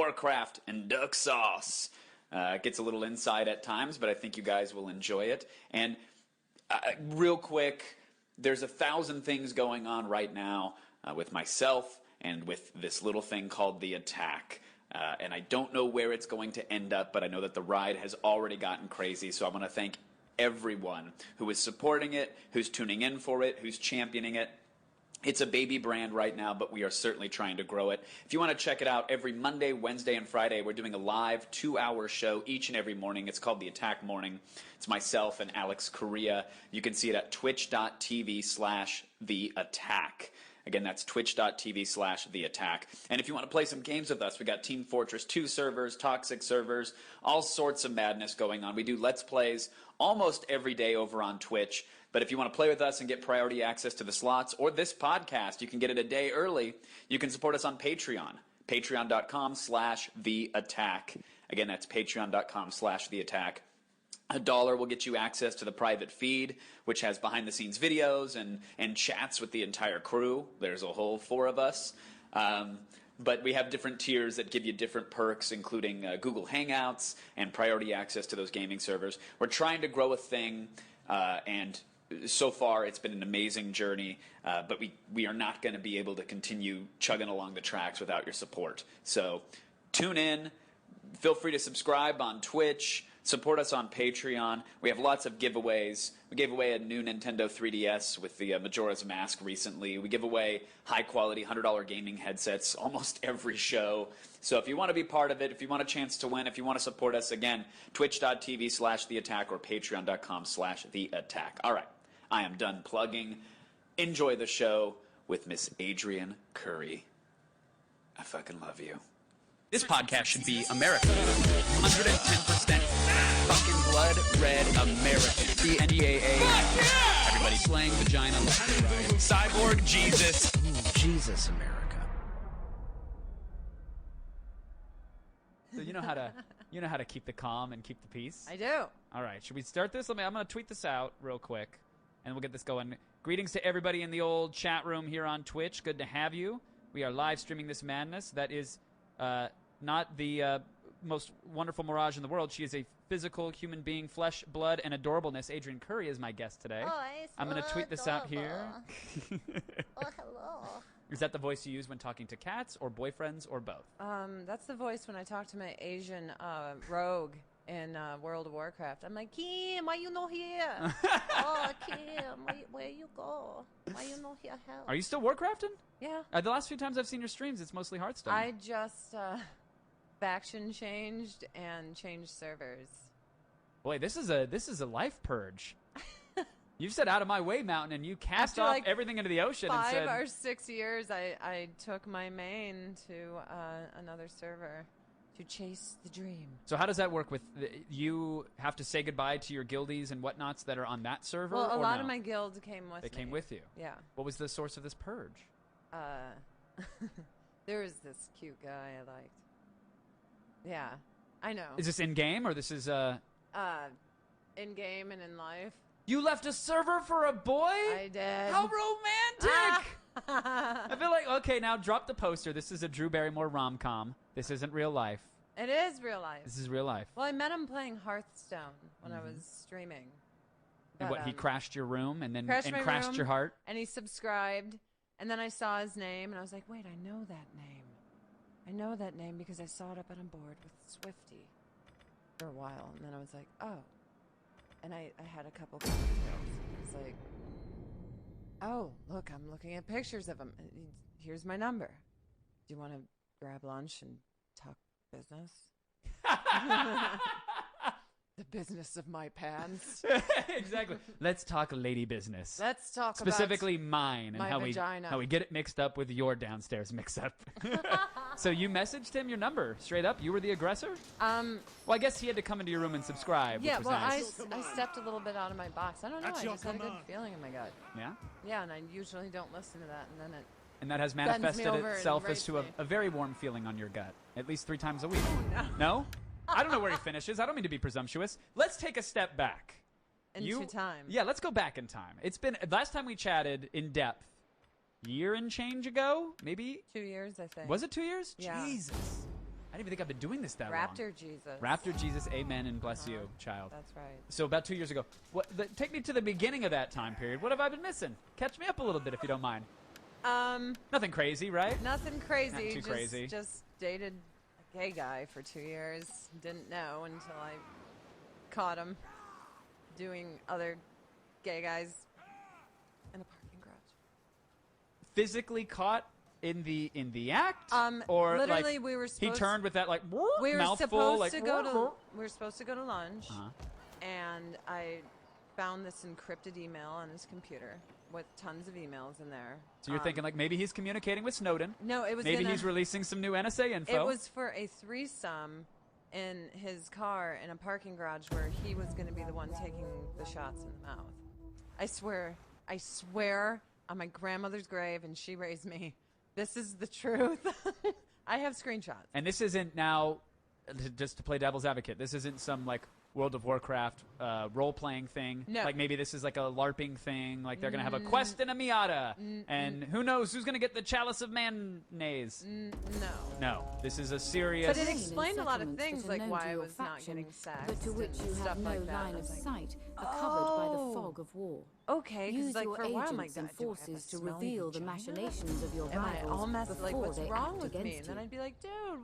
Warcraft and duck sauce. Gets a little inside at times, but I think you guys will enjoy it. And real quick, there's 1,000 things going on right now with myself and with this little thing called The Attack. And I don't know where it's going to end up, but I know that the ride has already gotten crazy, so I want to thank everyone who is supporting it, who's tuning in for it, who's championing it. It's a baby brand right now, but we are certainly trying to grow it. If you want to check it out, every Monday, Wednesday, and Friday, we're doing a live 2-hour show each and every morning. It's called The Attack Morning. It's myself and Alex Correa. You can see it at twitch.tv/The Attack. Again, that's twitch.tv/The Attack. And if you want to play some games with us, we got Team Fortress 2 servers, Toxic servers, all sorts of madness going on. We do Let's Plays almost every day over on Twitch. But if you want to play with us and get priority access to the slots or this podcast, you can get it a day early. You can support us on Patreon, patreon.com/The Attack. Again, that's patreon.com/The Attack. $1 will get you access to the private feed, which has behind-the-scenes videos and chats with the entire crew. There's a whole 4 of us. But we have different tiers that give you different perks, including Google Hangouts and priority access to those gaming servers. We're trying to grow a thing, and so far it's been an amazing journey, but we are not going to be able to continue chugging along the tracks without your support. So tune in. Feel free to subscribe on Twitch. Support us on Patreon. We have lots of giveaways. We gave away a new Nintendo 3DS with the Majora's Mask recently. We give away high-quality $100 gaming headsets almost every show. So if you want to be part of it, if you want a chance to win, if you want to support us, again, twitch.tv/The Attack or patreon.com/The Attack. All right, I am done plugging. Enjoy the show with Miss Adrienne Curry. I fucking love you. This podcast should be American. 110% fucking blood red American. The NDAA. Everybody slaying vagina left and right. Cyborg Jesus. Jesus, America. So you know how to keep the calm and keep the peace? I do. All right, should we start this? I'm going to tweet this out real quick, and we'll get this going. Greetings to everybody in the old chat room here on Twitch. Good to have you. We are live streaming this madness. That is not the most wonderful Mirage in the world. She is a physical human being, flesh, blood, and adorableness. Adrienne Curry is my guest today. Oh, I'm going to tweet this out here. Oh, hello. Is that the voice you use when talking to cats or boyfriends or both? That's the voice when I talk to my Asian rogue in World of Warcraft. I'm like, Kim, why you not here? Oh, Kim, where you go? Why you not here? Help. Are you still Warcrafting? Yeah. The last few times I've seen your streams, it's mostly Hearthstone. I just faction changed and changed servers. Boy, this is a life purge. You've said out of my way, Mountain, and you cast After off like everything into the ocean and said... 5 or 6 years, I took my main to another server to chase the dream. So how does that work with... you have to say goodbye to your guildies and whatnots that are on that server? Well, a or lot no? of my guild came with me. They came with you? Yeah. What was the source of this purge? There was this cute guy I liked. Yeah, I know. Is this in-game, or this is... in-game and in life. You left a server for a boy? I did. How romantic! I feel like, okay, now drop the poster. This is a Drew Barrymore rom-com. This isn't real life. It is real life. This is real life. Well, I met him playing Hearthstone when I was streaming. And But, what, he crashed your room and then crashed room, your heart? And he subscribed, and then I saw his name, and I was like, wait, I know that name. I know that name because I saw it up on a board with Swifty for a while, and then I was like, oh. And I had a couple cocktails. I was like, oh, look, I'm looking at pictures of him. Here's my number. Do you want to grab lunch and talk business? The business of my pants. Exactly. Let's talk lady business. Let's talk specifically mine and my vagina. how we get it mixed up with your downstairs mix-up. So you messaged him your number straight up? You were the aggressor? Well, I guess he had to come into your room and subscribe. Yeah, which was well, nice. I stepped a little bit out of my box. I don't know. I just had a good feeling in my gut. Yeah? Yeah, and I usually don't listen to that, and then it... And that has bends me manifested over and itself as rapes to me. a very warm feeling on your gut, at least 3 times a week. Oh, no. No? I don't know where he finishes. I don't mean to be presumptuous. Let's take a step back. Into time. Yeah, let's go back in time. It's been, last time we chatted in depth, year and change ago, maybe? 2 years, I think. Was it 2 years? Yeah. Jesus. I didn't even think I've been doing this that long. Raptor Jesus. Raptor Jesus, amen, and bless you, child. That's right. So about 2 years ago. Take me to the beginning of that time period. What have I been missing? Catch me up a little bit if you don't mind. Nothing crazy, right? Nothing crazy. Not too crazy. Just dated a gay guy for 2 years. Didn't know until I caught him doing other gay guys in a parking garage. Physically caught in the act, or literally like we were he supposed turned with that like we were mouthful, supposed like to go to we were supposed to go to lunch, and I found this encrypted email on his computer with tons of emails in there. So you're thinking like maybe he's communicating with Snowden. No, it was maybe he's releasing some new NSA info. It was for a threesome in his car in a parking garage where he was going to be the one taking the shots in the mouth. I swear on my grandmother's grave, and she raised me. This is the truth. I have screenshots. And this isn't now, just to play devil's advocate, this isn't some like World of Warcraft role-playing thing. No. Like maybe this is like a LARPing thing. Like they're going to have a quest in a Miata. And who knows who's going to get the chalice of mayonnaise. No. No. This is a serious... But it explained a lot of things, like why I your was not faction, getting sex but to which and you stuff have no like that. line I of was like, sight, are covered by the Oh. fog of war. okay, because Use like your for a while I'm like, agents and do I have a forces to smelly reveal the vagina? machinations of your Am I all rivals messed? before Like, what's they wrong act with me? against And then you. I'd be like, dude,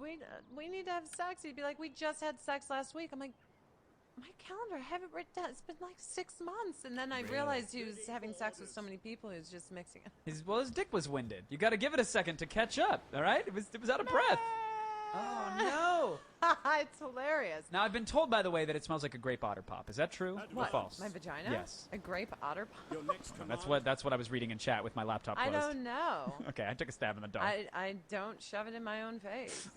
we need to have sex. He'd be like, we just had sex last week. I'm like, my calendar, I have it written down. It's been like 6 months. And then I realized he was having sex with so many people, he was just mixing it. His dick was winded. You got to give it a second to catch up, all right? It was out of breath. Oh, no. It's hilarious. Now, I've been told, by the way, that it smells like a grape otter pop. Is that true or What? false? My vagina? Yes. A grape otter pop? That's what I was reading in chat with my laptop I closed. don't know. Okay, I took a stab in the dark. I don't shove it in my own face.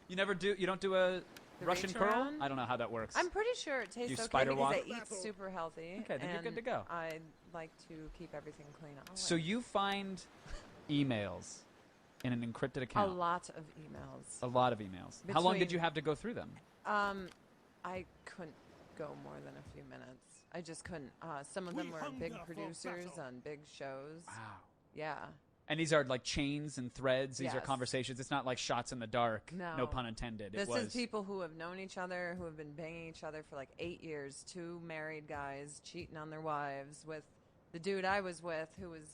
You don't do a The Russian reach curl? around? I don't know how that works. I'm pretty sure it tastes You okay spider because walk? I eat super healthy. Okay, then you're good and to go. I like to keep everything clean. So you find emails in an encrypted a account. lot of emails. A lot of emails. How long did Between- you have to go through them? I couldn't go more than a few minutes. I just couldn't. Some of them were big producers on big shows. Wow. Yeah. And these are like chains and threads. These are Yes. conversations. It's not like shots in the dark. No. No pun intended. This it was is people who have known each other, who have been banging each other for like 8 years. 2 married guys cheating on their wives with the dude I was with, who was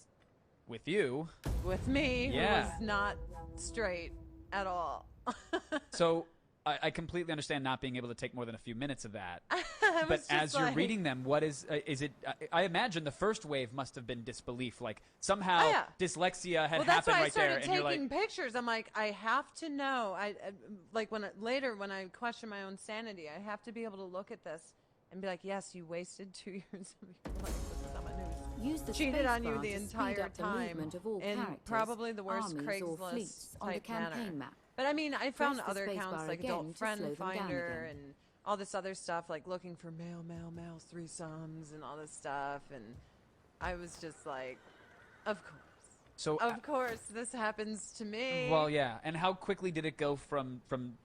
with you. with me, Yeah. who was not straight at all. So I completely understand not being able to take more than a few minutes of that. I But was just as you're like- reading them, what is it? I imagine the first wave must have been disbelief. Like somehow Oh, yeah. dyslexia had Well, that's happened why I right there, started and you're taking like, pictures. I'm like, I have to know. I like when later when I question my own sanity, I have to be able to look at this and be like, yes, you wasted 2 years of your life with someone who's Use the cheated on you spacebar the to speed entire up the time movement of all in characters, probably the worst armies or Craigslist fleets on the type campaign manner. map. But I mean, I found Press the other space accounts bar like again Adult to slow Friend them down Finder again. and all this other stuff, like looking for male, threesomes and all this stuff. And I was just like, of course. so. Of course, this happens to me. Well, yeah. And how quickly did it go from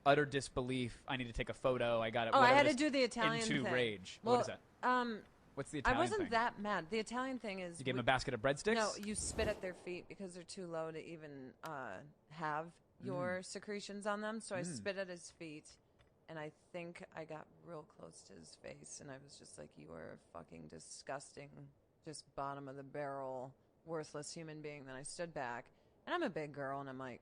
utter disbelief? I need to take a photo. I got it. Oh, I whatever had it to is, do the Italian into thing. rage. Well, What is that? What's the I Italian wasn't thing? that mad. The Italian thing is You gave him a basket of breadsticks. no, you spit at their feet because they're too low to even have your secretions on them. So I spit at his feet, and I think I got real close to his face, and I was just like, "You are a fucking disgusting, just bottom of the barrel, worthless human being." Then I stood back, and I'm a big girl, and I'm like,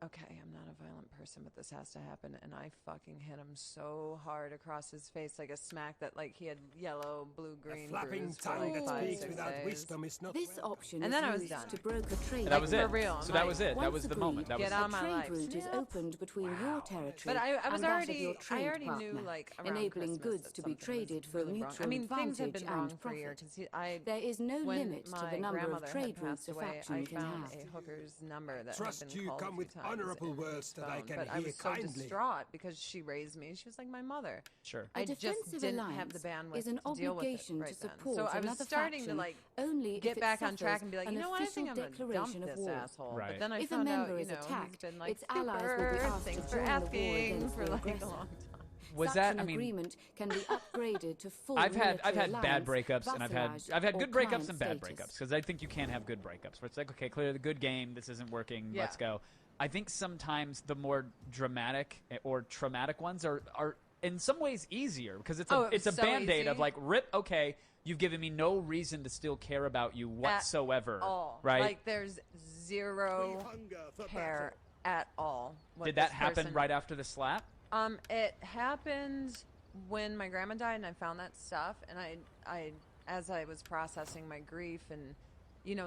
okay, I'm not a violent person, but this has to happen. And I fucking hit him so hard across his face, like a smack that like he had yellow, blue, green Flapping bruise for tongue like that 5, speaks 6 without days. wisdom is not This welcome. option And is then I was used done. to broker trade. That was for it. real, So I'm that like, was it. That Once was the agreed, moment. That was get out of my a life. trade route is opened between your territory But I was and that of already, your I trade already partner, knew like around enabling Christmas goods that to be something was traded for really wrong. mutual I mean, things had advantage been wrong and for a year profit. because There is no when limit to my the number grandmother of had trade routes passed a away, faction I can found have. a hooker's number that Trust had been you called come a few with times honorable in his words that I phone, can but I hear was so kindly. distraught because she raised me. She was like my mother. Sure. A I just defensive didn't alliance have the bandwidth is an to deal with it obligation right to then. support So I was another starting to faction like only if get it back on track suffers and be like, an you know what, I official think I'm gonna dump declaration of this war. asshole. Right. But then I If a found out, member you is know, he's attacked, been like its allies will be asked to thanks for join the war asking against for the like a aggressor. long time. Was Such that? an I mean, agreement can be upgraded to full I've had military bad alliance, breakups and I've had vassalage, or good breakups client and bad status. breakups because I think you can have good breakups where it's like, okay, clearly the good game, this isn't working, Yeah. let's go. I think sometimes the more dramatic or traumatic ones are in some ways easier because it's Oh, it it's a was so band-aid easy. of like rip. Okay, you've given me no reason to still care about you whatsoever. all. Right? Like there's zero care at all. what Did that this happen person- right after the slap? It happened when my grandma died, and I found that stuff, and I as I was processing my grief and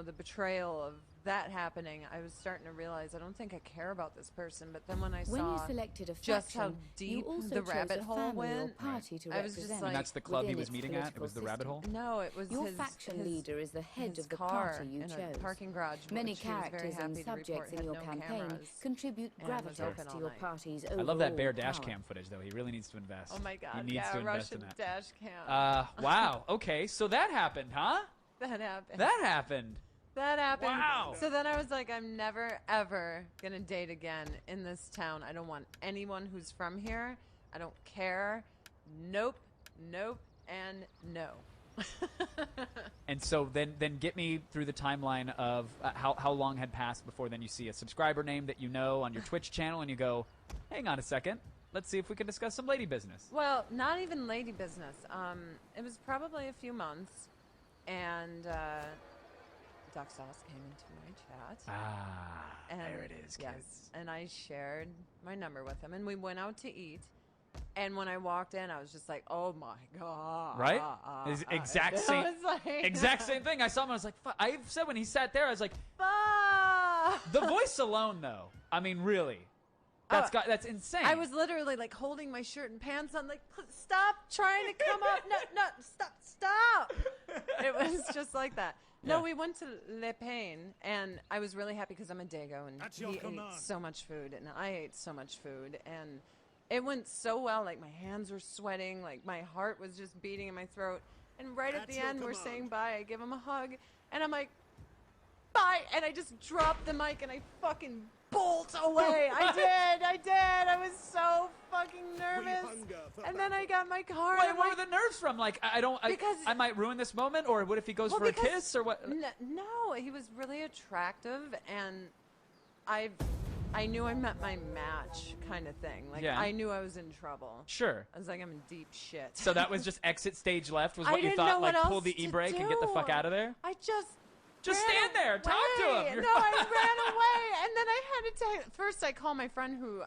the betrayal of that happening, I was starting to realize I don't think I care about this person. But then when I When you saw selected a just how faction, you deep also the chose rabbit a hole family or went, party to I was just represent. like- And that's the club he within was its meeting at. It political was the rabbit hole. system. no, it was Your his, faction his- leader is the head his of the car party you in a chose. parking garage. Many which she was very characters happy and to report subjects in had your no campaign cameras. contribute and was gravitas open to all your night. party's I overall love that bear dash power. cam footage though. He really needs to invest. Oh my He God! needs Yeah, to invest Russian in that. dash cam. Wow. Okay, so that happened, huh? That happened. That happened. That happened. Wow. So then I was like, I'm never, ever going to date again in this town. I don't want anyone who's from here. I don't care. Nope, nope, and no. And so then get me through the timeline of how long had passed before then you see a subscriber name that you know on your Twitch channel and you go, hang on a second, let's see if we can discuss some lady business. Well, not even lady business. It was probably a few months, and Duck Sauce came into my chat. Ah, And there it is, yes, kids. and I shared my number with him, and we went out to eat. And when I walked in, I was just like, "Oh my God!" Right? It's exact I same, was like, exact same thing. I saw him. I was like, fuck. I said when he sat there, I was like, Fuck! the voice alone, though. I mean, really, that's insane. I was literally like holding my shirt and pants on, like, stop trying to come up. No, stop. It was just like that. No, Yeah. we went to Le Pain, and I was really happy because I'm a Dago, and At your he ate command. so much food, and I ate so much food, and it went so well. Like, my hands were sweating, like, my heart was just beating in my throat. And right at At the your end, we're command. saying bye. I give him a hug, and I'm like, bye, and I just dropped the mic, and I fucking bolt away. I did. I was so fucking nervous. hunger for And then I got my car. Why, and I'm where like, were the nerves from? Like, Because- I might ruin this moment, or what if he goes well, for a because- kiss, or what? No, he was really attractive, and I knew I met my match, kind of thing. Like, Yeah. I knew I was in trouble. Sure. I was like, I'm in deep shit. So that was just exit stage left, was I what you didn't thought, know like what pull else the to e-brake and get the fuck do. out of there? I just Just ran stand there, talk to him. away. You're No, I fine. ran away, and then I had to first I called my friend who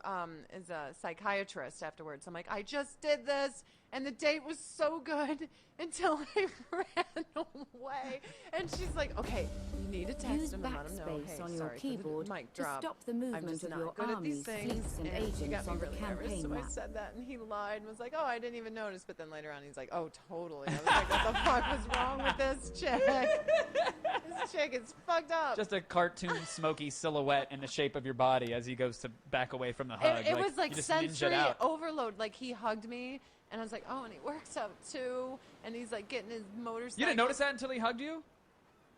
is a psychiatrist afterwards. I'm like, I just did this, and the date was so good until I ran away. And she's like, okay, you need to text Use him and let him know. backspace Hey, on your sorry for the keyboard mic to drop. stop the I'm movement just of not your good at these armies, things. fleets, and she agents got me on the really nervous, campaign so I map. said that, and he lied and was like, oh, I didn't even notice. But then later on, he's like, oh, totally. I was like, what the fuck was wrong with this chick? This chick is fucked up. Just a cartoon smoky silhouette in the shape of your body as he goes to back away from the hug. It was like you just ninja'd sensory out. overload. Like, he hugged me, and I was like, oh, and he works out too, and he's like getting his motorcycle. You didn't notice that until he hugged you?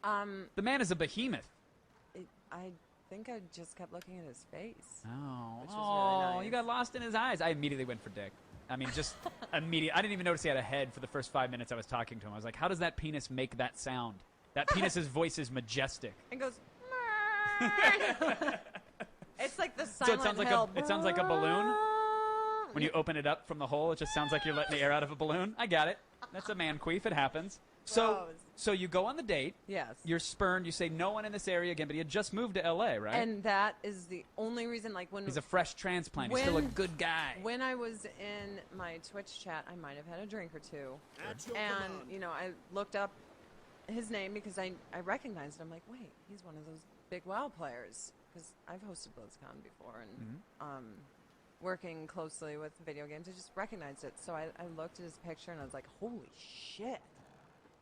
Um, The man is a behemoth. I think I just kept looking at his face. Oh, Which was really nice. You got lost in his eyes. I immediately went for dick. I mean, just immediate. I didn't even notice he had a head for the first 5 minutes I was talking to him. I was like, how does that penis make that sound? That penis's voice is majestic. And goes. It's like the So Silent it sounds like Hill. it sounds like a balloon. When you open it up from the hole, it just sounds like you're letting the air out of a balloon. I got it. That's a man queef. It happens. So Gross. you go on the date. Yes. You're spurned. You say no one in this area again, but he had just moved to L.A., right? And that is the only reason, like, when He's a fresh transplant. He's still a When- good guy. when I was in my Twitch chat, I might have had a drink or two. At your And, command. you know, I looked up his name because I recognized it. I'm like, wait, he's one of those big WoW players. Because I've hosted BlizzCon before, and working closely with video games, I just recognized it. So I looked at his picture, and I was like, holy shit.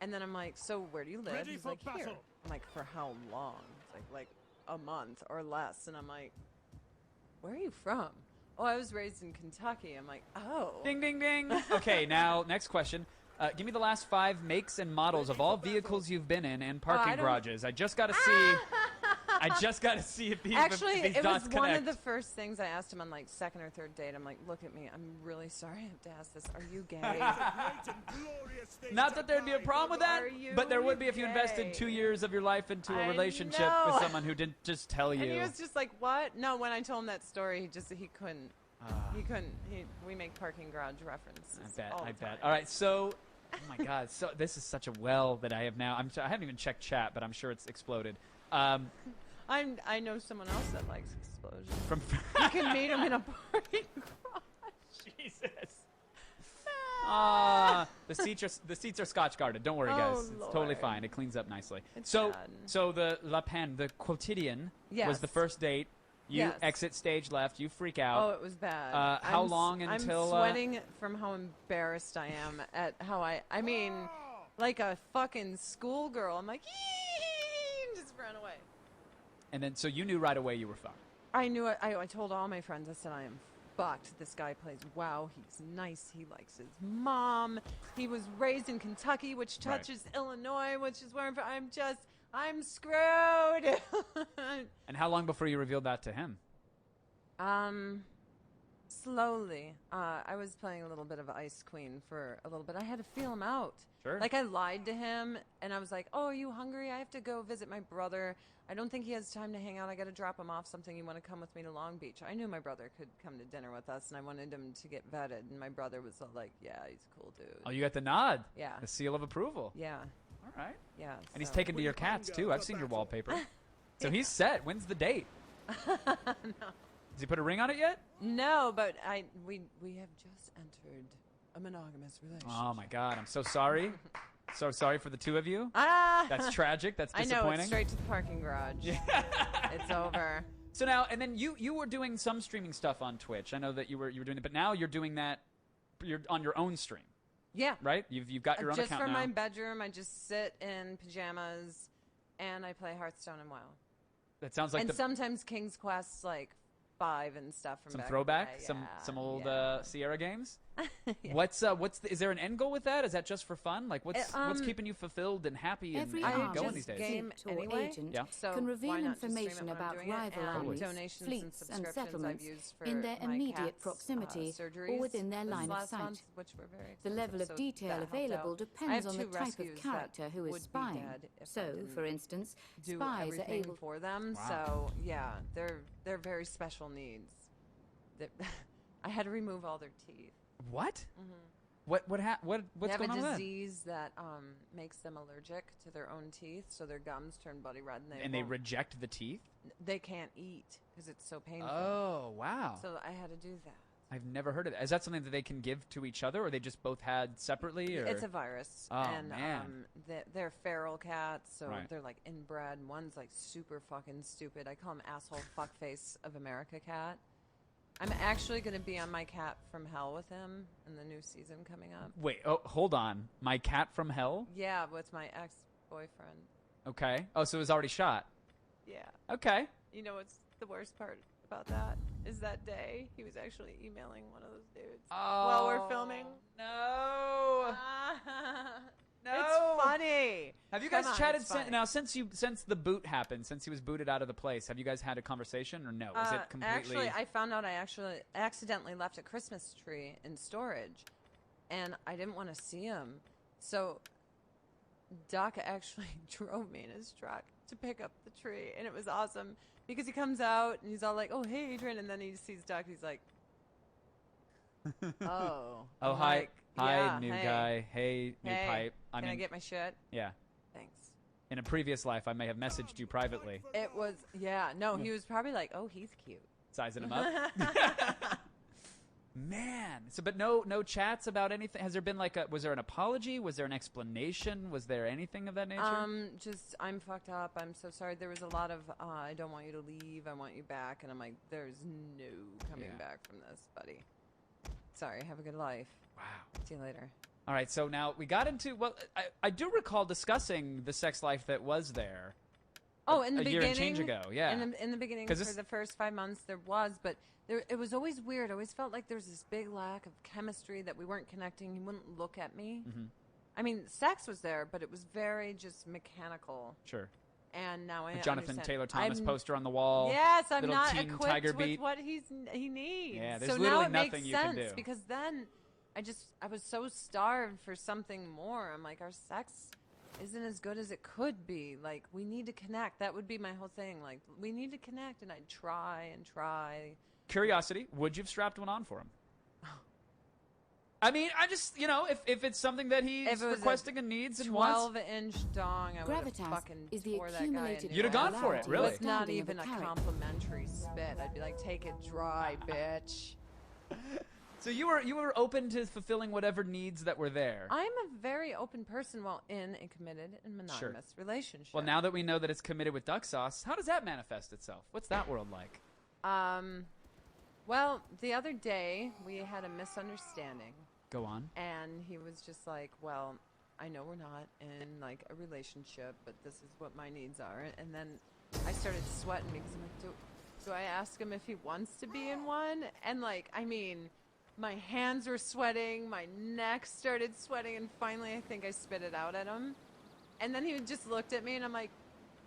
And then I'm like, so where do you live? Ready He's for like, here. battle. I'm like, for how long? It's like a month or less. And I'm like, where are you from? Oh, I was raised in Kentucky. I'm like, oh. Ding, ding, ding. Okay, now, next question. Give me the last 5 makes and models of all vehicles you've been in and parking I don't- garages. I just got to see. I just got to see if these, Actually, if these it was dots one connect. of the first things I asked him on like second or third date. I'm like, look at me. I'm really sorry I have to ask this. Are you gay? Not that there'd be a problem with that, Are you but there would be if you invested gay? 2 years of your life into a I relationship know. with someone who didn't just tell you. And he was just like, what? No, when I told him that story, he couldn't. He couldn't. We make parking garage references. I bet. all I the bet. time. All right. So, oh my God. So this is such a well that I have now. I haven't even checked chat, but I'm sure it's exploded. I know someone else that likes explosions. From You can meet him in a parking garage. Jesus. The seats are Scotch guarded. Don't worry, guys. Oh, It's totally Lord. fine. It cleans up nicely. It's so, sad. so the La Pen, the quotidian, was Yes. the first date. You Yes. exit stage left. You freak out. Oh, it was bad. How I'm long I'm until, sweating from how embarrassed I am at how I mean, like a fucking schoolgirl. I'm like, "Yee!" and just ran away. And then, so you knew right away you were fucked. I knew it. I told all my friends. I said, I am fucked. This guy plays WoW. He's nice. He likes his mom. He was raised in Kentucky, which Right. touches Illinois, which is where I'm screwed. And how long before you revealed that to him? Slowly. I was playing a little bit of Ice Queen for a little bit. I had to feel him out. Sure. Like I lied to him, and I was like, "Oh, are you hungry? I have to go visit my brother. I don't think he has time to hang out. I got to drop him off something. You want to come with me to Long Beach?" I knew my brother could come to dinner with us, and I wanted him to get vetted. And my brother was all like, "Yeah, he's a cool dude." Oh, you got the nod. Yeah. The seal of approval. Yeah, All right. yeah. And he's so- taken to your cats too. I've seen your wallpaper. So he's set. When's the date? Has he put a ring on it yet? No, but we have just entered a monogamous relationship. Oh my God, I'm so sorry. So sorry for the two of you. Ah! That's tragic. That's I disappointing. know, it's straight to the parking garage. It's over. So now, and then you were doing some streaming stuff on Twitch. I know that you were doing it, but now you're doing that. You're on your own stream, Yeah. right? You've got your own Just account from now. my bedroom, I just sit in pajamas and I play Hearthstone and WoW. That sounds like And the, sometimes King's Quest like 5 and stuff from some back in throwback, the day. some old yeah. Sierra games. Yeah. What's is there an end goal with that? Is that just for fun? Like what's keeping you fulfilled and happy and, Every and armed going just these days? game fleet or anyway. agent Yeah. So can reveal why not just stream it information when I'm about doing it? rival And armies, donations and fleets, and subscriptions settlements I've used for in their my immediate cat's, proximity or surgeries within their this line of last sight. month, which were very The level expensive, of so detail that helped available out. I depends have on the 2 type of rescues character that who is would be spying. dead if I So, didn't for instance, do spies are everything able for them. Wow. So yeah, they're very special needs. I had to remove all their teeth. What? What's They have going on a with that? disease that makes them allergic to their own teeth, so their gums turn bloody red, and They won't- reject the teeth? they can't eat because it's so painful. Oh, wow. So I had to do that. I've never heard of that. Is that something that they can give to each other, or they just both had separately? Or? It's a virus, Oh, and man. they're feral cats, so Right. they're like inbred. One's like super fucking stupid. I call him asshole fuckface of America cat. I'm actually going to be on My Cat from Hell with him in the new season coming up. Wait, hold on. My cat from hell? Yeah, with my ex-boyfriend. Okay. Oh, so it was already shot. Yeah. Okay. You know what's the worst part about that? Is that day he was actually emailing one of those dudes while we're filming. No. No. It's funny. Have you Come guys on, chatted it's funny. now since the boot happened, since he was booted out of the place? Have you guys had a conversation or no? Is it completely Actually, I found out I actually accidentally left a Christmas tree in storage, and I didn't want to see him. So Doc actually drove me in his truck to pick up the tree, and it was awesome because he comes out and he's all like, "Oh, hey, Adrian," and then he sees Doc, and he's like, "Oh, Oh, I'm hi. like, Hi, yeah, new hey, guy. Hey, new hey, pipe. Can I get my shit? Yeah. Thanks." In a previous life, I may have messaged you privately, It was, yeah, no, he was probably like, "Oh, he's cute." sizing him up. Man, so but no chats about anything. Has there been was there an apology? Was there an explanation? Was there anything of that nature? Just I'm fucked up. I'm so sorry. There was a lot of I don't want you to leave. I want you back. And I'm like, there's no coming Yeah. back from this, buddy. Sorry. Have a good life. Wow. See you later. All right, so now we got into I do recall discussing the sex life that was there. Oh, in the a year beginning, and change ago, yeah. In the beginning, 'Cause for this- the first 5 months, there was, but it was always weird. I always felt like there was this big lack of chemistry, that we weren't connecting. He wouldn't look at me. Mm-hmm. I mean, sex was there, but it was very just mechanical. Sure. And now I Jonathan understand. Taylor Thomas I'm- poster on the wall. Yes, I'm little not teen equipped Tiger with beat. what he needs. Yeah, there's so literally now it nothing makes you can sense do. because then I was so starved for something more. I'm like, our sex isn't as good as it could be. Like, we need to connect. That would be my whole thing. Like, we need to connect, and I'd try and try. Curiosity, would you have strapped one on for him? I mean, I just, if it's something that he's If it was requesting and needs and wants, 12-inch dong, I would have Gravitas fucking is the tore that guy. accumulated You'd have gone for it, polarity really? It's not understanding of even a character. complimentary spit. I'd be like, take it dry, bitch. so you were open to fulfilling whatever needs that were there. I'm a very open person while in a committed and monogamous relationship. Well, now that we know that it's committed with duck sauce, how does that manifest itself? What's that world like? Well, the other day we had a misunderstanding, Go on. and he was just like, "Well, I know we're not in like a relationship, but this is what my needs are." And then I started sweating because I'm like, "Do I ask him if he wants to be in one?" And like, I mean, my hands were sweating, my neck started sweating, and finally, I think I spit it out at him. And then he just looked at me, and I'm like,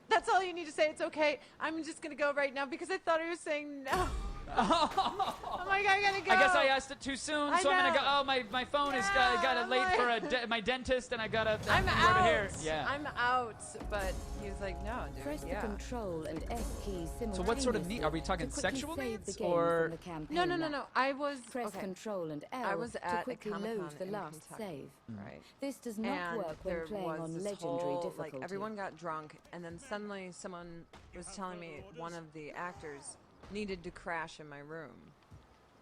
"That's all you need to say. It's okay. I'm just gonna go right now because I thought he was saying no." I'm like, I gotta go. I guess I asked it too soon, I so I'm gonna go. know. Oh, my phone is Yeah, got I'm late for like- my dentist, and I gotta. I'm over out. here. Yeah. I'm out. But he was like, no, dude. Press yeah. the Control and F keys simultaneously. So what sort of need- are we talking to quickly sexual save needs, the game or- from the campaign No, no, no, map. no. I was Press okay. Control and L I was to at a quickly Comic-Con load the in last Kentucky, save. right? This does not And work when there playing was on this legendary whole, difficulty. like, everyone got drunk, and then suddenly someone was telling me one of the actors needed to crash in my room.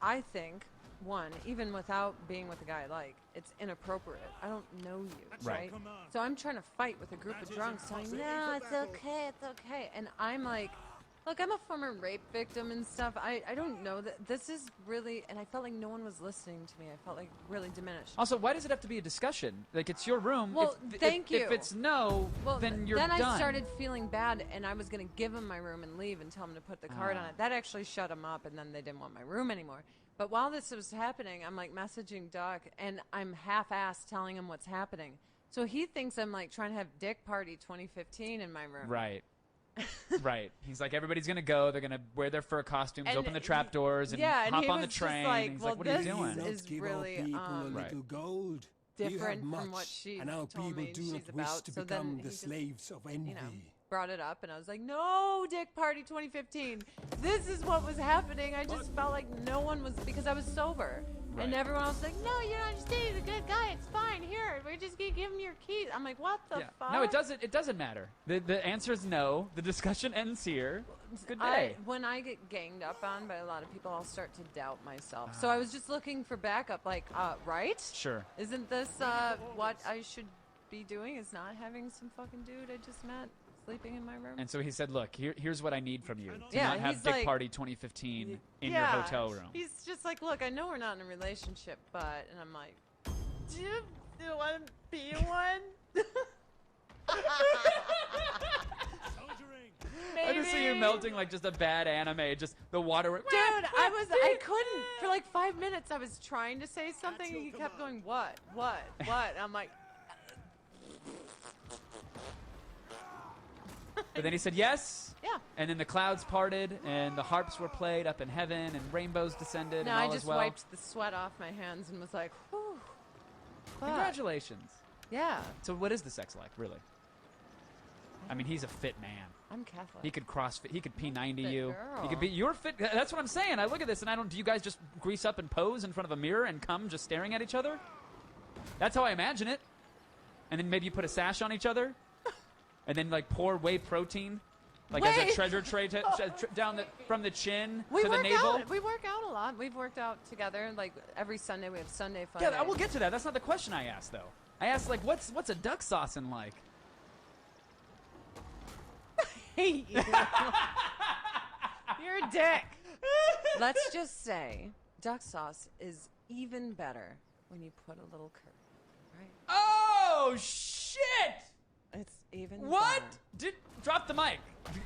I think, one, even without being with a guy I like, it's inappropriate. I don't know you, Right. right? So I'm trying to fight with a group of drunks telling me, no, it's okay, it's okay. And I'm like, look, I'm a former rape victim and stuff. I don't know that this is really, and I felt like no one was listening to me. I felt like really diminished. Also, why does it have to be a discussion? Like, it's your room. Well, thank If you. it's no, Well, then you're then done. I started feeling bad, and I was going to give him my room and leave and tell him to put the card on it. That actually shut him up, and then they didn't want my room anymore. But while this was happening, I'm like messaging Doc, and I'm half-assed telling him what's happening. So he thinks I'm like trying to have Dick Party 2015 in my room. Right. Right. He's like, everybody's gonna go. They're gonna wear their fur costumes, And open the trap doors, and yeah, and hop he on the was just train. like, He's well, like, what are you this doing? is give really, our people a Right. little gold. You different have from much, what she and our told people me do she's not wish about. to So then become he the just, slaves of envy. you know, brought it up, and I was like, no, Dick Party 2015. This is what was happening. I just felt like no one was, because I was sober. Right. And everyone else was like, no, you don't understand. He's a good guy. It's fine. Here, we're just going to give him your keys. I'm like, what the fuck? No, it doesn't. It doesn't matter. The answer is no. The discussion ends here. Good day. When I get ganged up on by a lot of people, I'll start to doubt myself. So I was just looking for backup, like, right? Sure. Isn't this what I should be doing? Is not having some fucking dude I just met sleeping in my room? And so he said, "Look, here's what I need from you. To Yeah, not have he's Dick like- Party 2015 in yeah, your hotel room." He's just like, look, I know we're not in a relationship, but, and I'm like, do you want to be one? I just see you Maybe. melting like just a bad anime. Just the water. Dude, I couldn't, for like 5 minutes, I was trying to say something, and he kept going, what? And I'm like, But then he said yes. yeah. And then the clouds parted, and the harps were played up in heaven, and rainbows descended, No, and all I is just well. wiped the sweat off my hands and was like, whew. Fuck. Congratulations. Yeah, So what is the sex like, really? I mean, he's a fit man. I'm Catholic. He could CrossFit. He could P90 Fit you. girl. He could be. You're fit. That's what I'm saying. I look at this and I don't. Do you guys just grease up and pose in front of a mirror and come just staring at each other? That's how I imagine it. And then maybe you put a sash on each other, and then like pour whey protein, like as a Whey? treasure tray down from the chin we to the work navel. out. We work out a lot. We've worked out together. Like every Sunday, we have Sunday fun. Yeah, day. we'll get to that. That's not the question I asked though. I asked like, what's a duck saucing like? hate you. You're a dick. Let's just say duck sauce is even better when you put a little curry, right? Oh shit! It's even What? better. Drop the mic.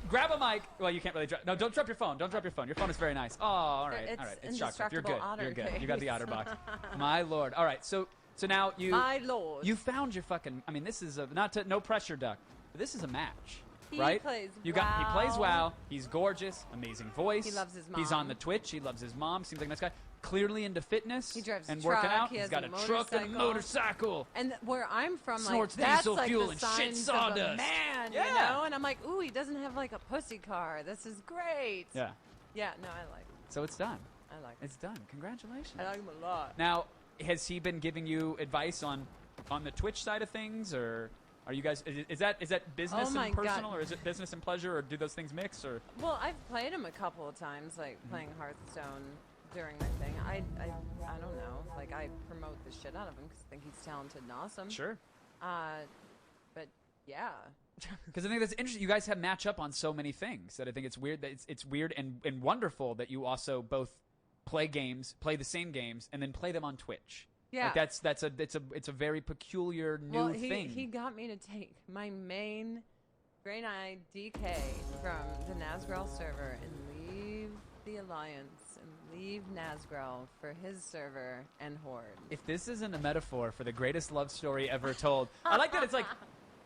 Grab a mic. Well, you can't really drop. No, don't drop your phone. Don't drop your phone. Your phone is very nice. Oh, all right, It's all right. It's shockproof. You're indestructible good. otter You're good. You got the case. otter box. My lord. All right. So now you My lord. you found your fucking. I mean, this is a no pressure duck. But this is a match. He right? plays He plays WoW. WoW. He's gorgeous, amazing voice. He loves his He's mom. on the Twitch. He loves his mom. Seems like a nice guy. Clearly into fitness. He drives a and working truck. out. He He's has got a a truck and a motorcycle. And where I'm from, Snorts like, that's diesel like fuel the and shit signs of sawdust. a man, Yeah. you know? And I'm like, ooh, he doesn't have like a pussy car. This is great. Yeah. Yeah, no, I like him. So it's done. I like him. It's done. Congratulations. I like him a lot. Now, has he been giving you advice on the Twitch side of things, or are you guys? Is that business Oh my and personal, God. or is it business and pleasure, or do those things mix? Or Well, I've played him a couple of times, like playing Hearthstone during my thing. I don't know. Like, I promote the shit out of him because I think he's talented and awesome. sure. But yeah. Because I think that's interesting. You guys have match up on so many things that I think it's weird that it's weird and wonderful that you also both play the same games, and then play them on Twitch. Yeah. Like it's a very peculiar new thing. He got me to take my main Grey Knight DK from the Nazgrel server and leave the Alliance and leave Nazgrel for his server and Horde. If this isn't a metaphor for the greatest love story ever told, I like that it's like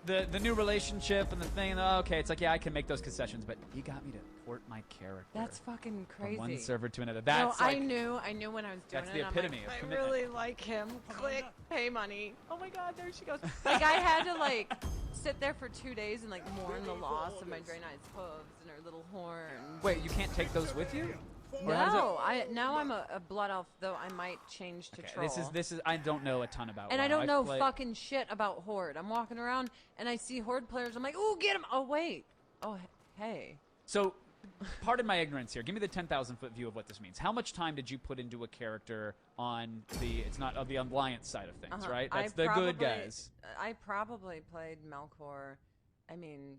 the new relationship and the thing. Oh, okay, it's like, yeah, I can make those concessions, but you got me to port my character. That's fucking crazy. From one server to another. That's no, like, I knew when I was doing that's it. the I'm epitome like, of I commitment. really like him. Click, pay money. Oh my God, there she goes. Like, I had to like sit there for 2 days and like mourn the loss of my Grey Knight's hooves and her little horn. Wait, you can't take those with you? Or how does it- No, now I'm a blood elf, though I might change to Okay, troll. this is I don't know a ton about. And WoW. I don't I've know played- fucking shit about Horde. I'm walking around and I see Horde players. I'm like, ooh, get him! Oh wait. Oh hey. So, pardon my ignorance here. Give me the 10,000-foot view of what this means. How much time did you put into a character on the? It's not of the Alliance side of things, right? That's the good guys. I probably played Melkor. I mean,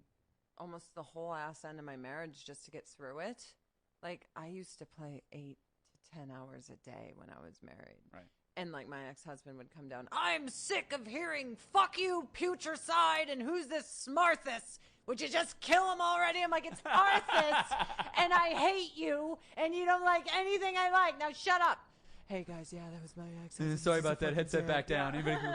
almost the whole ass end of my marriage just to get through it. Like, I used to play 8 to 10 hours a day when I was married. Right. And, like, my ex-husband would come down, I'm sick of hearing, fuck you, Putricide, and who's this Smarthus? Would you just kill him already? I'm like, it's Arthas, and I hate you, and you don't like anything I like. Now shut up. Hey, guys, yeah, that was my ex-husband. Sorry about that. Headset back down. Anybody who...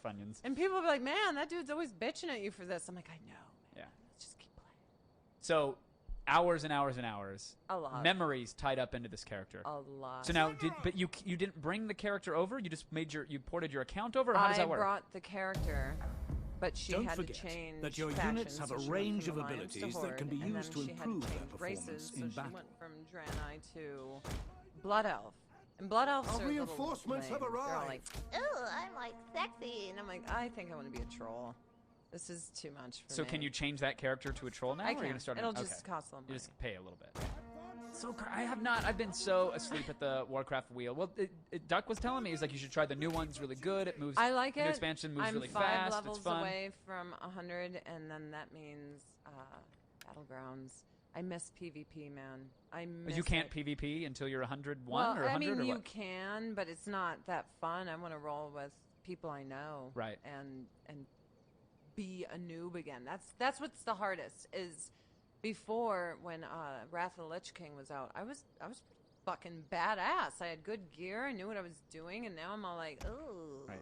Funyuns. And people will be like, man, that dude's always bitching at you for this. I'm like, I know. Yeah. Let's just keep playing. So, hours and hours and hours. A lot. Memories tied up into this character. A lot. So now, but you didn't bring the character over? You just you ported your account over? Or how does that work? I brought the character, but she Don't had forget to change that your factions, units have so a she went range from of Alliance to abilities that Horde, can be and used then to she had improve their change performance races, in so battle. she went from Draenei to Blood Elf. And Blood Elves Our are little reinforcements have lame. They're all arrived. like, oh, I'm like sexy, and I'm like, I think I want to be a troll. This is too much for So me. can you change that character to a troll now? I or are you can. gonna start It'll okay. just cost a little You money. just pay a little bit. So I have not. I've been so asleep at the Warcraft wheel. Well, Duck was telling me he's like you should try the new one's really good. It moves. I like the it. new expansion moves I'm really 5 fast. levels It's fun. away from 100, and then that means Battlegrounds. I miss PvP, man. I miss You can't it. PvP until you're 101 Well, or 100 I mean, or you what? can, but it's not that fun. I want to roll with people I know, Right. And be a noob again. That's what's the hardest. Is before when Wrath of the Lich King was out, I was fucking badass. I had good gear. I knew what I was doing, and now I'm all like, oh. Right.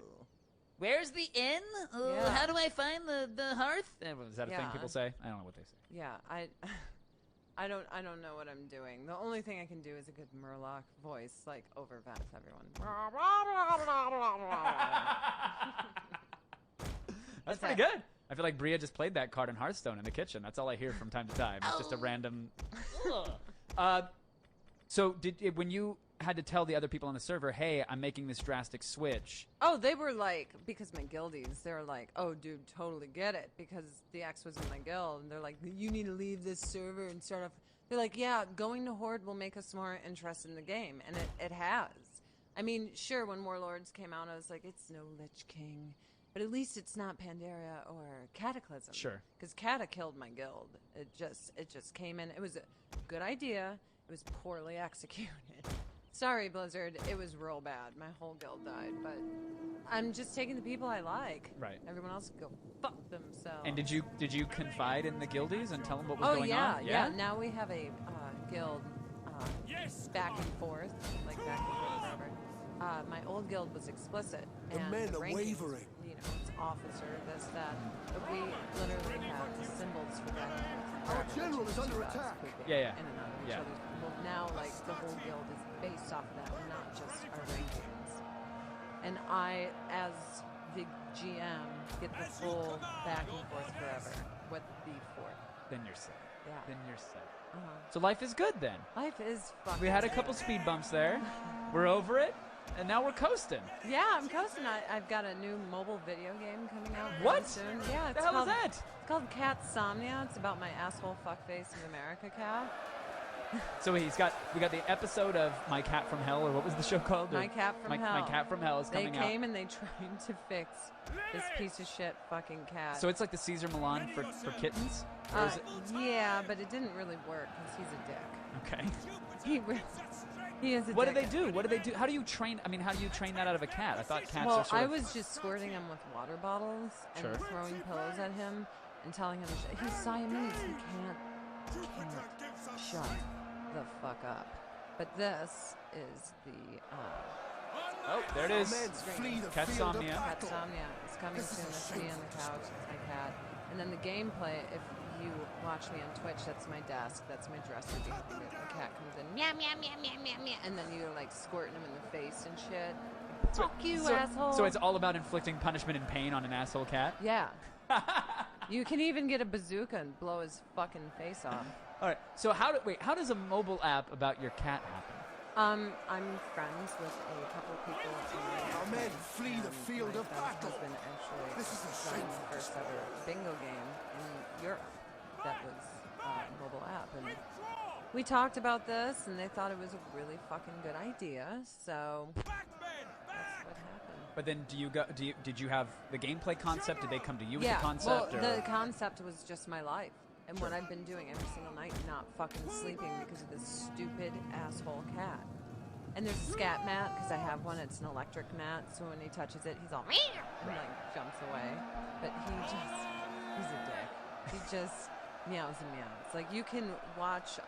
Where's the inn? Yeah. How do I find the hearth? Is that a thing Yeah. people say? I don't know what they say. Yeah, I don't know what I'm doing. The only thing I can do is a good Murloc voice, like over Vance everyone. That's pretty good. I feel like Bria just played that card in Hearthstone in the kitchen. That's all I hear from time to time. It's just a random. So when you had to tell the other people on the server, hey, I'm making this drastic switch. Oh, they were like, because my guildies, they were like, oh, dude, totally get it, because the X was in my guild, and they're like, you need to leave this server and start off. They're like, yeah, going to Horde will make us more interested in the game, and it has. I mean, sure, when Warlords came out, I was like, it's no Lich King, but at least it's not Pandaria or Cataclysm. Sure. Because Cata killed my guild. It just came in. It was a good idea. It was poorly executed. Sorry, Blizzard. It was real bad. My whole guild died, but I'm just taking the people I like. Right. Everyone else can go fuck themselves. And did you confide in the guildies and tell them what was Oh going yeah, on? yeah. Now we have a guild back and forth, like back and forth forever. My old guild was explicit. The and men are rankings, wavering. You it's officer, this, that. But we literally have symbols for that. Our general is under attack. Yeah. In and out of each Yeah. other's people. Now, like, the whole guild is based off of that, not just our rankings. And I, as the GM, get the full back and forth forever with the fort. Then you're set. Yeah. Then you're set. Uh-huh. So life is good then. Life is fucking We had a good. couple speed bumps there. We're over it, and now we're coasting. Yeah, I'm coasting. I've got a new mobile video game coming out really What? soon. Yeah, The it's hell called, is that? It's called Catsomnia. It's about my asshole fuckface of America cat. So we got the episode of My Cat from Hell, or what was the show called? My Cat from Hell. My Cat from Hell is They coming came out. and they tried to fix this piece of shit fucking cat. So it's like the Caesar Milan for kittens? Or is it? Yeah, but it didn't really work because he's a dick. Okay. He is a What do dick. they do? What do they do? How do you train? I mean, how do you train that out of a cat? I thought cats Well, are sort I of. was just squirting him with water bottles and Sure. throwing pillows at him and telling him he's Siamese. He can't shut the fuck up. But this is the Oh, there it is. Flee the field of Catsomnia. battle. Catsomnia. It's coming This is soon. a It's me on the couch. It's my cat. And then the gameplay, if you watch me on Twitch, that's my desk. That's my dresser behind it. The cat comes in, meow, meow, meow, meow, meow, meow. And then you're like squirting him in the face and shit. Fuck you, asshole. So it's all about inflicting punishment and pain on an asshole cat? Yeah. You can even get a bazooka and blow his fucking face off. All right. So how does a mobile app about your cat happen? I'm friends with a couple people. Our men flee the field of my battle. husband actually This is a designed shameful the first ever bingo game in Europe that was a mobile app. And we talked about this, and they thought it was a really fucking good idea. So that's what happened. But then did you have the gameplay concept? Did they come to you with Yeah, the concept? well, or? the concept was just my life. And what I've been doing every single night, not fucking sleeping because of this stupid asshole cat. And there's a scat mat because I have one. It's an electric mat, so when he touches it, he's all meow and like jumps away. But he's a dick. He just meows and meows. Like you can watch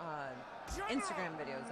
Instagram videos.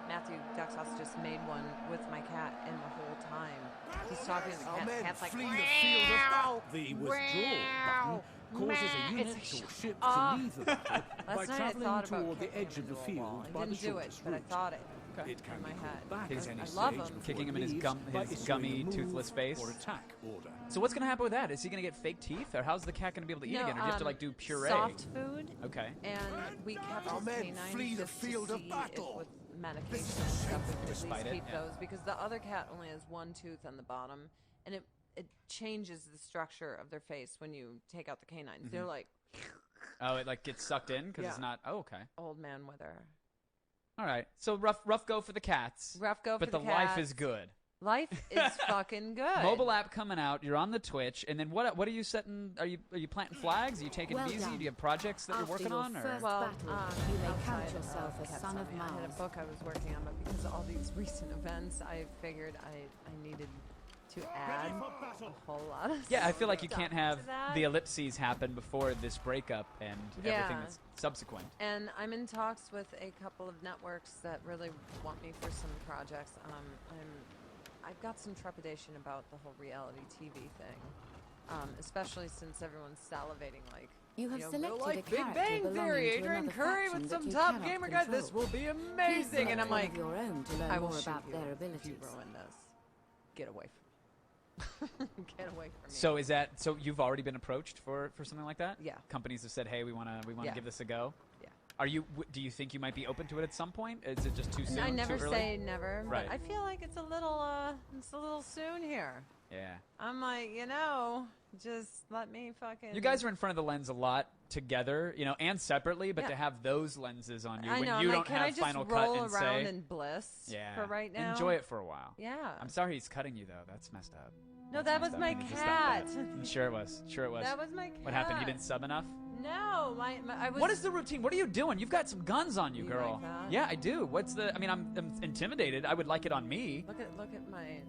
Matthew Duxhouse just made one with my cat, and the whole time he's talking to the Our cat. The men cat's like flee the field of battle. The withdrawal button causes a unit It's or like, ship shut up. to leave the battle by Last night I travelling thought about toward the kicking edge him of the into a field wall. I by the didn't do it, shortest but I route. thought it. It can in my be head. brought back Because at any I stage love him. before Kicking it him in his leaves gum- by his issuing gummy, a move toothless face. or attack order. So what's going to happen with that? Is he going to get fake teeth, or how's the cat going to be able to eat No, again? Or do you have to like do puree? Soft food. Okay. And we kept Our his men canines flee the just field to of see battle. if with medication and stuff we could at Despite least it, keep yeah. those because the other cat only has one tooth on the bottom, and it changes the structure of their face when you take out the canines. Mm-hmm. They're like Oh, it like gets sucked in because it's Yeah. not. Oh, okay. old man wither. All right. So rough go for the cats. Rough go but for the life cats. is good. Life is fucking good. Mobile app coming out. You're on the Twitch, and then what are you setting? Are you planting flags? Are you taking it Well easy? done. Do you have projects that you're After working your on? Or first Well, battle, you may count outside yourself a Cat son of Summit, I had a Mars. book I was working on, but because of all these recent events, I figured I needed to add a whole lot of yeah, I feel like you stuff can't have to that. the ellipses happen before this breakup and everything Yeah. that's subsequent. And I'm in talks with a couple of networks that really want me for some projects. I've got some trepidation about the whole reality TV thing, especially since everyone's salivating like. You have real selected life a Big character Bang belonging Theory, to Adrian another Curry faction with that some you top cannot gamer guys. This control. will be Please amazing, select and I'm one like, of your own to learn I will more shoot about you their if you abilities. ruin this. Get away from Get away from me. So is that so? You've already been approached for something like that? Yeah. Companies have said, "Hey, we want to Yeah. give this a go." Yeah. Are you? Do you think you might be open to it at some point? Is it just too soon? I never too early? say never, Right. but I feel like it's a little soon here. Yeah. I'm like, just let me fucking. You guys are in front of the lens a lot together, and separately, but Yeah. to have those lenses on you I when know. you I'm don't like, can have I just final roll cut and around say, in bliss yeah, for right now? enjoy it for a while. Yeah. I'm sorry he's cutting you though. That's messed up. No, That's that messed was up. my You need to stop cat. that. Sure it was. Sure it was. That was my cat. What happened? You didn't sub enough? No, I was. What is the routine? What are you doing? You've got some guns on you, You girl. like that? Yeah, I do. What's the? I mean, I'm intimidated. I would like it on me. Look at my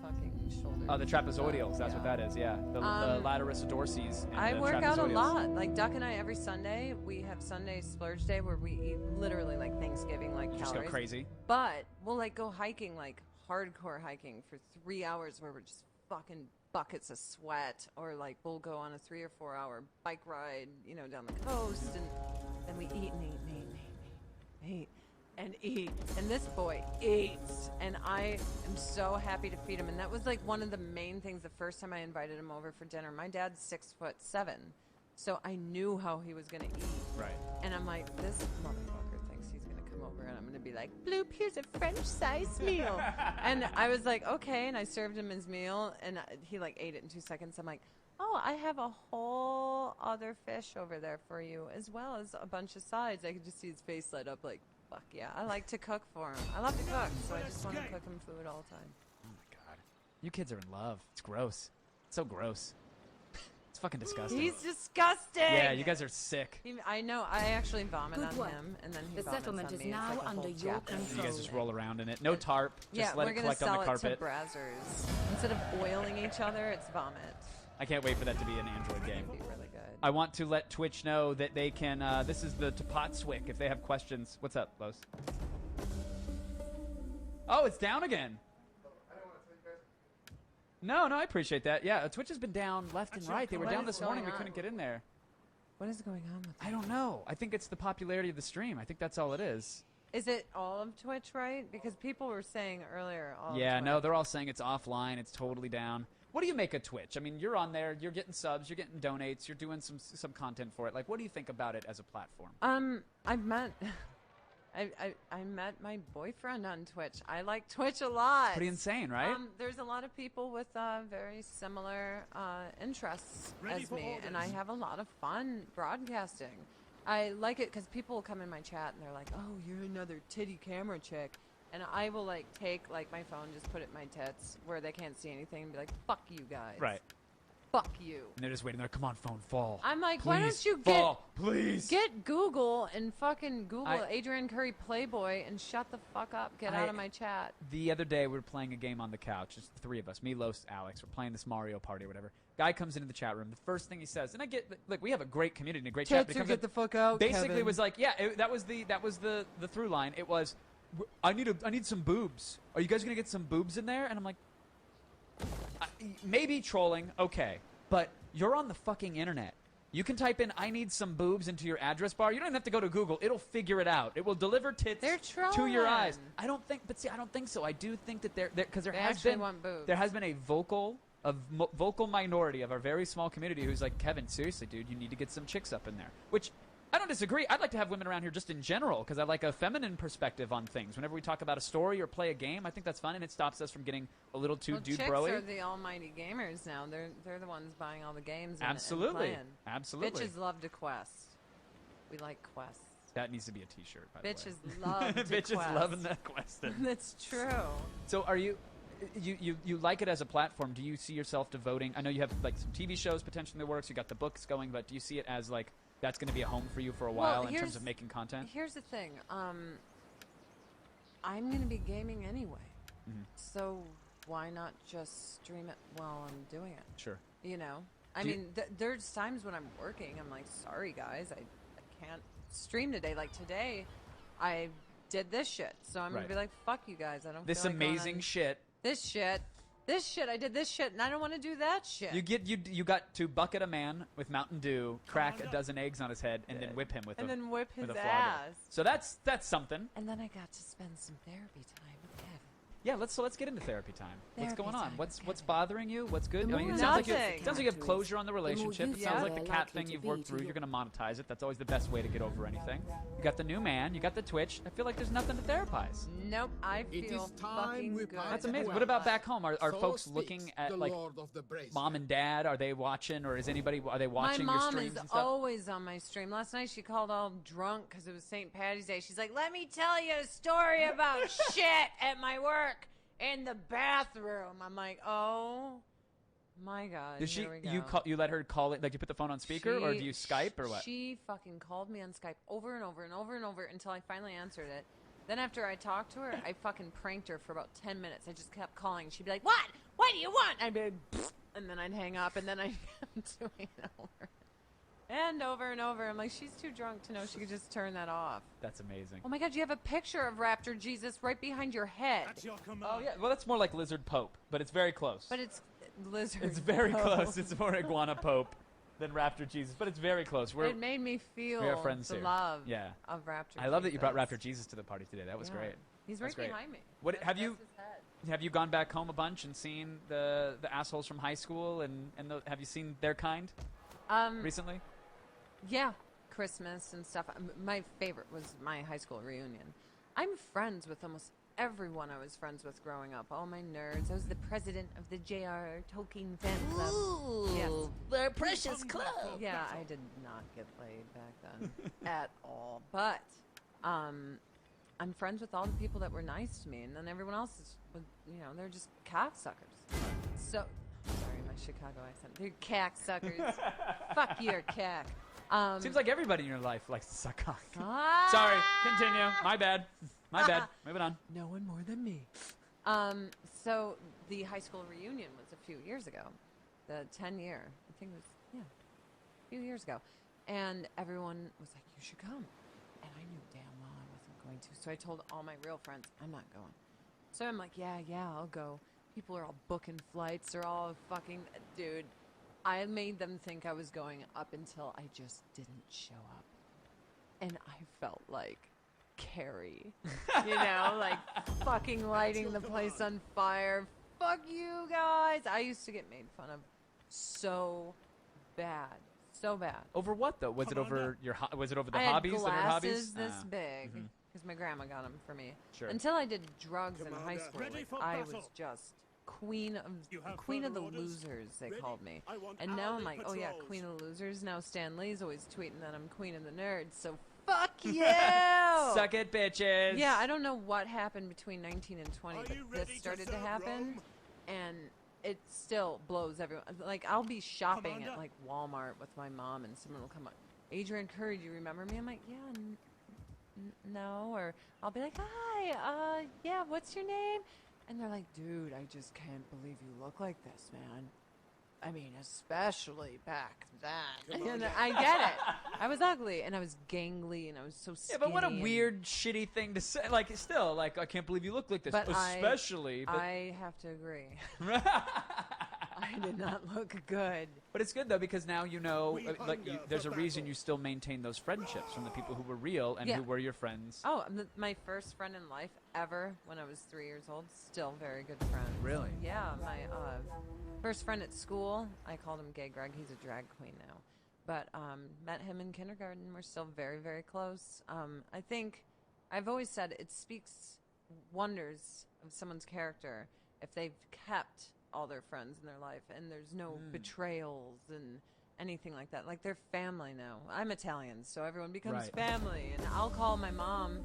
fucking shoulders. Oh, the trapezoidals. That's what Yeah. that is. Yeah, the lateris dorsis. And I the work out a trapezoidals. lot. Like Duck and I, every Sunday we have Sunday splurge day where we eat literally like Thanksgiving like You just calories. go crazy. But we'll like go hiking, like hardcore hiking for 3 hours where we're just fucking buckets of sweat, or like we'll go on a 3 or 4 hour bike ride, you know, down the coast, and then we eat and eat and eat and eat and eat and eat. And this boy eats, and I am so happy to feed him. And that was like one of the main things the first time I invited him over for dinner. My dad's 6'7", so I knew how he was gonna eat. Right. And I'm like, this motherfucker thinks he's gonna come over and I'm gonna be like, Bloop, here's a French-sized meal. And I was like, okay, and I served him his meal, and he like ate it in 2 seconds. I'm like, oh, I have a whole other fish over there for you, as well as a bunch of sides. I could just see his face light up like, fuck yeah, I like to cook for him. I love to cook, so I just want to cook him food all the time. Oh my god. You kids are in love. It's gross. It's so gross. It's fucking disgusting. He's disgusting. Yeah, you guys are sick. I know. I actually vomit Good on work. him, and then he The vomits settlement on is me. It's now like a under whole your Japanese- control. You guys just roll around in it. No tarp. Just Yeah, let we're it gonna collect on sell the it carpet. to Brazzers. Instead of oiling each other, it's vomit. I can't wait for that to be an Android game. It'd be really good. I want to let Twitch know that they can. This is the Topotswick. If they have questions, what's up, Los? Oh, it's down again. No, I appreciate that. Yeah, Twitch has been down left and right. They were What down is this morning. We going couldn't on? get in there. What is going on with that? I don't know. I think it's the popularity of the stream. I think that's all it is. Is it all of Twitch, right? Because people were saying earlier all Yeah, of no, Twitch. they're all saying it's offline. It's totally down. What do you make of Twitch? I mean, you're on there. You're getting subs. You're getting donates. You're doing some content for it. Like, what do you think about it as a platform? I've met... I met my boyfriend on Twitch. I like Twitch a lot. Pretty insane, right? There's a lot of people with very similar interests Ready as for me, and I orders. have a lot of fun broadcasting. I like it because people will come in my chat and they're like, "Oh, you're another titty camera chick," and I will like take like my phone, just put it in my tits where they can't see anything, and be like, "Fuck you guys." Right. Fuck you. And they're just waiting there. Come on, phone, fall. I'm like, Please, why don't you fall, please? get Google and fucking Google I- Adrian Curry Playboy and shut the fuck up. Get out of my chat. The other day, we were playing a game on the couch. Just the three of us, me, Los, Alex. We're playing this Mario Party or whatever. Guy comes into the chat room. The first thing he says, and I get, look, we have a great community and a great chat. But he comes in- fuck out. basically Kevin. was like, yeah, that was the through line. It was, I need some boobs. Are you guys gonna get some boobs in there? And I'm like, maybe trolling, okay, but you're on the fucking internet. You can type in "I need some boobs" into your address bar. You don't even have to go to Google. It'll figure it out. It will deliver tits They're to your eyes. trolling. I don't think, but see, I don't think so. I do think that because there They has actually been want boobs. there has been a vocal minority of our very small community who's like, Kevin, seriously, dude, you need to get some chicks up in there. Which I don't disagree. I'd like to have women around here just in general because I like a feminine perspective on things. Whenever we talk about a story or play a game, I think that's fun and it stops us from getting a little too Well, dude chicks broy. are the almighty gamers now. They're the ones buying all the games. And, Absolutely. and playing. Absolutely. Bitches love to quest. We like quests. That needs to be a T-shirt, by Bitches the way. love to Bitches quest. loving that question. That's true. So are you like it as a platform? Do you see yourself devoting? I know you have like some TV shows potentially in the works. You got the books going, but do you see it as like that's going to be a home for you for a while in terms of making content? Here's the thing. I'm going to be gaming anyway. Mm-hmm. So why not just stream it while I'm doing it? Sure. You know? I Do you- mean, there's times when I'm working. I'm like, sorry, guys. I can't stream today. Like today, I did this shit. So I'm going Right. to be like, fuck you guys. I don't This feel like going amazing on shit. This shit. I did this shit, and I don't want to do that shit. You got to bucket a man with Mountain Dew, crack a dozen eggs on his head, and then whip him with and a then whip his with a flogger. ass. So that's something. And then I got to spend some therapy time with Kevin. Yeah, let's get into therapy time. What's Therapy going on? time What's with Kevin. bothering you? What's good? The I mean, more it sounds like Nothing. it sounds like you have closure on the relationship. It you sounds are like the cat likely thing to you've be worked to through. your- You're going to monetize it. That's always the best way to get over anything. You got the new man. You got the Twitch. I feel like there's nothing to therapize. Nope, I It feel is time fucking we good. part That's amazing. Well, What about back home? Are So folks speaks looking at the like Lord of the Brazier. mom and dad? Are they watching, or is anybody? Are they My watching your mom streams is and stuff? always on my stream. Last night she called all drunk because it was St. Patty's Day. She's like, let me tell you a story about shit at my work in the bathroom. I'm like, oh my God. Did she? here we You go. you let her call it? Like you put the phone on speaker, or do you Skype or what? She fucking called me on Skype over and over and over and over until I finally answered it. Then after I talked to her, I fucking pranked her for about 10 minutes. I just kept calling. She'd be like, what? What do you want? I'd be like, "Pfft," and then I'd hang up, and then I kept doing it over and over and over. I'm like, she's too drunk to know she could just turn that off. That's amazing. Oh my God, you have a picture of Raptor Jesus right behind your head. At your command. Oh yeah, well that's more like Lizard Pope, but it's very close. But it's lizard. It's very Pope. close. It's more Iguana Pope than Raptor Jesus, but it's very close. It made me feel we are friends the here. love Yeah. of Raptor. I love that you brought Jesus. Raptor Jesus to the party today. That was Yeah. great. He's That's right great. behind me. What That's- have you that's his head. have you gone back home a bunch and seen the assholes from high school and have you seen their kind recently? Yeah, Christmas and stuff. My favorite was my high school reunion. I'm friends with almost everyone I was friends with growing up. All my nerds. I was the president of the J.R. Tolkien fan club. Yes. The precious club. Yeah, I did not get laid back then at all. But I'm friends with all the people that were nice to me, and then everyone else is, they're just cocksuckers. So, sorry, my Chicago accent. They're cocksuckers. Fuck your cack. Seems like everybody in your life likes to suck cock. Ah! Sorry, continue. My bad. My bad. Moving on. No one more than me. So the high school reunion was a few years ago, the 10-year. I think it was a few years ago, and everyone was like, "You should come," and I knew damn well I wasn't going to. So I told all my real friends, "I'm not going." So I'm like, "Yeah, I'll go." People are all booking flights. They're all fucking dude. I made them think I was going up until I just didn't show up, and I felt like Carrie, like fucking lighting the place on fire. Fuck you guys. I used to get made fun of so bad. Over what though? Was it over was it over the I hobbies had that were hobbies? glasses this Ah. big because my grandma got them for me. Sure. Until I did drugs in high Commander, school, ready for I battle. was just queen of You have queen of the further orders? losers. They Ready? called me, I want and now I'm hourly like, oh yeah, patrols. queen of the losers. Now Stan Lee's always tweeting that I'm queen of the nerds. So fuck you. Suck it, bitches. Yeah, I don't know what happened between 19 and 20, Are but you this ready to started to serve happen, Rome? and it still blows everyone. Like, I'll be shopping at, Commander? like, Walmart with my mom, and someone will come up, "Adrian Curry, do you remember me?" I'm like, "Yeah, no," or I'll be like, "Hi, yeah, what's your name?" And they're like, "Dude, I just can't believe you look like this, man. I mean, especially back then." And I get it. I was ugly, and I was gangly, and I was so Yeah, skinny. but what a and- weird, shitty thing to say. Like, still, like, I can't believe you look like this. But Especially, I have to agree. I did not look good. But it's good though because now you know, We like, hunger there's for a reason battle. you still maintain those friendships from the people who were real and Yeah. who were your friends. Oh, my first friend in life ever when I was 3 years old, still very good friend. Really? Yeah, my first friend at school, I called him Gay Greg. He's a drag queen now. But met him in kindergarten. We're still very, very close. I think I've always said it speaks wonders of someone's character if they've kept all their friends in their life and there's no betrayals and anything like that. Like, they're family now. I'm Italian, so everyone becomes Right. family. And I'll call my mom,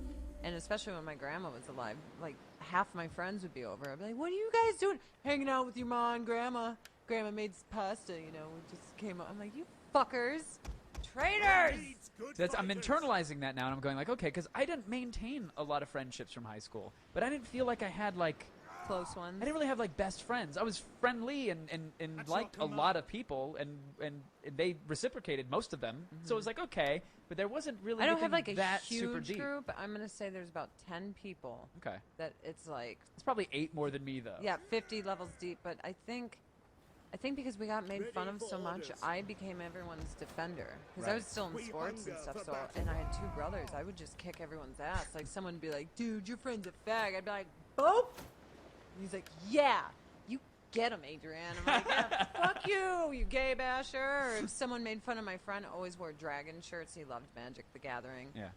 and especially when my grandma was alive, like, half my friends would be over. I'd be like, "What are you guys doing?" "Hanging out with your mom and grandma. Grandma made pasta, we just came up." I'm like, "You fuckers. Traitors!" Needs good I'm fighters. internalizing that now, and I'm going like, okay, because I didn't maintain a lot of friendships from high school, but I didn't feel like I had like, Close ones. I didn't really have like best friends. I was friendly and That's liked a not lot of people, and they reciprocated most of them. So it was like okay, but there wasn't really. I don't have anything like a that super huge deep. group. I'm gonna say there's about 10 people Okay, that it's like, it's probably 8 more than me though. yeah, 50 levels deep. But I think because we got made fun of so much, I became everyone's defender. Because I was still in We sports and hunger stuff. for So, battle. and I had 2 brothers. I would just kick everyone's ass. Like, someone would be like, "Dude, your friend's a fag." I'd be like, "Boop." And he's like, "Yeah, you get him, Adrian." I'm like, "Yeah, fuck you, you gay basher." Or if someone made fun of my friend, always wore dragon shirts. He loved Magic the Gathering. Yeah.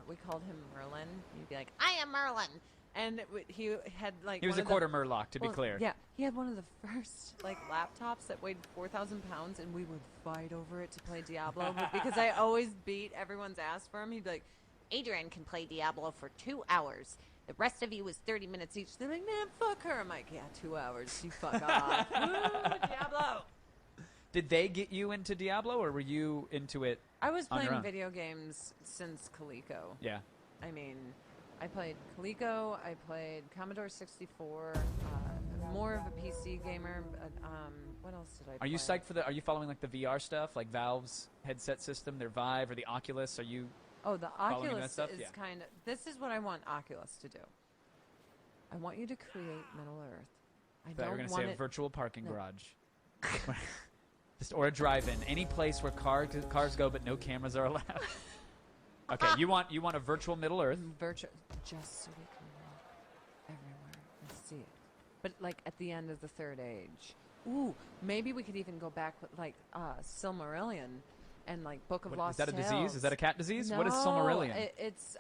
We called him Merlin. He'd be like, "I am Merlin." And he had like He was one a of the- quarter Murloc, to be well, clear. Yeah, he had one of the first like laptops that weighed 4,000 pounds, and we would fight over it to play Diablo. But because I always beat everyone's ass for him, he'd be like, "Adrian can play Diablo for 2 hours. The rest of you is 30 minutes each." They're like, "Man, fuck her." I'm like, "Yeah, 2 hours. You fuck off." Woo, Diablo. Did they get you into Diablo, or were you into it? I was On your playing own. video games since Coleco. Yeah. I mean, I played Coleco, I played Commodore 64, more of a PC gamer, but what else did I play? Are you psyched for are you following like the VR stuff, like Valve's headset system, their Vive or the Oculus? Are you? Oh, the following that Oculus stuff? is Yeah. kind of, this is what I want Oculus to do. I want you to create Middle Earth. I I thought you don't were going to want say a it, virtual parking No. garage. Or a drive-in, any place where cars go but no cameras are allowed. Okay, you want a virtual Middle Earth? Virtual, just so we can walk everywhere and see it. But like at the end of the Third Age. Ooh, maybe we could even go back with like Silmarillion and like Book of What, Lost is that a Tales. disease? Is that a cat disease? No, What is Silmarillion? It's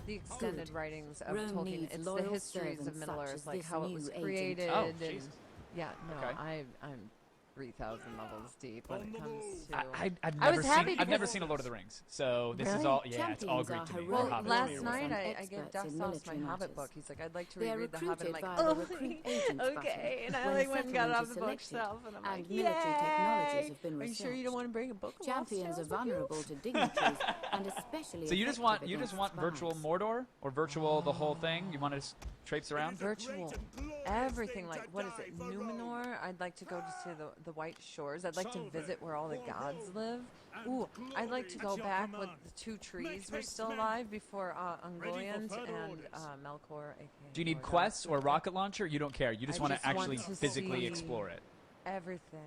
the extended Good. writings of Rome Tolkien. needs It's the loyal histories of servants Middle such Earth, as like this how it new was agent. created. Oh, and Jesus. yeah, no, Okay. I'm 3,000 levels deep when it comes to. I've was never happy seen. I've never because- seen a Lord of the Rings, so this is Really? all. Yeah, it's all Champions Greek are to me. heroic or Well, Hobbit. last warriors night and I gave experts Duff in Sauce my military Hobbit matters. book. He's like, I'd like to They are reread the Hobbit. I'm recruited like, by the oh, recruit agent okay. And button. I like went and got it When a off the settlement is bookshelf, and I'm like, and military technologies yay! have been Are you sure you researched. don't want to bring a book of Lost Champions are Tales with you? vulnerable to dignitaries and especially So you just effective want against virtual spies. Mordor or virtual the whole thing? You want to just traipse around? Virtual, everything. Like, what is it, Numenor? I'd like to go to see the White Shores. I'd like to visit where all the gods live. Ooh, I'd like to go back with the two trees were still alive before Ungoliant and Melkor, aka. Do you need Mordor. quests or a rocket launcher? You don't care. You just I want just to actually want to physically see- explore it. Everything.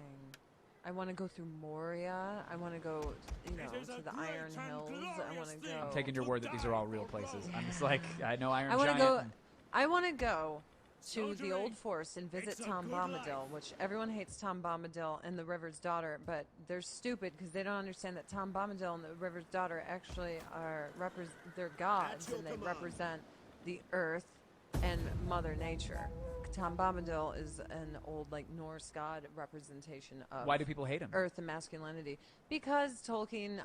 I want to go through Moria. I want to go, to the Iron Hills. I want to go. I'm taking your word that these are all real places. I'm just like, I know Iron I want Giant. to go. and- I want to go to the Old Forest and visit Tom Bombadil, which everyone hates Tom Bombadil and the River's Daughter, but they're stupid because they don't understand that Tom Bombadil and the River's Daughter actually are they're gods and they represent the earth and Mother Nature. Tom Bombadil is an old like Norse god representation of Why do people hate him? earth and masculinity, because Tolkien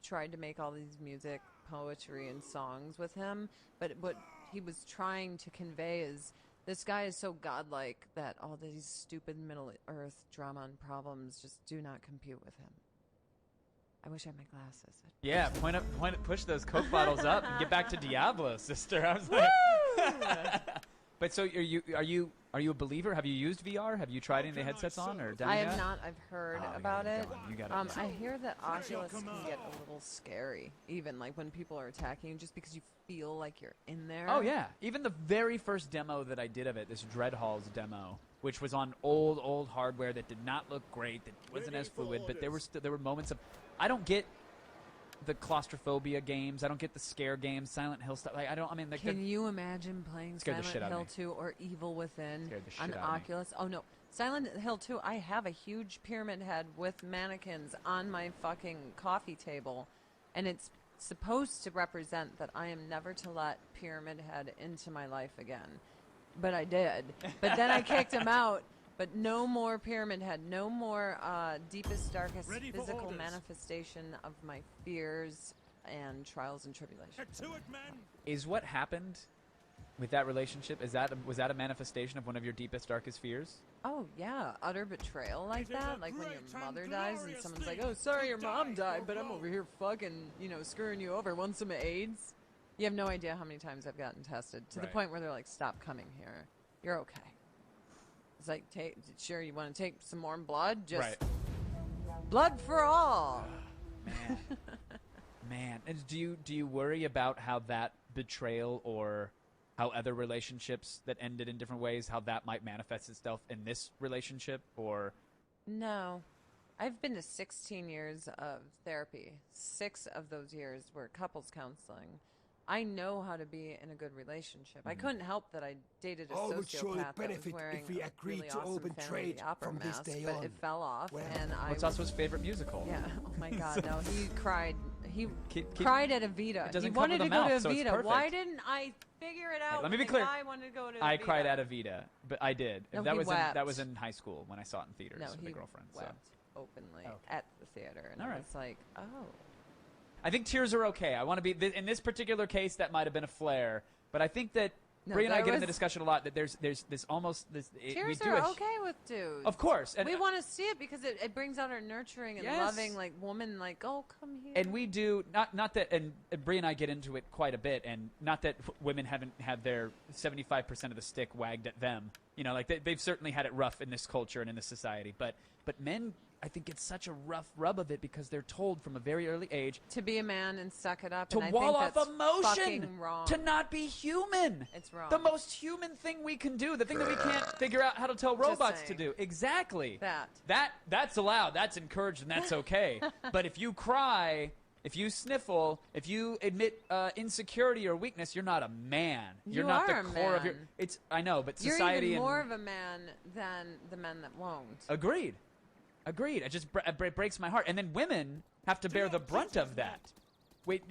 tried to make all these music, poetry, and songs with him, but what he was trying to convey is this guy is so godlike that all these stupid Middle Earth drama and problems just do not compute with him. I wish I had my glasses. Yeah, push those Coke bottles up and get back to Diablo, sister. I was like, but so are you a believer? Have you used VR? Have you tried any of the headsets on or done I that? have not. I've heard Oh, about yeah, it. you got it. I hear that Oculus can get a little scary, even like when people are attacking you, just because you feel like you're in there. Oh yeah, even the very first demo that I did of it, this Dreadhalls demo, which was on old hardware that did not look great, that wasn't as fluid, but there were moments of, I don't get the claustrophobia games, I don't get the scare games, Silent Hill stuff. Like Can you imagine playing Scared the Silent shit out of Hill me. 2 or Evil Within Scared the on shit out of me. Oculus? Oh no, Silent Hill 2. I have a huge pyramid head with mannequins on my fucking coffee table, and it's supposed to represent that I am never to let Pyramid Head into my life again. But I did. But then I kicked him out. But no more Pyramid Head. No more deepest, darkest Ready for physical orders. manifestation of my fears and trials and tribulations. Get to it, man. Is what happened with that relationship, was that a manifestation of one of your deepest, darkest fears? Oh yeah, utter betrayal like It is that, a like when your great and mother dies and glorious someone's like, thing "Oh, sorry, your to mom die died, for but I'm over here fucking, screwing you over. Want some AIDS?" You have no idea how many times I've gotten tested to the Right. point where they're like, "Stop coming here. You're okay." It's like, sure, you want to take some more blood? Just Right. blood for all. Man, and do you worry about how that betrayal or how other relationships that ended in different ways, how that might manifest itself in this relationship? Or No. I've been to 16 years of therapy. 6 of those years were couples counseling. I know how to be in a good relationship. I couldn't help that I dated a I would surely sociopath that was benefit wearing if we a agreed really to awesome open Phantom of trade the Opera from this mask, day but on. it fell off, Well, and I what's was, Sasso's favorite musical? yeah. Oh my God, no! He cried. He Keep- cried at Evita. It doesn't He cover wanted the to go mouth, to so it's Evita. Why perfect. didn't I figure it out? let me when be clear. The guy wanted to go to I Evita? cried at Evita, but I did. No, that he was wept. that was in high school when I saw it in theaters No, with he a girlfriend. So. wept openly Okay. at the theater, and All I right. was like, oh. I think tears are okay. I want to be in this particular case that might have been a flare, but I think that No, Bree and I there get in the was- discussion a lot that there's this almost this we Tears do are a, okay with dudes. Of course, and we want to see it because it brings out our nurturing and Yes. loving, like, woman, like, oh, come here. and we do not that and Bree and I get into it quite a bit, and not that women haven't had their 75% of the stick wagged at them, You know, like they've certainly had it rough in this culture and in this society. But men, I think, get such a rough rub of it because they're told from a very early age To be a man and suck it up. to and I wall think off that's emotion, fucking wrong. to not be human. It's wrong. The most human thing we can do, the thing that we can't figure out how to tell robots to saying. do. Exactly. That's allowed. That's encouraged, and that's okay. But if you cry, if you sniffle, if you admit insecurity or weakness, you're not a man. You're You not the are a core of your. man. It's. I know, but You're society even and more of a man than the men that won't. agreed. It just breaks my heart. And then women have to bear the brunt of that. Wait,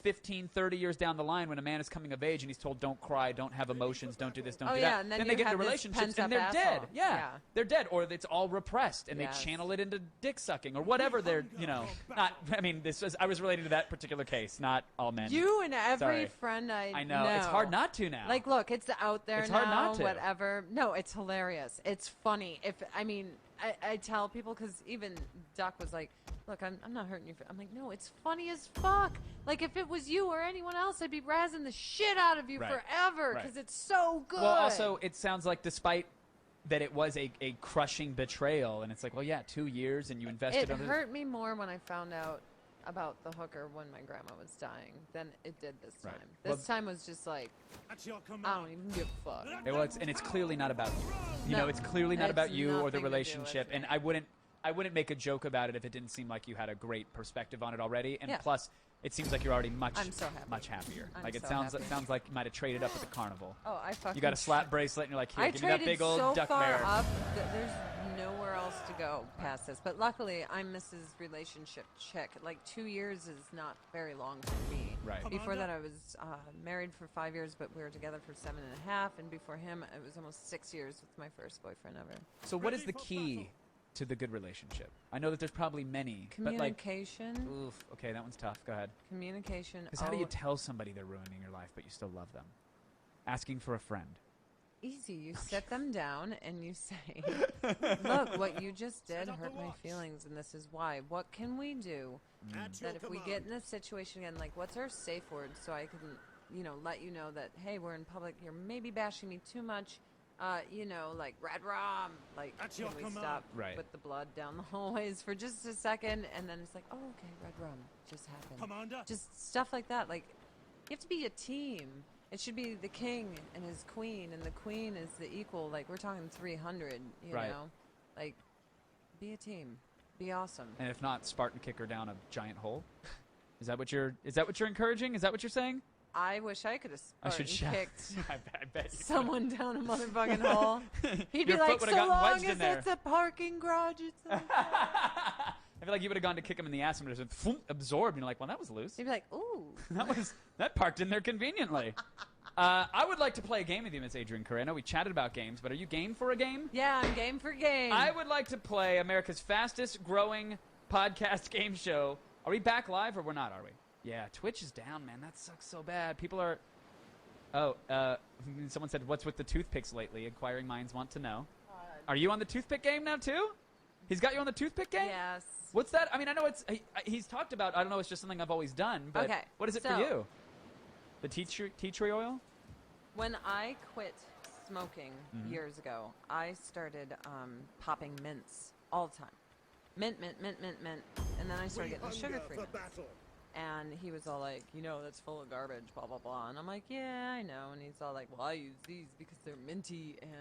15, 30 years down the line when a man is coming of age and he's told, don't cry, don't have emotions, don't do this, don't do that. And then they you get into have this relationships and pent-up they're dead. asshole. Yeah. They're dead. Or it's all repressed and Yes. they channel it into dick sucking or whatever they're, I was relating to that particular case, not all men. You and every Sorry. friend I know. It's hard not to now. Like, look, it's out there It's now, hard not to. whatever. No, it's hilarious. It's funny. I tell people, because even Duck was like, look, I'm not hurting you. I'm like, no, it's funny as fuck. Like, if it was you or anyone else, I'd be razzing the shit out of you Right. forever Right. because it's so good. Well, also, it sounds like despite that it was a crushing betrayal, and it's like, well, yeah, 2 years and you invested It under hurt me more when I found out about the hooker when my grandma was dying than it did this time. Right. This Well- time was just like, I don't even give a fuck. It's clearly not about you. No, It's clearly not it's about you or the nothing to do with relationship. And me. I wouldn't make a joke about it if it didn't seem like you had a great perspective on it already. And Yeah. plus, it seems like you're already I'm so happy. much happier. I'm Like it so sounds happy. like you might have traded up at the carnival. Oh, I fucking. You got a slap bracelet and you're like, here, I give me that traded big old so duck far mare. up that there's nowhere else to go past this. But luckily, I'm Mrs. Relationship Chick. Like 2 years is not very long for me. Right. Before that, I was married for 5 years, but we were together for 7.5. And before him, it was almost 6 years with my first boyfriend ever. So what is the key to the good relationship? I know that there's probably many, Communication. but like, oof, okay, that one's tough. Go ahead. Communication. Because how do you tell somebody they're ruining your life, but you still love them? Asking for a friend. Easy. You sit them down and you say, look, what you just did hurt my feelings, and this is why. What can we do that if we get in this situation again, like, what's our safe word so I can, let you know that, hey, we're in public, you're maybe bashing me too much, like red rum, like, can we stop Right. with the blood down the hallways for just a second? And then it's like, oh, okay, red rum just happened. Just stuff like that. Like, you have to be a team. It should be the king and his queen, and the queen is the equal. Like, we're talking 300, you Right. know? Like, be a team. Be awesome. And if not, Spartan kick her down a giant hole. Is that what you're encouraging? Is that what you're saying? I wish I could have I should Spartan shout. kicked I bet you someone down a motherfucking hole. He'd Your be like, foot would've so gotten long wedged in as there." it's a parking garage, it's okay. I feel like you would have gone to kick him in the ass and it would have absorbed. And you're like, well, that was loose. He'd be like, ooh. that parked in there conveniently. I would like to play a game with you, Miss Adrian Curry. I know we chatted about games, but are you game for a game? Yeah, I'm game for game. I would like to play America's fastest growing podcast game show. Are we back live or we're not, are we? Yeah, Twitch is down, man. That sucks so bad. People are... someone said, what's with the toothpicks lately? Inquiring minds want to know. Are you on the toothpick game now, too? He's got you on the toothpick game? Yes. What's that? I mean, I know he's talked about, I don't know, it's just something I've always done, but Okay, what is it for so- you? The tea tree oil? When I quit smoking Mm-hmm. years ago, I started popping mints all the time. Mint, mint, mint, mint, mint. And then I started getting the sugar-free mints. And he was all like, that's full of garbage, blah, blah, blah. And I'm like, yeah, I know. And he's all like, well, I use these because they're minty and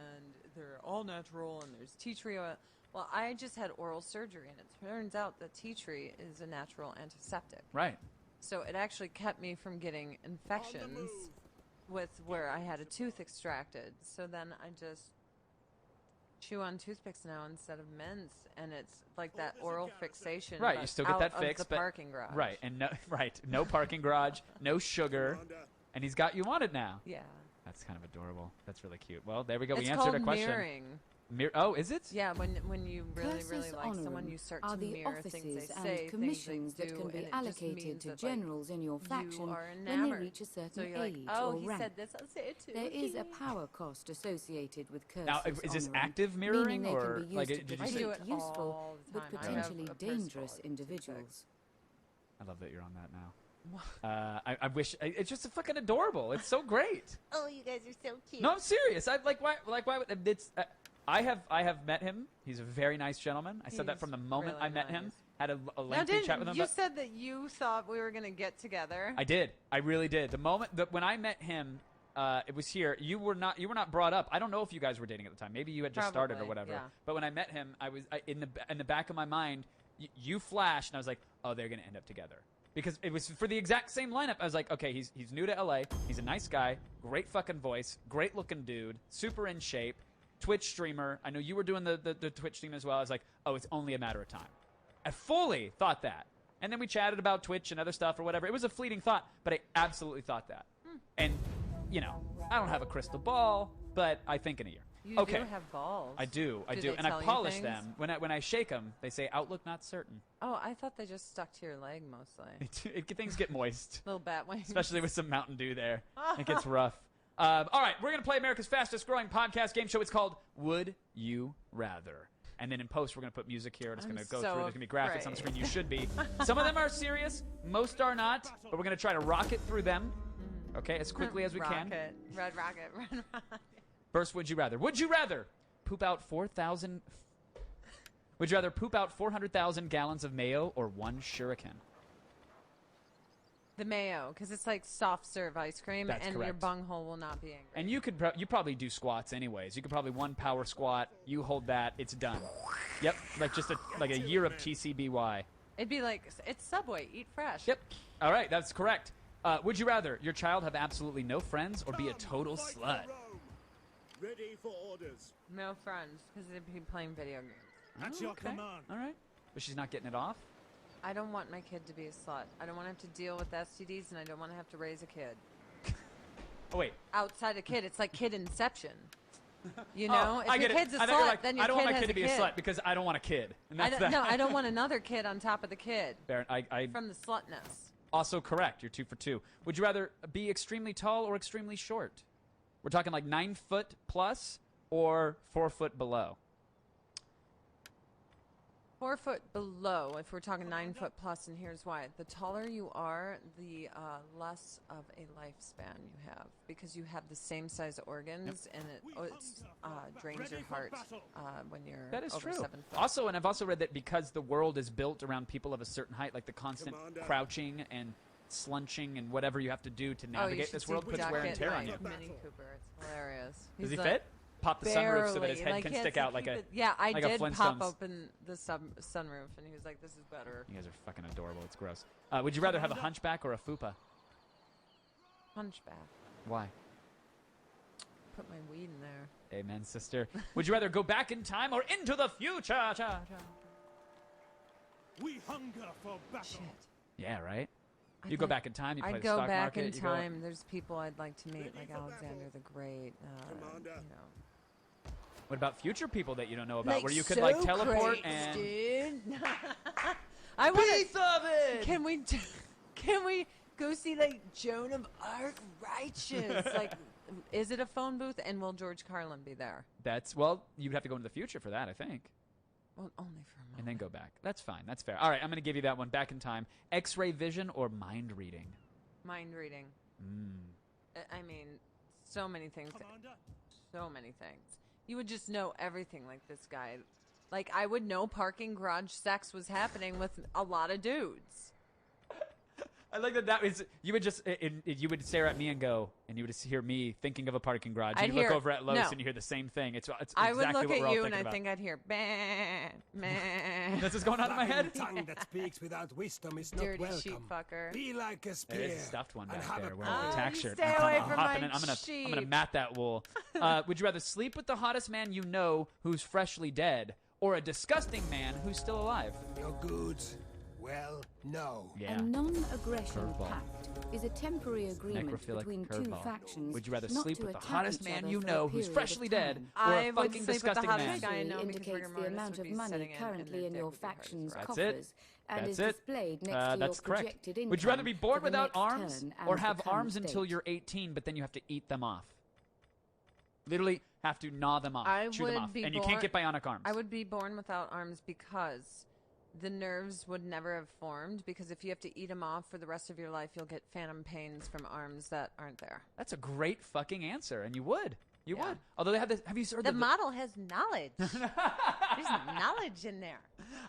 they're all natural and there's tea tree oil. Well, I just had oral surgery, and it turns out that tea tree is a natural antiseptic. Right. So it actually kept me from getting infections with where I had a tooth extracted. So then I just chew on toothpicks now instead of mints, and it's like that oral fixation. Right, but you still get out that of fixed, the but parking garage. Right, and no parking garage, no sugar, and he's got you on it now. Yeah. That's kind of adorable. That's really cute. Well, there we go. It's We answered called a question. mirroring. Oh, is it? Yeah, when you really, Cursus really like someone, honorum you start are to the mirror things they offices say, and commissions things they that do, can be and it just allocated means to that, generals in your you faction are when they enamored. reach a So certain you're like, age oh, or he rank. said this, I'll say it too. There is a power cost associated with cursus Now, is this honorum, active meaning mirroring, they or can be used like, to did you I say? do defeat it useful all the but time. I have potentially a dangerous personal individuals. I love that you're on that now. I wish it's just fucking adorable. It's so great. Oh, you guys are so cute. No, I'm serious. I like why would it's. I have met him. He's a very nice gentleman. I said that He's from the moment really I met him. nice. Had a Now, lengthy chat with him. you about- said that you thought we were gonna get together. I did. I really did. The moment that when I met him, it was here. You were not brought up. I don't know if you guys were dating at the time. Maybe you had just started or Probably, whatever. yeah. But when I met him, in the back of my mind, you flashed, and I was like, oh, they're gonna end up together. Because it was for the exact same lineup. I was like, okay, he's new to LA. He's a nice guy, great fucking voice, great looking dude, super in shape, Twitch streamer. I know you were doing the Twitch stream as well. I was like, oh, it's only a matter of time. I fully thought that. And then we chatted about Twitch and other stuff or whatever. It was a fleeting thought, but I absolutely thought that. And, you know, I don't have a crystal ball, but I think in a year. You Okay. do have balls. I do. Do And they I tell you polish things? them. When I shake them, they say outlook not certain. Oh, I thought they just stuck to your leg mostly. Things get moist. Little bat wings. Especially with some Mountain Dew there. It gets rough. All right, we're going to play America's fastest growing podcast game show. It's called Would You Rather? And then in post, we're going to put music here. It's going to go so through. There's going to be graphics on the afraid. screen. You should be. Some of them are serious. Most are not. But we're going to try to rocket through them. Okay, as quickly as we can. Rocket. Red rocket. Red rocket. First, would you rather? Would you rather poop out 4,000? Would you rather poop out 400,000 gallons of mayo or one shuriken? The mayo, because it's like soft serve ice cream, That's and your correct. bunghole will not be angry. And you could you probably do squats anyways. You could probably one power squat. You hold that, it's done. Yep, like just a year of TCBY. It'd be like, it's Subway, eat fresh. Yep. All right, that's correct. Would you rather your child have absolutely no friends or be a total slut? Ready for orders. No friends, because they'd be playing video games. At your Okay. command. All right, but she's not getting it off. I don't want my kid to be a slut. I don't want to have to deal with STDs, and I don't want to have to raise a kid. Oh wait. Outside a kid, it's like kid inception. You Oh, know, if I your get kid's it. a I thought you were slut, like, then your I don't kid want my has kid to be a kid. slut because I don't want a kid. And I that's don't, that. no, I don't want another kid on top of the kid Baron, I from the slutness. also correct. You're 2 for 2. Would you rather be extremely tall or extremely short? We're talking like 9 foot plus or 4 foot below. 4 foot below, if we're talking 9 foot plus, and here's why. The taller you are, the less of a lifespan you have, because you have the same size organs, and it drains your heart when you're That is over true. 7 foot. Also, and I've also read that because the world is built around people of a certain height, like the constant Commander. crouching and slunching and whatever you have to do to you navigate should this see world puts Duck wear and at tear on night you. with Mini Cooper. It's hilarious. Does He's he like, fit? Pop the sunroof so that his barely, head like, can he has stick to out like keep a. it- Yeah, I like a did pop Flintstones. open the sunroof, and he was like, "This is better." You guys are fucking adorable. It's gross. Would you rather have a hunchback or a fupa? Hunchback. Why? Put my weed in there. Amen, sister. Would you rather go back in time or into the future? We hunger for battle. Shit. Yeah, right. I'd You go like- back in time. You play I'd the go stock back market. in you go- time. There's people I'd like to meet, Ready like for Alexander battle. the Great. Commander. You know. What about future people that you don't know about, Like where you could like teleport Socrates, and dude. I want of it. Can we go see like Joan of Arc Righteous? Like, is it a phone booth? And will George Carlin be there? You'd have to go into the future for that, I think, Well, only for a moment. and then go back. That's fine. That's fair. All right, I'm going to give you that one. Back in time. X-ray vision or mind reading? Mind reading. I mean, so many things. Commander. So many things. You would just know everything like this guy. Like, I would know parking garage sex was happening with a lot of dudes. I like that. That is, you would just you would stare at me and go, and you would just hear me thinking of a parking garage. I'd You look hear- over at Lowe's no. and you hear the same thing. It's I exactly would look what we're at all you and thinking I about. think I'd hear, bah. That's what's going on in my head. Tongue that speaks without wisdom is not Dirty welcome. sheep fucker. Be like a spear. There is a stuffed one and back have there a wearing a bow. tack you shirt. stay I'm away hopping from my in. I'm gonna sheep. mat that wool. Would you rather sleep with the hottest man you know who's freshly dead, or a disgusting man who's still alive? Your goods. Well, no. Yeah. A non-aggression Curveball. pact is a temporary agreement Necrophilic between two curveball. factions. Would you rather not sleep to with the attack hottest each man other you for a know who's period freshly of dead, time. or I a would fucking sleep with the disgusting hottest man? guy. I know Treasury because indicates rigor the mortis amount would of be money sitting in currently their in dick your would be hard as faction's rock. That's it. coffers and That's is it. displayed next to your That's correct. projected income. Would you rather be born for the without next arms, turn or and have the current arms until date? you're 18, but then you have to eat them off? Literally have to gnaw them off, I chew them would off, be and you can't born- get bionic arms. I would be born without arms because the nerves would never have formed because if you have to eat them off for the rest of your life, you'll get phantom pains from arms that aren't there. That's a great fucking answer, and you would. You Yeah. would. Although they have this. Have you heard The model has knowledge. There's knowledge in there.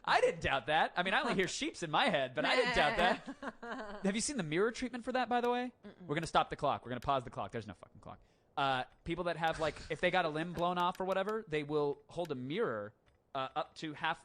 I didn't doubt that. I mean, I only hear sheeps in my head, but I didn't doubt that. Have you seen the mirror treatment for that, by the way? We're going to stop the clock. We're going to pause the clock. There's no fucking clock. People that have, like, if they got a limb blown off or whatever, they will hold a mirror up to half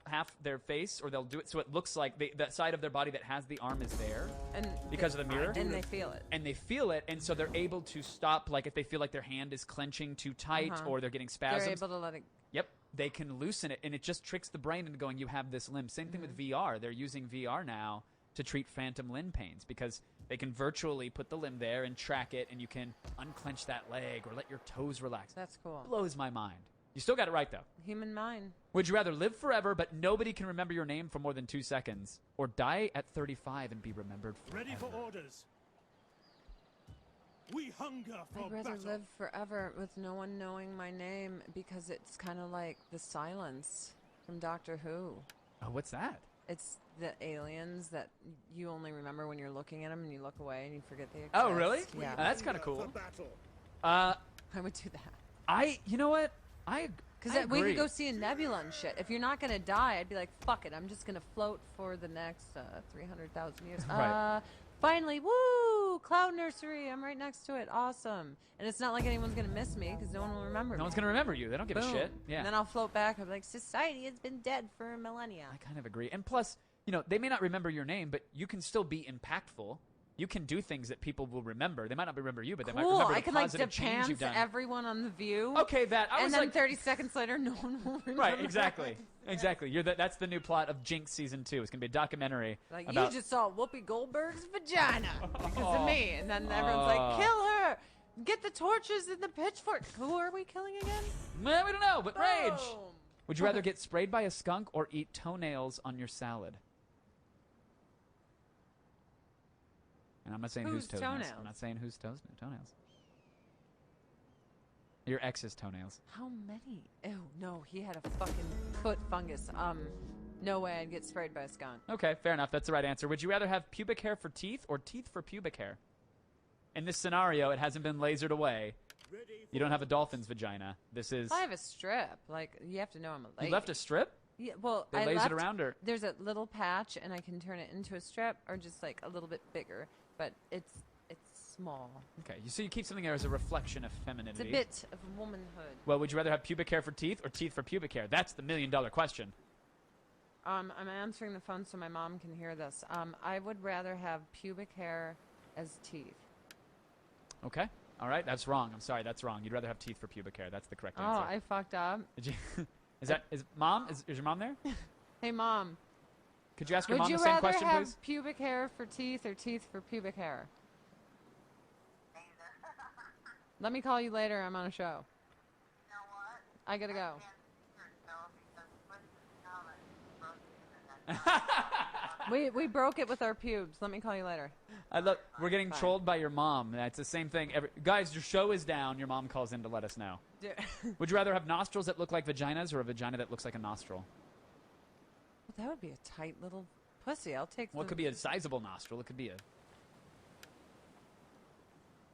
their face, or they'll do it so it looks like that side of their body that has the arm is there And because of the mirror. And they feel it. And they feel it, and so they're able to stop, like, if they feel like their hand is clenching too tight or they're getting spasms. They're able to let it. Yep, they can loosen it, and it just tricks the brain into going, you have this limb. Same thing with VR. They're using VR now to treat phantom limb pains because they can virtually put the limb there and track it, and you can unclench that leg or let your toes relax. That's cool. Blows my mind. You still got it right, though. Human mind. Would you rather live forever but nobody can remember your name for more than 2 seconds, or die at 35 and be remembered forever? Ready for orders. We hunger for I'd rather battle. live forever with no one knowing my name because it's kind of like the silence from Doctor Who. Oh, what's that? It's the aliens that you only remember when you're looking at them and you look away and you forget they exist. Oh, really? Yeah. That's kind of Hunger cool. for battle. I would do that. You know what? I Because we agree. could go see a nebula and shit. If you're not going to die, I'd be like, fuck it. I'm just going to float for the next 300,000 years. Right. Finally, woo! Cloud Nursery. I'm right next to it. Awesome. And it's not like anyone's going to miss me because no one will remember me. No one's going to remember you. They don't give Boom. a shit. Yeah. And then I'll float back. I'll be like, society has been dead for millennia. I kind of agree. And plus, they may not remember your name, but you can still be impactful. You can do things that people will remember. They might not remember you, but they might Cool. remember the I could like positive change you've depance done. everyone on The View. Okay, that. I And was then like, 30 seconds later, no one will remember. right, exactly. Exactly. That's the new plot of Jinx season 2. It's going to be a documentary Like, about you just saw Whoopi Goldberg's vagina because of me. And then everyone's like, kill her! Get the torches and the pitchfork. Who are we killing again? Well, we don't know, but rage. Boom. Would you rather get sprayed by a skunk or eat toenails on your salad? And I'm not saying whose Whose toenails. toenails? I'm not saying whose toenails. Your ex's toenails. How many? Ew, no, he had a fucking foot fungus. No way I'd get sprayed by a skunk. Okay, fair enough. That's the right answer. Would you rather have pubic hair for teeth or teeth for pubic hair? In this scenario, it hasn't been lasered away. Ready for You don't have a dolphin's vagina. This is. I have a strip. Like, you have to know I'm a lady. You left a strip? Yeah, well, They I laser left, it around, or there's a little patch, and I can turn it into a strip, or just like a little bit bigger. But it's small. okay. So you keep something there as a reflection of It's femininity. a bit of womanhood. Well, would you rather have pubic hair for teeth or teeth for pubic hair? That's the $1 million question. I'm answering the phone so my mom can hear this. I would rather have pubic hair as teeth. Okay. All right. That's wrong. I'm sorry. That's wrong. You'd rather have teeth for pubic hair. That's the correct Oh, answer. I fucked up. Did you? Is your mom there? Hey, Mom. Could you ask your Would mom you the same rather question, have please? pubic hair for teeth or teeth for pubic hair? Let me call you later. I'm on a show. I gotta go. We broke it with our pubes. Let me call you later. We're getting Fine. trolled by your mom. That's the same thing. Guys, your show is down. Your mom calls in to let us know. Dude. Would you rather have nostrils that look like vaginas or a vagina that looks like a nostril? Well, that would be a tight little pussy. I'll take Well, it the could be a sizable nostril. It could be a.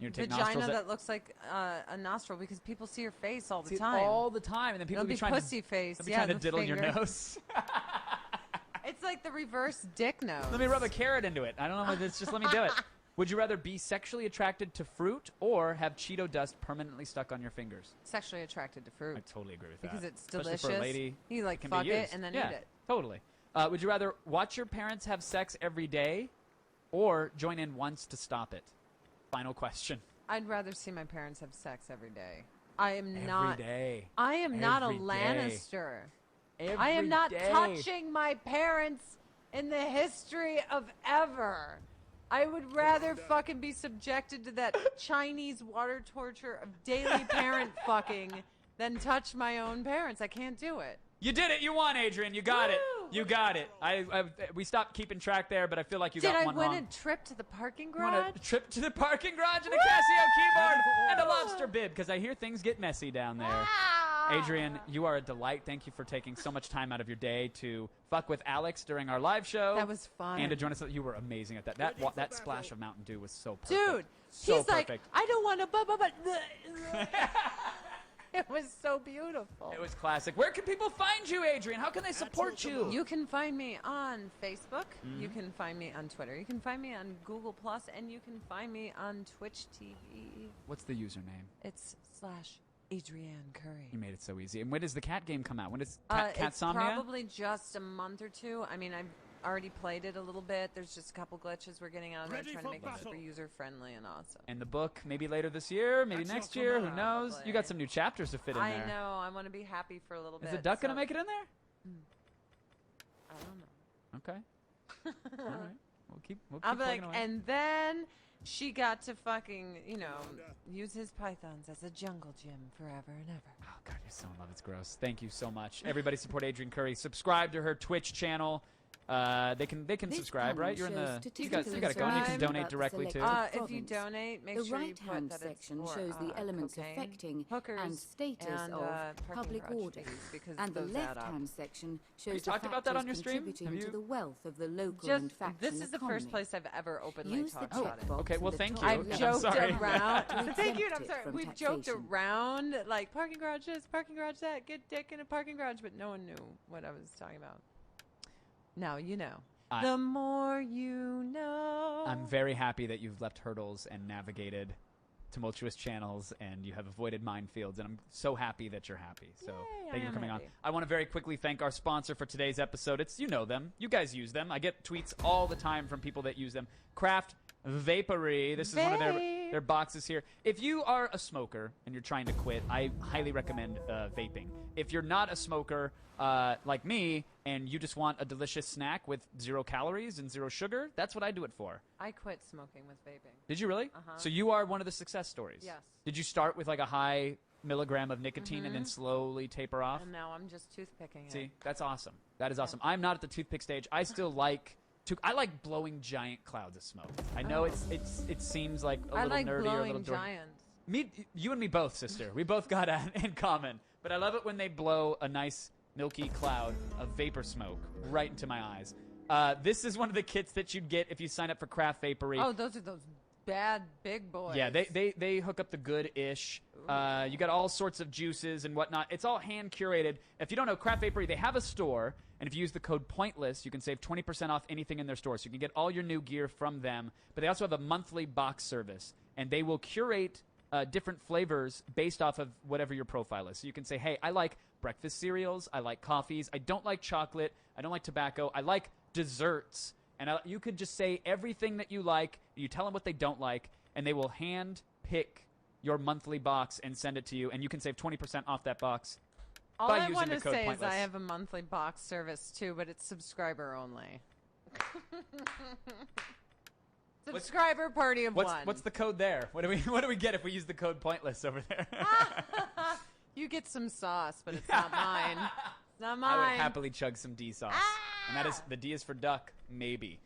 You take vagina nostrils that looks like a nostril because people see your face all the See it time. all the time, and then people It'll be be trying pussy face. to, be Yeah, trying to the diddle your finger. nose. It's like the reverse dick nose. Let me rub a carrot into it. I don't know. It's just let me do it. Would you rather be sexually attracted to fruit or have Cheeto dust permanently stuck on your fingers? Sexually attracted to fruit. I totally agree with Because that. it's Especially delicious. for a lady, You like it can fuck be it used. and then yeah, eat it. Totally. Would you rather watch your parents have sex every day or join in once to stop it? Final question. I'd rather see my parents have sex every day. I am Every not. day. I am not a Every day. Lannister. Every I am not day. touching my parents in the history of ever. I would rather fucking be subjected to that Chinese water torture of daily parent fucking than touch my own parents. I can't do it. You did it. You won, Adrian. You got it. Woo! You got it. We stopped keeping track there, but I feel like you Did got I one win wrong. a trip to the parking You want garage? a trip to the parking garage and a Casio keyboard and a lobster bib because I hear things get messy down there. Adrian, you are a delight. Thank you for taking so much time out of your day to fuck with Alex during our live show. That was fun. And to join us. You were amazing at that. That splash of Mountain Dew was so perfect. Dude, so he's like, perfect. I don't want to, but. It was so beautiful. It was classic. Where can people find you, Adrian? How can they support you? You can find me on Facebook. You can find me on Twitter. You can find me on Google Plus, and you can find me on Twitch TV. What's the username? It's /Adrienne Curry. You made it so easy. And when does the cat game come out? When does It's Catsomnia? probably just a month or two. I mean, I've already played it a little bit. There's just a couple glitches we're getting out of there, Ready trying to for make it battle. super user-friendly and awesome. And the book, maybe later this year, maybe That's next your year. Who command. knows? Probably. You got some new chapters to fit in I there. know. I want to be happy for a little bit. Is the duck going to so- make it in there? I don't know. Okay. All right. We'll keep I'll be like, plugging away. and then she got to fucking, use his pythons as a jungle gym forever and ever. Oh, God, you're so in love. It's gross. Thank you so much. Everybody support Adrian Curry. Subscribe to her Twitch channel. They can This subscribe, panel right? You're in shows the you got statistical an account. You can information donate about the directly to. selected If you province. donate, make The sure you right-hand put that it's section for, shows the elements cocaine, affecting hookers, and status and, of parking public garage order, fees, because and the those add up. left-hand section you shows the talked about that on your factors stream? contributing Have you- to the wealth of the local Just and faction this is the economy. first place I've ever openly Use the talked about it. checkbox Okay, well, at the thank top you. I've left I'm joked sorry. around. to Thank you. And I'm exempt it sorry. from We've joked taxation. around like parking garage this, parking garage that, get dick in a parking garage, but no one knew what I was talking about. Now you know. The more you know. I'm very happy that you've left hurdles and navigated tumultuous channels and you have avoided minefields, and I'm so happy that you're happy. So Yay, thank you I for am coming happy. on. I want to very quickly thank our sponsor for today's episode. It's, you know them. You guys use them. I get tweets all the time from people that use them. Craft Vapory. This is one of their boxes here. If you are a smoker and you're trying to quit, I highly recommend vaping. If you're not a smoker like me and you just want a delicious snack with 0 calories and 0 sugar, that's what I do it for. I quit smoking with vaping. Did you really? So you are one of the success stories. Yes. Did you start with like a high milligram of nicotine and then slowly taper off? And now I'm just toothpicking it. See, that's awesome. That is awesome. I'm not at the toothpick stage. I still like I like blowing giant clouds of smoke. I know it seems like a I little like nerdy or a blowing little dorky. giants. You and me both, sister. We both got that in common. But I love it when they blow a nice milky cloud of vapor smoke right into my eyes. This is one of the kits that you'd get if you sign up for Craft Vapory. Oh, those are those bad big boys. Yeah, they hook up the good-ish. You got all sorts of juices and whatnot. It's all hand curated. If you don't know, Craft Vapory, they have a store, and if you use the code POINTLESS, you can save 20% off anything in their store. So you can get all your new gear from them. But they also have a monthly box service, and they will curate different flavors based off of whatever your profile is. So you can say, hey, I like breakfast cereals, I like coffees, I don't like chocolate, I don't like tobacco, I like desserts. And you could just say everything that you like, you tell them what they don't like, and they will hand pick your monthly box and send it to you, and you can save 20% off that box All by I using want the to code say POINTLESS. is I have a monthly box service too, but it's subscriber only. Subscriber party of one. What's the code there? What do we get if we use the code POINTLESS over there? You get some sauce, but it's not mine. It's not I mine. would happily chug some D sauce. And that is, the D is for duck, maybe.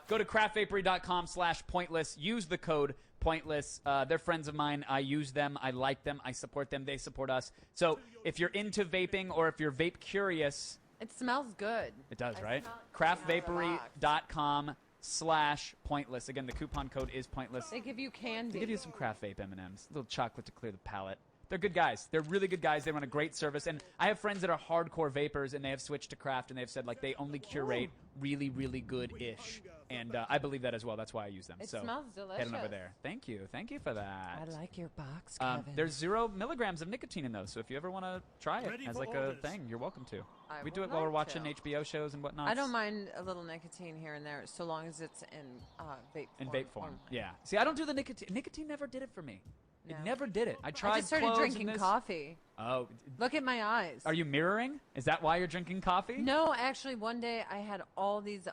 Go to craftvapory.com/pointless. Use the code pointless. They're friends of mine. I use them. I like them. I support them. They support us. So if you're into vaping or if you're vape curious, It smells good. it does, I right? smell it craftvapory.com/pointless. Again, the coupon code is pointless. They give you candy. They give you some craft vape M&Ms, a little chocolate to clear the palate. They're good guys. They're really good guys. They run a great service. And I have friends that are hardcore vapors, and they have switched to craft, and they've said, like, they only curate really, really good-ish. And I believe that as well. That's why I use them. It So smells head on delicious. over there. Thank you. Thank you for that. I like your box, Kevin. There's 0 milligrams of nicotine in those, so if you ever want to try it Ready as for like a orders. thing, you're welcome to. I We do would it while we're like watching to. HBO shows and whatnot. I don't mind a little nicotine here and there, so long as it's in vape form. In vape form, only. yeah. See, I don't do the nicotine. Nicotine never did it for me. It No. never did it. I tried. I just started cloves and drinking this. coffee. Oh, Look at my eyes. are you mirroring? Is that why you're drinking coffee? No, actually, one day I had all these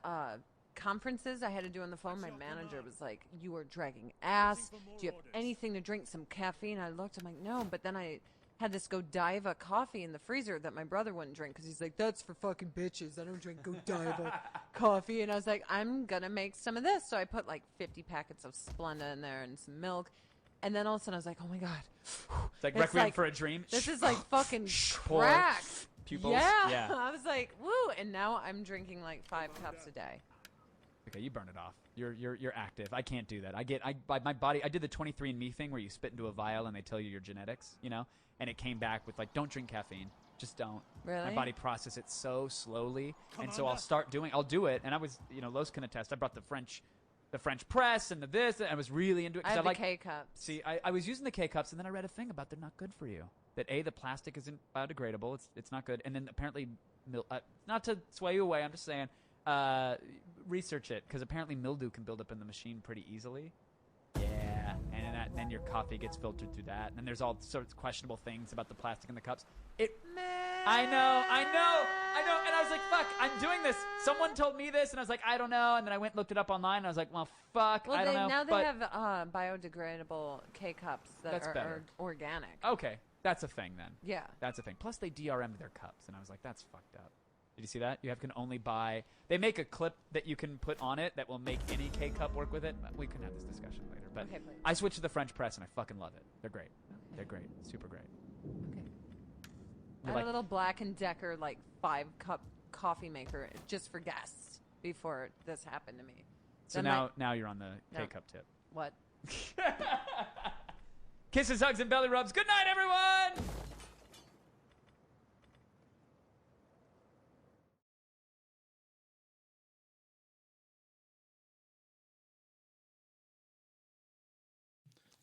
conferences I had to do on the phone. My manager was like, "You are dragging ass. Do you have anything to drink? Some caffeine?" I looked. I'm like, "No," but then I had this Godiva coffee in the freezer that my brother wouldn't drink because he's like, "That's for fucking bitches. I don't drink Godiva coffee." And I was like, "I'm gonna make some of this." So I put like 50 packets of Splenda in there and some milk. And then all of a sudden I was like, oh my God. It's like It's Requiem like- for a Dream. This is like fucking Pour crack. pupils. Yeah. Yeah. I was like, woo. And now I'm drinking like 5 cups a day. Okay, you burn it off. You're active. I can't do that. My body. I did the 23andMe thing where you spit into a vial and they tell you your genetics, and it came back with like, don't drink caffeine. Just don't. Really? My body processes it so slowly, and so I'll do it. And I was, Los can attest. I brought the French press and the this, and I was really into it. I 'cause have like the K-cups. See, I was using the K-cups, and then I read a thing about they're not good for you. That the plastic isn't biodegradable. It's not good. And then apparently, not to sway you away, I'm just saying, research it, because apparently mildew can build up in the machine pretty easily. Yeah, and then your coffee gets filtered through that. And then there's all sorts of questionable things about the plastic in the cups. I know. And I was like, fuck, I'm doing this. Someone told me this, and I was like, I don't know. And then I went and looked it up online, and I was like, well, fuck, Well, I don't know. now they but have biodegradable K-cups that That's are better. organic. okay, that's a thing then. Yeah. That's a thing. Plus, they DRM'd their cups, and I was like, that's fucked up. Did you see that? You can only buy. They make a clip that you can put on it that will make any K cup work with it. We can have this discussion later. But Okay, please. I switched to the French press, and I fucking love it. They're great. They're great. Super great. Okay. I You're had like, a little Black & Decker 5-cup coffee maker just for guests before this happened to me. so Then now you're on the No. K cup tip. What? Kisses, hugs, and belly rubs. Good night, everyone.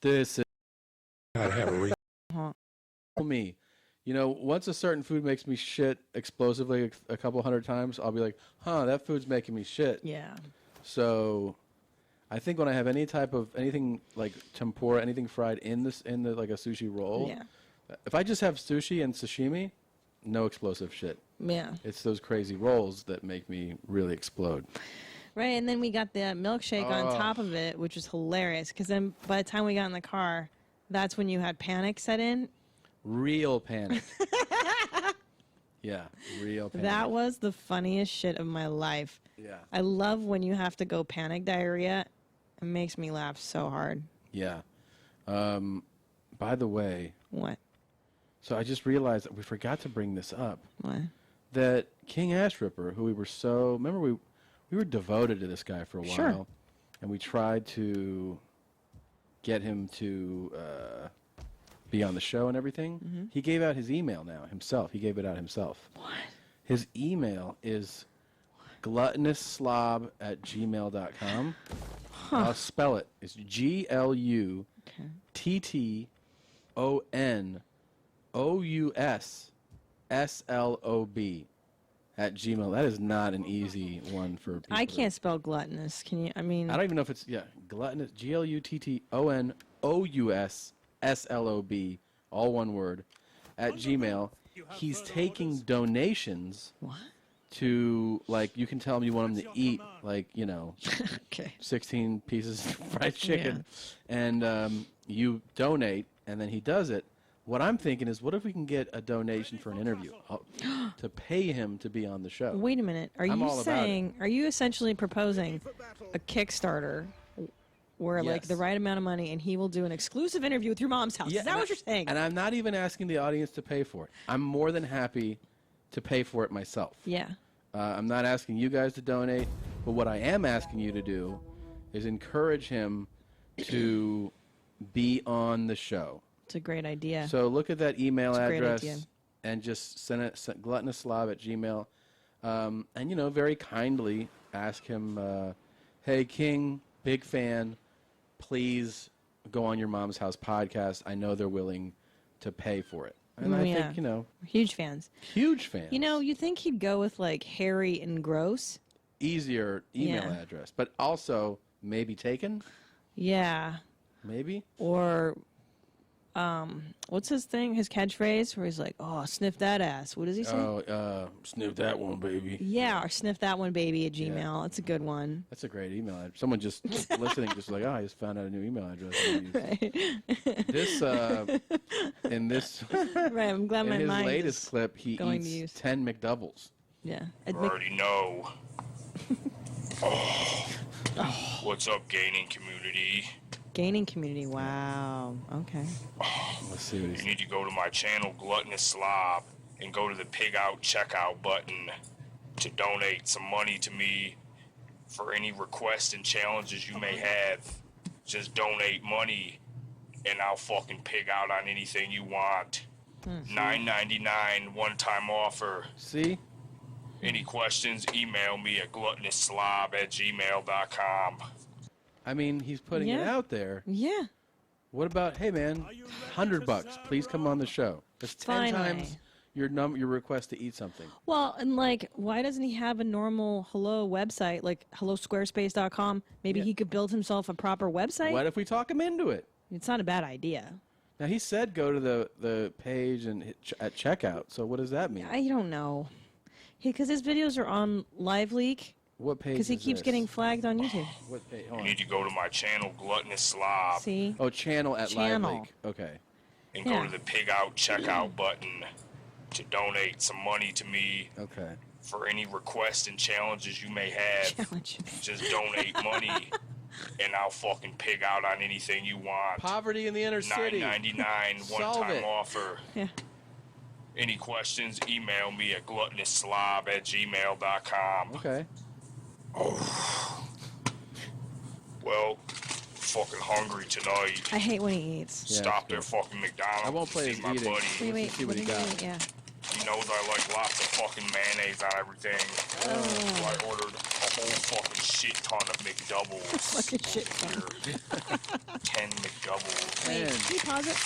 This is me. Once a certain food makes me shit explosively a couple hundred times, I'll be like, that food's making me shit. Yeah. So I think when I have anything like tempura, anything fried in the like a sushi roll, Yeah. if I just have sushi and sashimi, no explosive shit. Yeah. It's those crazy rolls that make me really explode. Right, and then we got the milkshake on Oh. top of it, which was hilarious. Because then by the time we got in the car, that's when you had panic set in. Real panic. Yeah, real panic. That was the funniest shit of my life. Yeah. I love when you have to go panic diarrhea. It makes me laugh so hard. Yeah. By the way, What? so I just realized that we forgot to bring this up. What? That King Ash Ripper, who we were remember we were devoted to this guy for a while, Sure. and we tried to get him to be on the show and everything. Mm-hmm. He gave out his email now himself. He gave it out himself. What? His email is gluttonousSlob@gmail.com. I'll spell it. It's GLUTTONOUSSLOB@gmail. That is not an easy one for people. I can't spell gluttonous. Can you? I mean, I don't even know if it's gluttonous. GLUTTONOUSSLOB, all one word, at Gmail. He's taking donations. What? To you can tell him you want him to eat Okay. 16 pieces of fried chicken, and you donate, and then he does it. What I'm thinking is, what if we can get a donation for an interview to pay him to be on the show? Wait a minute. Are I'm you all about it. saying? Are you essentially proposing a Kickstarter where Yes. the right amount of money, and he will do an exclusive interview with your mom's house? Is that what you're saying? And I'm not even asking the audience to pay for it. I'm more than happy to pay for it myself. Yeah. I'm not asking you guys to donate, but what I am asking you to do is encourage him to be on the show. It's a great idea. So look at that email It's a great address idea. and just send it gluttonousSlob@gmail. And, very kindly ask him, hey, King, big fan, please go on your Mom's House podcast. I know they're willing to pay for it. And I Yeah. think, Huge fans. huge fans. You think he'd go with Harry and Gross? Easier email Yeah. address, but also maybe taken, Yeah. maybe. Or, what's his thing? His catchphrase where he's like, "Oh, sniff that ass." What does he say? Sniff that one, baby. Yeah, or sniff that one, baby, at Gmail. That's a good one. That's a great email address. Someone just listening, just like, I just found out a new email address. I'm gonna use. This, in this, Right. I'm glad in my his mind latest is clip, he going to eats use. 10 McDoubles. Yeah. know. What's up, gaming community? Gaining community. Wow. Okay. Let's see what You he's. need to go to my channel, Gluttonous Slob, and go to the pig out checkout button to donate some money to me for any requests and challenges you may have. Just donate money, and I'll fucking pig out on anything you want. $9.99 one-time offer. See? Any questions, email me at gluttonouslob@gmail.com. I mean, he's putting it Yeah. out there. Yeah. What about, hey man, $100? Please come on the show. That's 10 Finally. times your request to eat something. Well, and like, why doesn't he have a normal Hello website, like hellosquarespace.com? Maybe he could build himself a proper website. What if we talk him into it? It's not a bad idea. Now he said go to the page and hit at checkout. So what does that mean? I don't know. Because his videos are on LiveLeak. What page? Because he is keeps this? getting flagged on YouTube. What page? Hold You on. need to go to my channel, Gluttonous Slob, See? Oh, channel at Channel. LiveLeak. Okay. and Yeah. go to the pig out checkout button to donate some money to me Okay. for any requests and challenges you may have. Challenge. Just donate money, and I'll fucking pig out on anything you want. Poverty in the inner city. $9.99 Solve one-time it. offer. Yeah. Any questions, email me at gluttonouslob@gmail.com. Okay. Well, fucking hungry tonight. I hate when he eats. Yeah, Stop that's there, fucking McDonald's. I won't play to his see my eating. buddy. Wait, see what what he did he got. eat? Yeah. He knows I like lots of fucking mayonnaise on everything. So I ordered a whole fucking shit ton of McDoubles. Fucking shit ton. Here. 10 McDoubles. Wait, Man. can you pause it?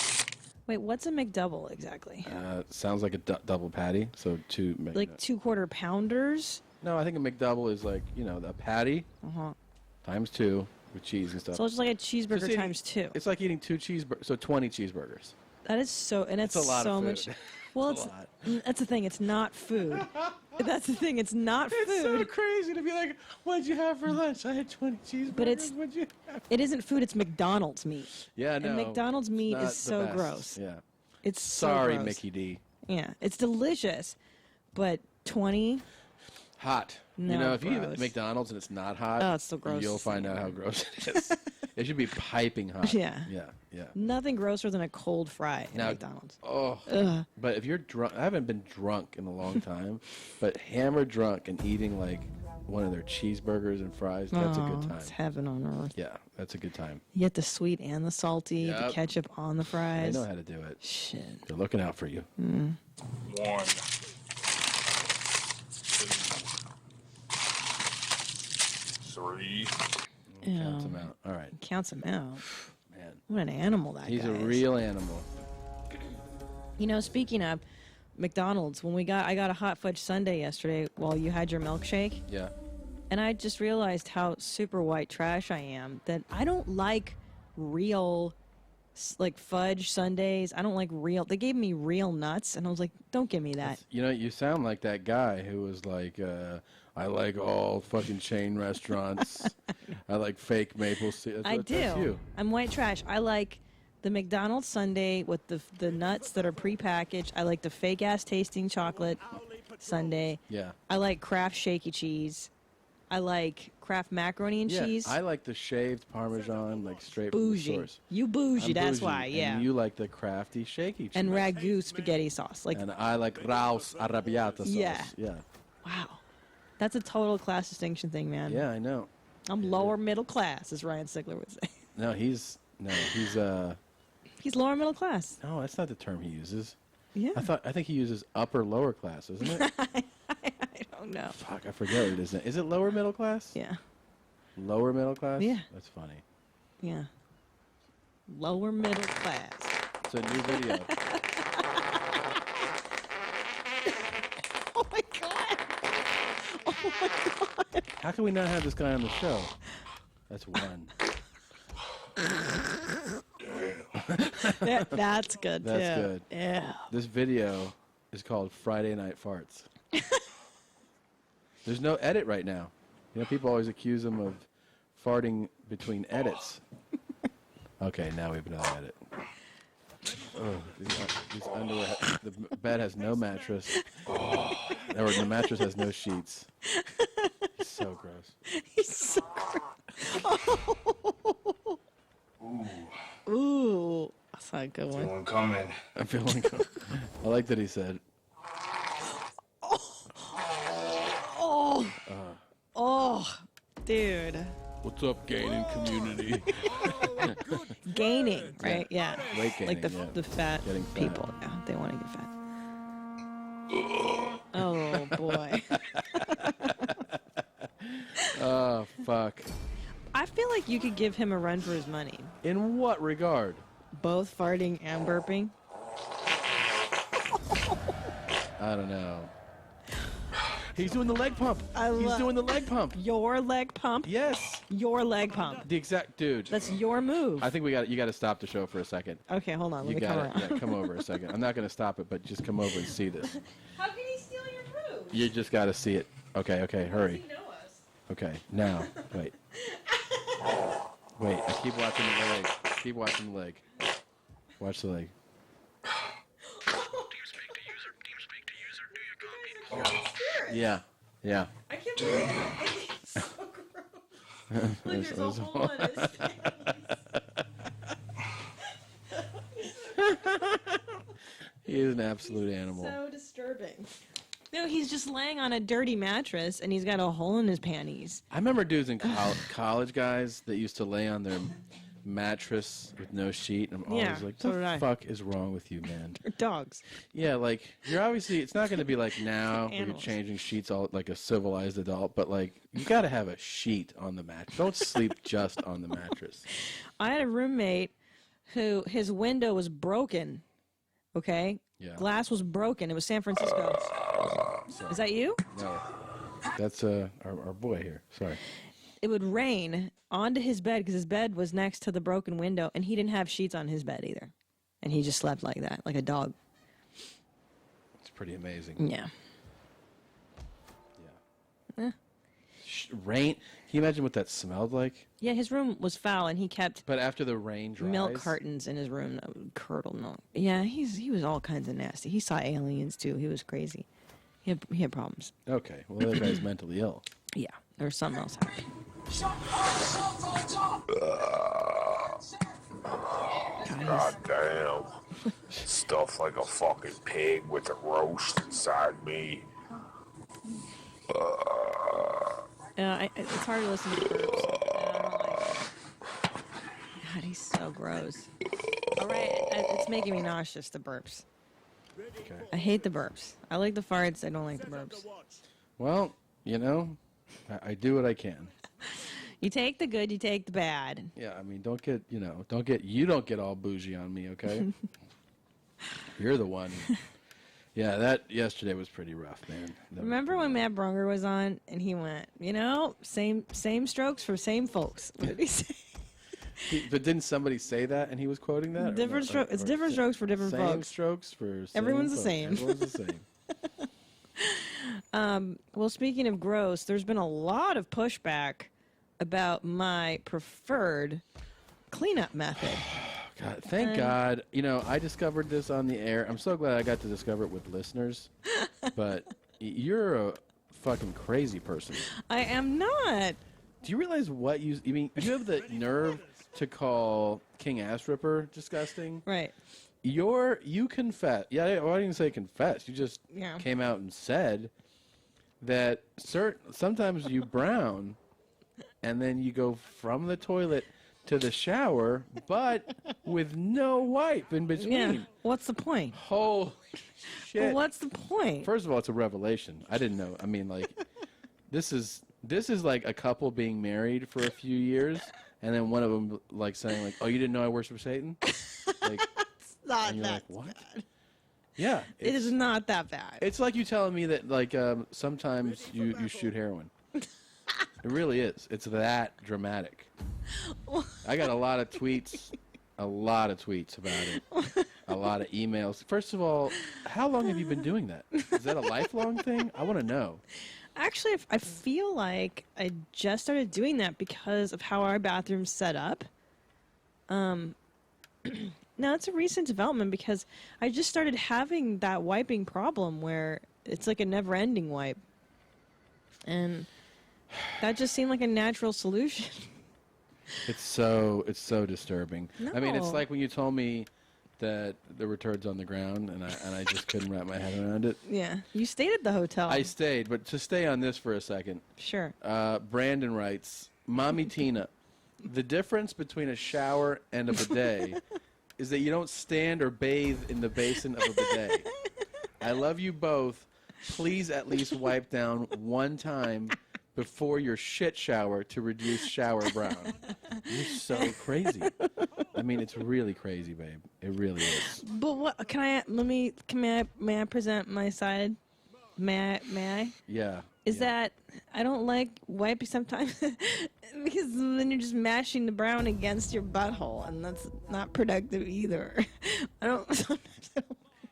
Wait, what's a McDouble exactly? Sounds like a double patty. So two. Like 2/4 pounders? No, I think a McDouble is like a patty Uh-huh. times 2 with cheese and stuff. So it's like a cheeseburger Just eating- times 2. It's like eating 2 cheeseburgers. So 20 cheeseburgers. That is so, and it's That's a lot so of much. food. Well, It's it's a lot. that's the thing. It's not food. That's the thing. It's not food. It's so crazy to be like, what'd you have for lunch? I had 20 cheeseburgers. But it's- What'd you have? It isn't food. It's McDonald's meat. Yeah, no. And McDonald's meat not is the so best. gross. Yeah. It's Sorry, so gross. Mickey D. Yeah, it's delicious, but 20. Hot. No, you know, if you gross. eat McDonald's and it's not hot, Oh, it's still gross. you'll find out how gross it is. It should be piping hot. Yeah. Yeah. Yeah. Nothing grosser than a cold fry at Now- McDonald's. Oh. Ugh. But if you're drunk, I haven't been drunk in a long time, but hammered drunk and eating like one of their cheeseburgers and fries, that's a good Oh, time. It's heaven on earth. Yeah, that's a good time. You get the sweet and the salty, the Yep. ketchup on the I fries. know how to do it. Shit. They're looking out for you. 1, 2, 3. Counts them out. All right. Counts him out. Man. What an animal that He's guy a is. real animal. You know, speaking of McDonald's, when I got a hot fudge sundae yesterday while you had your milkshake, Yeah. and I just realized how super white trash I am, that I don't like real like fudge sundaes. I don't like real. They gave me real nuts, and I was like, don't give me that. You know, you sound like that guy who was like, I like all fucking chain restaurants. I like fake maple syrup. I That's do. you. I'm white trash. I like the McDonald's sundae with the nuts that are prepackaged. I like the fake ass tasting chocolate sundae. Yeah. I like Kraft shaky cheese. I like Kraft macaroni and Yeah, cheese. I like the shaved Parmesan, like straight Bougie. from the source. You bougie, I'm that's bougie, why, yeah. And you like the crafty shaky cheese. And ragu spaghetti sauce. Like, And I like Raus Arrabbiata sauce. Yeah. Yeah. wow. That's a total class distinction thing, man. Yeah, I know. I'm lower middle class, as Ryan Sigler would say. No, he's He's lower middle class. no, that's not the term he uses. Yeah. I think he uses upper lower class, isn't it? I don't know. Fuck, I forget what it is. Is it lower middle class? Yeah. Lower middle class? Yeah. That's funny. Yeah. Lower middle class. It's a new video. Oh my god. Oh my god. How can we not have this guy on the show? That's one. That's good too. That's good. Yeah. This video is called Friday Night Farts. There's no edit right now. You know, people always accuse him of farting between edits. Okay, now we have another edit. Oh, these underwear. The bed has no mattress. Or the mattress has no sheets. It's so gross. He's so gross. coming. I feel like I like that he said. Oh, dude. What's up, gaining community? Gaining, right? Yeah. Weight Like gaining, yeah. the fat Getting fat. people. Yeah, they want to get fat. Oh, boy. Oh, fuck. I feel like you could give him a run for his money. In what regard? Both farting and burping. I don't know. He's doing the leg pump. He's love- doing the leg pump. Your leg pump? Yes. Your leg pump. The exact dude. That's your move. I think you got to stop the show for a second. Okay, hold on. Let You me got come it. around. Yeah, come over a second. I'm not going to stop it, but just come over and see this. How can he steal your moves? You just got to see it. Okay, hurry. Does he know us? Okay, now. Wait. Wait, I keep watching the leg. Keep watching the leg. Watch the leg. Yeah. Yeah. I can't believe it. It's so gross. Look, there's a hole in his face. He is an absolute animal. So disturbing. No, he's just laying on a dirty mattress and he's got a hole in his panties. I remember dudes in college guys that used to lay on their mattress with no sheet. And I'm always Yeah, like, so what did the I. fuck is wrong with you, man? Or dogs. Yeah, like, you're obviously, it's not going to be like now where you're Animals. changing sheets all like a civilized adult, but like, you got to have a sheet on the mattress. Don't sleep just on the mattress. I had a roommate who his window was broken. Okay? Yeah. Glass was broken. It was San Francisco. Is that you? No. That's our boy here. Sorry. It would rain onto his bed because his bed was next to the broken window and he didn't have sheets on his bed either. And he just slept like that, like a dog. It's pretty amazing. Yeah. Rain. Can you imagine what that smelled like? Yeah, his room was foul and he kept But after the rain dries. milk cartons in his room that would curdle milk. Yeah, he was all kinds of nasty. He saw aliens too. He was crazy. He had problems. Okay. Well, that guy's mentally ill. Yeah, there was something else happening. God damn. Stuff like a fucking pig with a roast inside me. It's hard to listen to burps. I don't like it. God, he's so gross. All right, it's making me nauseous, the burps. Okay. I hate the burps. I like the farts. I don't like the burps. Well, you know, I do what I can. You take the good, you take the bad. Yeah, I mean, don't get all bougie on me, okay? You're the one. Yeah, that yesterday was pretty rough, man. Remember when Matt Bronger was on and he went, same strokes for same folks. What did he say? But didn't somebody say that and he was quoting that? Different strokes. It's different strokes for different same folks. Strokes for same Everyone's the folks. same. Everyone's the same. Well, speaking of gross, there's been a lot of pushback about my preferred cleanup method. God, thank God. You know, I discovered this on the air. I'm so glad I got to discover it with listeners. But you're a fucking crazy person. I am not. Do you realize what you mean? You have the nerve to call King Ass Ripper disgusting? Right. You confess. Yeah, well, I didn't say confess. You just came out and said that sometimes you brown and then you go from the toilet to the shower, but with no wipe in between. Yeah. What's the point? Holy shit. Well, what's the point? First of all, it's a revelation. I didn't know. I mean, like, this is like a couple being married for a few years, and then one of them like saying like, "Oh, you didn't know I worship Satan?" Like, It's not and you're that like, "What?" bad. Yeah, It is not that bad. It's like you telling me that like sometimes you shoot heroin. It really is. It's that dramatic. I got a lot of tweets about it. A lot of emails. First of all, how long have you been doing that? Is that a lifelong thing? I want to know. Actually, I feel like I just started doing that because of how our bathroom's set up. No, it's a recent development because I just started having that wiping problem where it's like a never-ending wipe. And that just seemed like a natural solution. It's so disturbing. I mean, it's No. like when you told me that there were turds on the ground, and I just couldn't wrap my head around it. Yeah. You stayed at the hotel. I stayed, but to stay on this for a second. Sure. Brandon writes, Mommy Tina, the difference between a shower and a bidet is that you don't stand or bathe in the basin of a bidet. I love you both. Please at least wipe down one time before your shit shower to reduce shower brown. You're so crazy. I mean, it's really crazy, babe. It really is. But what may I present my side? May I? Yeah. Is that I don't like wiping sometimes because then you're just mashing the brown against your butthole, and that's not productive either. I don't.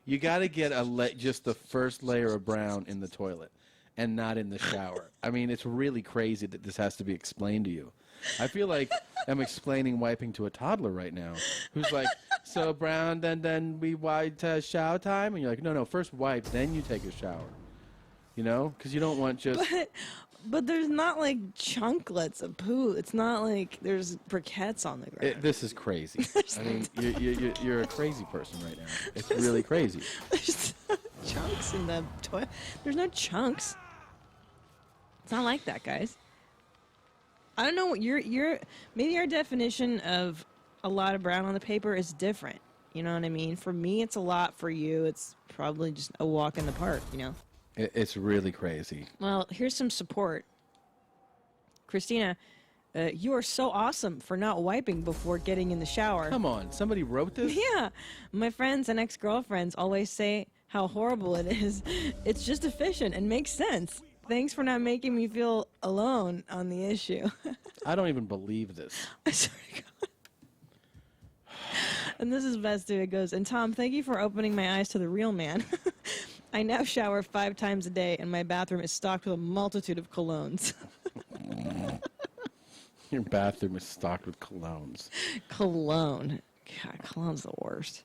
You got to get just the first layer of brown in the toilet and not in the shower. I mean, it's really crazy that this has to be explained to you. I feel like I'm explaining wiping to a toddler right now who's like, so brown, then we wipe shower time? And you're like, no, first wipe, then you take a shower. You know? Because you don't want just... But there's not like chunklets of poo. It's not like there's briquettes on the ground. This is crazy. I mean, you're a crazy person right now. It's really crazy. There's no chunks in the toilet. There's no chunks. It's not like that, guys. I don't know what your maybe our definition of a lot of brown on the paper is different. You know what I mean? For me, it's a lot. For you, it's probably just a walk in the park. You know. It's really crazy. Well, here's some support. Christina, you are so awesome for not wiping before getting in the shower. Come on, somebody wrote this? Yeah. My friends and ex-girlfriends always say how horrible it is. It's just efficient and makes sense. Thanks for not making me feel alone on the issue. I don't even believe this. I swear to God. And this is best too. It goes, and Tom, thank you for opening my eyes to the real man. I now shower 5 times a day, and my bathroom is stocked with a multitude of colognes. Your bathroom is stocked with colognes. Cologne. God, cologne's the worst.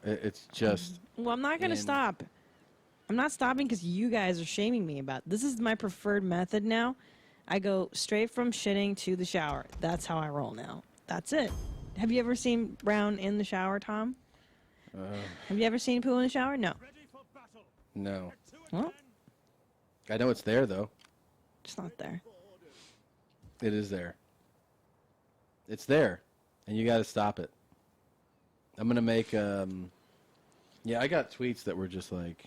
It's just... Well, I'm not going to stop. I'm not stopping because you guys are shaming me about it. This is my preferred method now. I go straight from shitting to the shower. That's how I roll now. That's it. Have you ever seen brown in the shower, Tom? Have you ever seen poo in the shower? No. No. Well, I know it's there, though. it's not there. It is there. It's there, and you got to stop it. I'm going to make... Yeah, I got tweets that were just like...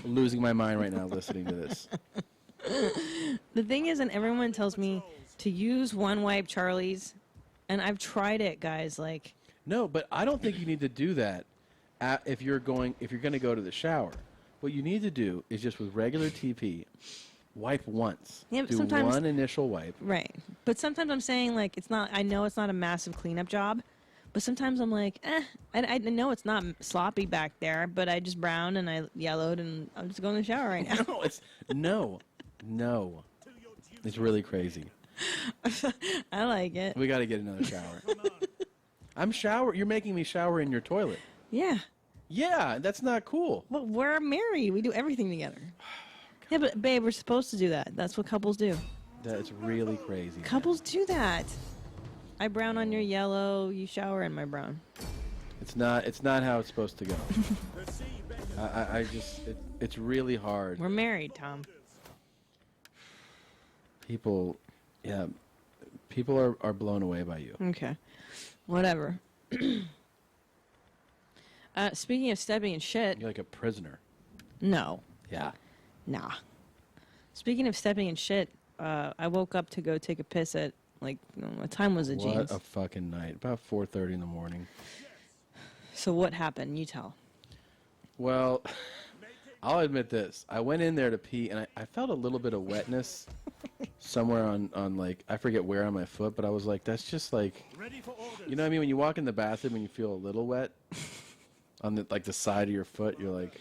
losing my mind right now listening to this. The thing is, and everyone tells me to use one wipe Charlie's, and I've tried it, guys. Like, no, but I don't think you need to do that if you're going to go to the shower. What you need to do is just with regular TP, wipe once. Yeah, but do sometimes, one initial wipe. Right, but sometimes I'm saying like it's not. I know it's not a massive cleanup job, but sometimes I'm like, I know it's not sloppy back there, but I just browned and I yellowed and I'm just going to the shower right now. No, it's no. It's really crazy. I like it. We got to get another shower. You're making me shower in your toilet. Yeah. Yeah, that's not cool. Well, we're married. We do everything together. Yeah, but babe, we're supposed to do that. That's what couples do. That's really crazy. Couples do that. I brown on your yellow. You shower in my brown. It's not how it's supposed to go. It's really hard. We're married, Tom. People are blown away by you. Okay. Whatever. Speaking of stepping in shit. You're like a prisoner. No. Yeah. Nah. Speaking of stepping in shit, I woke up to go take a piss at, like, what time was it, James? What a fucking night. About 4:30 in the morning. So what happened? You tell. Well, I'll admit this. I went in there to pee, and I felt a little bit of wetness somewhere on like, I forget where on my foot, but I was like, that's just like, you know what I mean? When you walk in the bathroom and you feel a little wet on the, like, the side of your foot, you're like,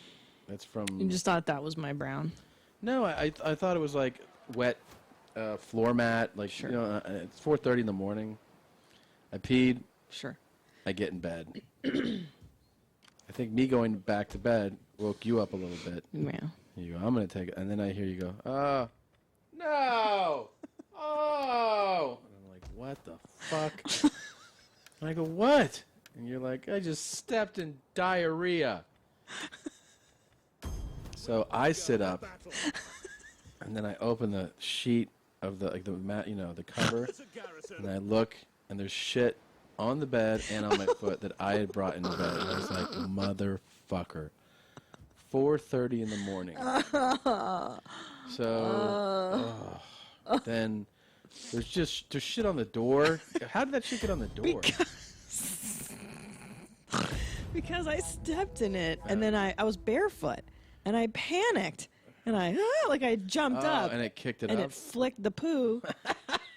that's from... You just thought that was my brown. No, I thought it was like wet floor mat. Like, sure. You know, it's 4:30 in the morning. I peed. Sure. I get in bed. I think me going back to bed woke you up a little bit. Yeah. You go, I'm going to take it. And then I hear you go, no. Oh. And I'm like, what the fuck? And I go, what? And you're like, I just stepped in diarrhea. So I sit up, and then I open the sheet of the mat, the cover, and I look, and there's shit on the bed and on my foot that I had brought into bed. And I was like, motherfucker. 4:30 in the morning. So then there's shit on the door. How did that shit get on the door? Because I stepped in it, and then I was barefoot, and I panicked, and I jumped up, and it kicked it and up. it flicked the poo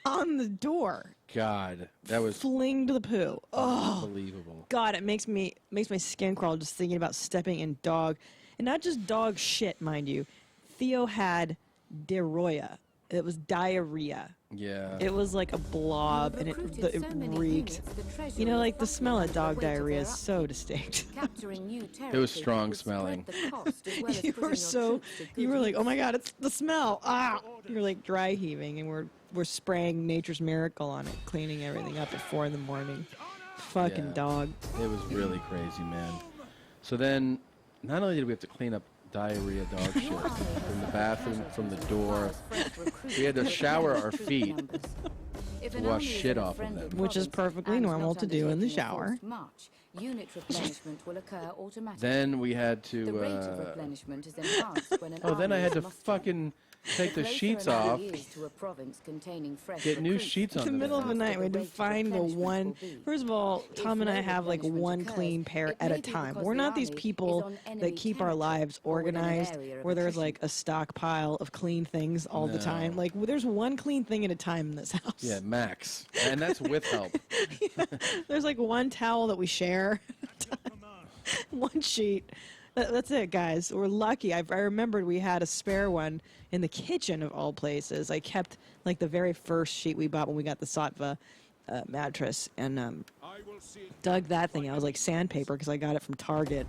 on the door. God, that was Flinged the poo. Oh, unbelievable. God, it makes my skin crawl just thinking about stepping in dog, and not just dog shit, mind you. Theo had diarrhea. It was diarrhea. Yeah. It was like a blob, and it reeked. You know, like the smell of dog diarrhea is so distinct. It was strong smelling. You were like, oh my God, it's the smell. Ah, you're like dry heaving, and we're spraying Nature's Miracle on it, cleaning everything up at 4 a.m. Fucking Yeah. dog. It was really crazy, man. So then, not only did we have to clean up diarrhea dog shit from the bathroom, from the door, we had to shower our feet to wash shit off of them. Which is perfectly normal to do in the shower. Unit replenishment will occur automatically. Then we had to. The rate of replenishment is enhanced when an Then I army had is to mustered. fucking take the closer sheets an off, army is to a province containing fresh get new recruits, sheets In on the middle of the night, we had to rate of find the replenishment one. will be. First of all, Tom and I no have like replenishment one occurs, clean pair it at may a be time. because We're the not these army people is on enemy that keep our territory lives or in an organized, area of where there's attrition. like a stockpile of clean things all the No. time. Like there's one clean thing at a time in this house. yeah, max, and that's with help. There's like one towel that we share, one sheet. That's it, guys. We're lucky. I remembered we had a spare one in the kitchen of all places. I kept like the very first sheet we bought when we got the Sattva mattress, and dug that thing. I was like sandpaper because I got it from Target.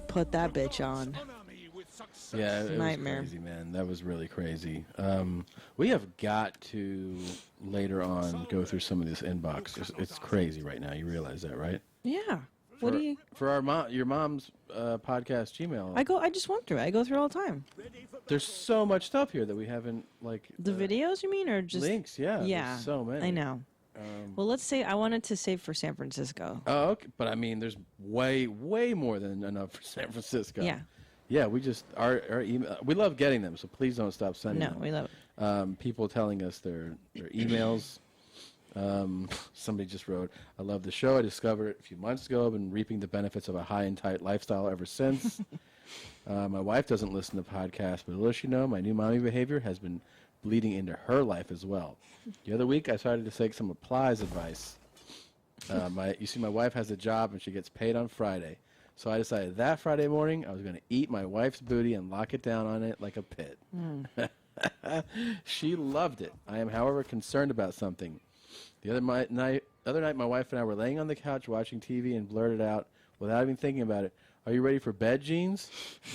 Put that bitch on. Yeah, it Nightmare. was crazy, man. That was really crazy. We have got to later on go through some of this inbox. It's crazy right now. You realize that, right? Yeah. What do you? For your mom's podcast Gmail? I just went through it. I go through it all the time. There's so much stuff here that we haven't The videos, you mean, or just links? Yeah, Yeah. there's so many. I know. Well, let's say I wanted to save for San Francisco. Oh, okay. But I mean, there's way more than enough for San Francisco. Yeah. Yeah, we just our email. We love getting them, so please don't stop sending No, them. we love it. People telling us their emails. Somebody just wrote, "I love the show. I discovered it a few months ago. I've been reaping the benefits of a high and tight lifestyle ever since. My wife doesn't listen to podcasts, but to let you know, my new mommy behavior has been bleeding into her life as well. The other week, I started to take some applies advice. You see, my wife has a job and she gets paid on Friday. So I decided that Friday morning I was going to eat my wife's booty and lock it down on it like a pit. She loved it. I am, however, concerned about something. The other night, my wife and I were laying on the couch watching TV and blurted out, without even thinking about it, "Are you ready for bed, Jeans?"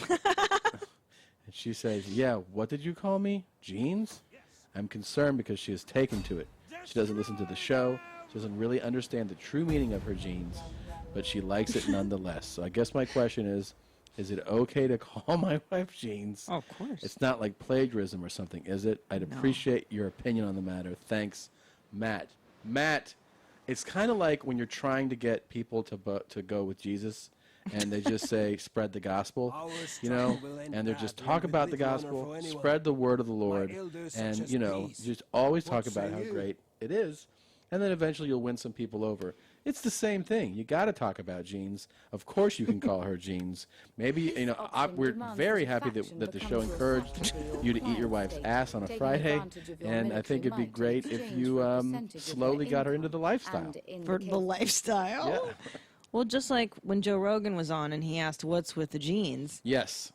And she says, "Yeah, what did you call me? Jeans?" I'm concerned because she has taken to it. She doesn't listen to the show. She doesn't really understand the true meaning of her jeans, but she likes it nonetheless. So I guess my question is it okay to call my wife Jeans? Oh, of course. It's not like plagiarism or something, is it? I'd appreciate your opinion on the matter. Thanks, Matt. Matt, it's kind of like when you're trying to get people to go with Jesus, and they just say, spread the gospel, and they're just talk about the gospel, spread the word of the Lord, and, just always talk about how great it is, and then eventually you'll win some people over. It's the same thing. You got to talk about Jeans. Of course you can call her Jeans. Maybe, we're very happy that the show encouraged you to eat your wife's ass on a Friday, and I think it'd be great if you slowly got her into the lifestyle. For the lifestyle? Yeah. Well, just like when Joe Rogan was on and he asked what's with the jeans, Yes.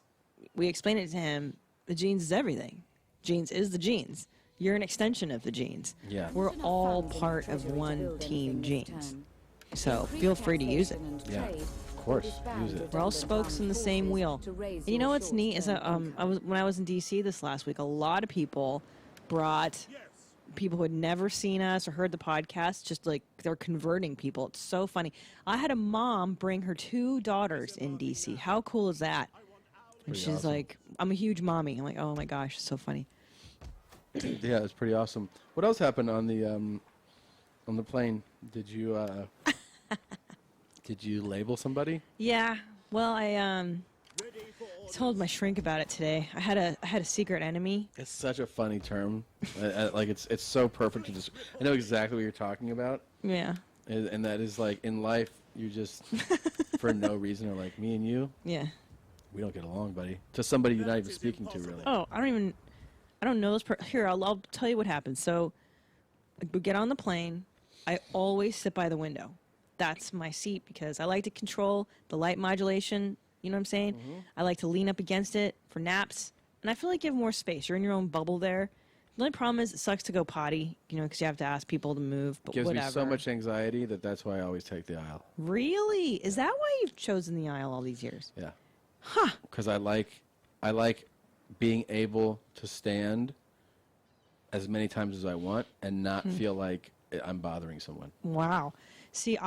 we explained it to him, the jeans is everything. Jeans is the jeans. You're an extension of the jeans. Yeah. We're all part of one team jeans. So feel free to use it. Yeah, of course. Use it. We're all spokes in the same wheel. And you know what's neat is that when I was in D.C. this last week, a lot of people brought people who had never seen us or heard the podcast, just like they're converting people. It's so funny. I had a mom bring her 2 daughters in DC. How cool is that? And Pretty she's awesome. like, I'm a huge mommy. I'm like, oh my gosh, it's so funny. Yeah, it's pretty awesome. What else happened on the plane? Did you did you label somebody? Yeah. Well, I told my shrink about it today. I had a secret enemy. It's such a funny term. Like it's so perfect to just. I know exactly what you're talking about. Yeah. And that is like in life, you just for no reason are like me and you. Yeah. We don't get along, buddy. To somebody you're not even speaking to, really. Oh, I don't know this here, I'll tell you what happened. So, we get on the plane. I always sit by the window. That's my seat because I like to control the light modulation. You know what I'm saying? Mm-hmm. I like to lean up against it for naps. And I feel like you have more space. You're in your own bubble there. The only problem is it sucks to go potty, you know, because you have to ask people to move. But Gives whatever. me so much anxiety that's why I always take the aisle. Really? Is that why you've chosen the aisle all these years? Yeah. Huh. Because I like being able to stand as many times as I want and not feel like I'm bothering someone. Wow. See,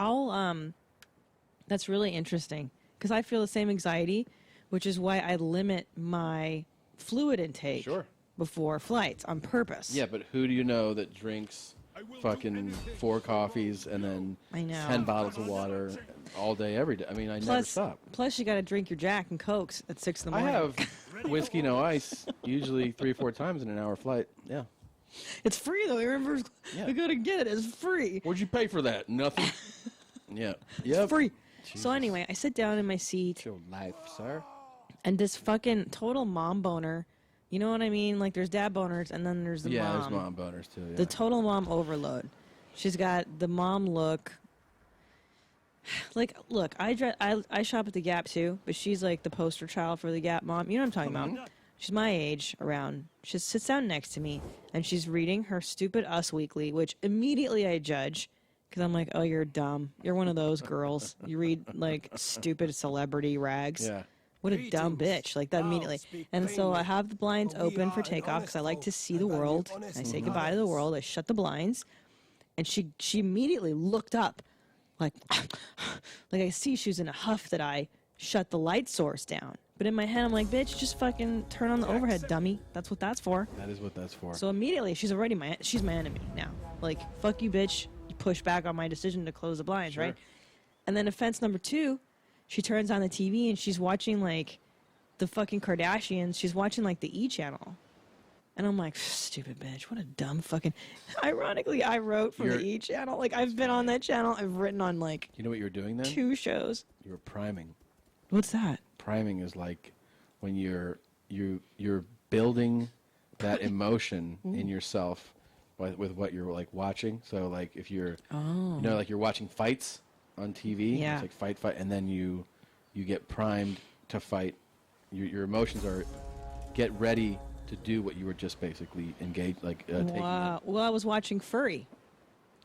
that's really interesting because I feel the same anxiety, which is why I limit my fluid intake before flights on purpose. Yeah, but who do you know that drinks fucking 4 coffees and then I know. 10 bottles of water all day, every day? I mean, I never stop. Plus, you got to drink your Jack and Cokes at 6 in the I morning. have whiskey, no ice, usually 3 or 4 times in an hour flight. Yeah. It's free, though. Remember, I got to get it. It's free. What'd you pay for that? Nothing. Yeah. Yep. It's free. So anyway, I sit down in my seat. Your life, sir. And this fucking total mom boner. You know what I mean? Like, there's dad boners, and then there's the mom. Yeah, there's mom boners, too. Yeah. The total mom overload. She's got the mom look. Like, look, I shop at the Gap, too, but she's like the poster child for the Gap mom. You know what I'm talking about? She's my age around. She sits down next to me, and she's reading her stupid Us Weekly, which immediately I judge. Because I'm like, oh, you're dumb. You're one of those girls. You read, like, stupid celebrity rags. Yeah. What a dumb bitch. Like, that immediately. And so I have the blinds open for takeoff because I like to see the world. I say goodbye to the world. I shut the blinds. And she immediately looked up. Like I see she was in a huff that I shut the light source down. But in my head, I'm like, bitch, just fucking turn on the overhead, dummy. That's what that's for. That is what that's for. So immediately, she's my enemy now. Like, fuck you, bitch. You push back on my decision to close the blinds, right? And then offense number 2, she turns on the TV and she's watching, like, the fucking Kardashians. She's watching, like, the E! Channel. And I'm like, stupid bitch, what a dumb fucking... Ironically, I wrote for the E! Channel. Like, I've been on that channel. I've written on, like... You know what you were doing then? 2 shows. You were priming. What's that? Priming is like when you're building that emotion in yourself with what you're like watching. So like if you're you know, like you're watching fights on TV, Yeah. it's like fight and then you get primed to fight. Your emotions are get ready to do what you were just basically engaged taking. Wow. Well, I was watching Furry.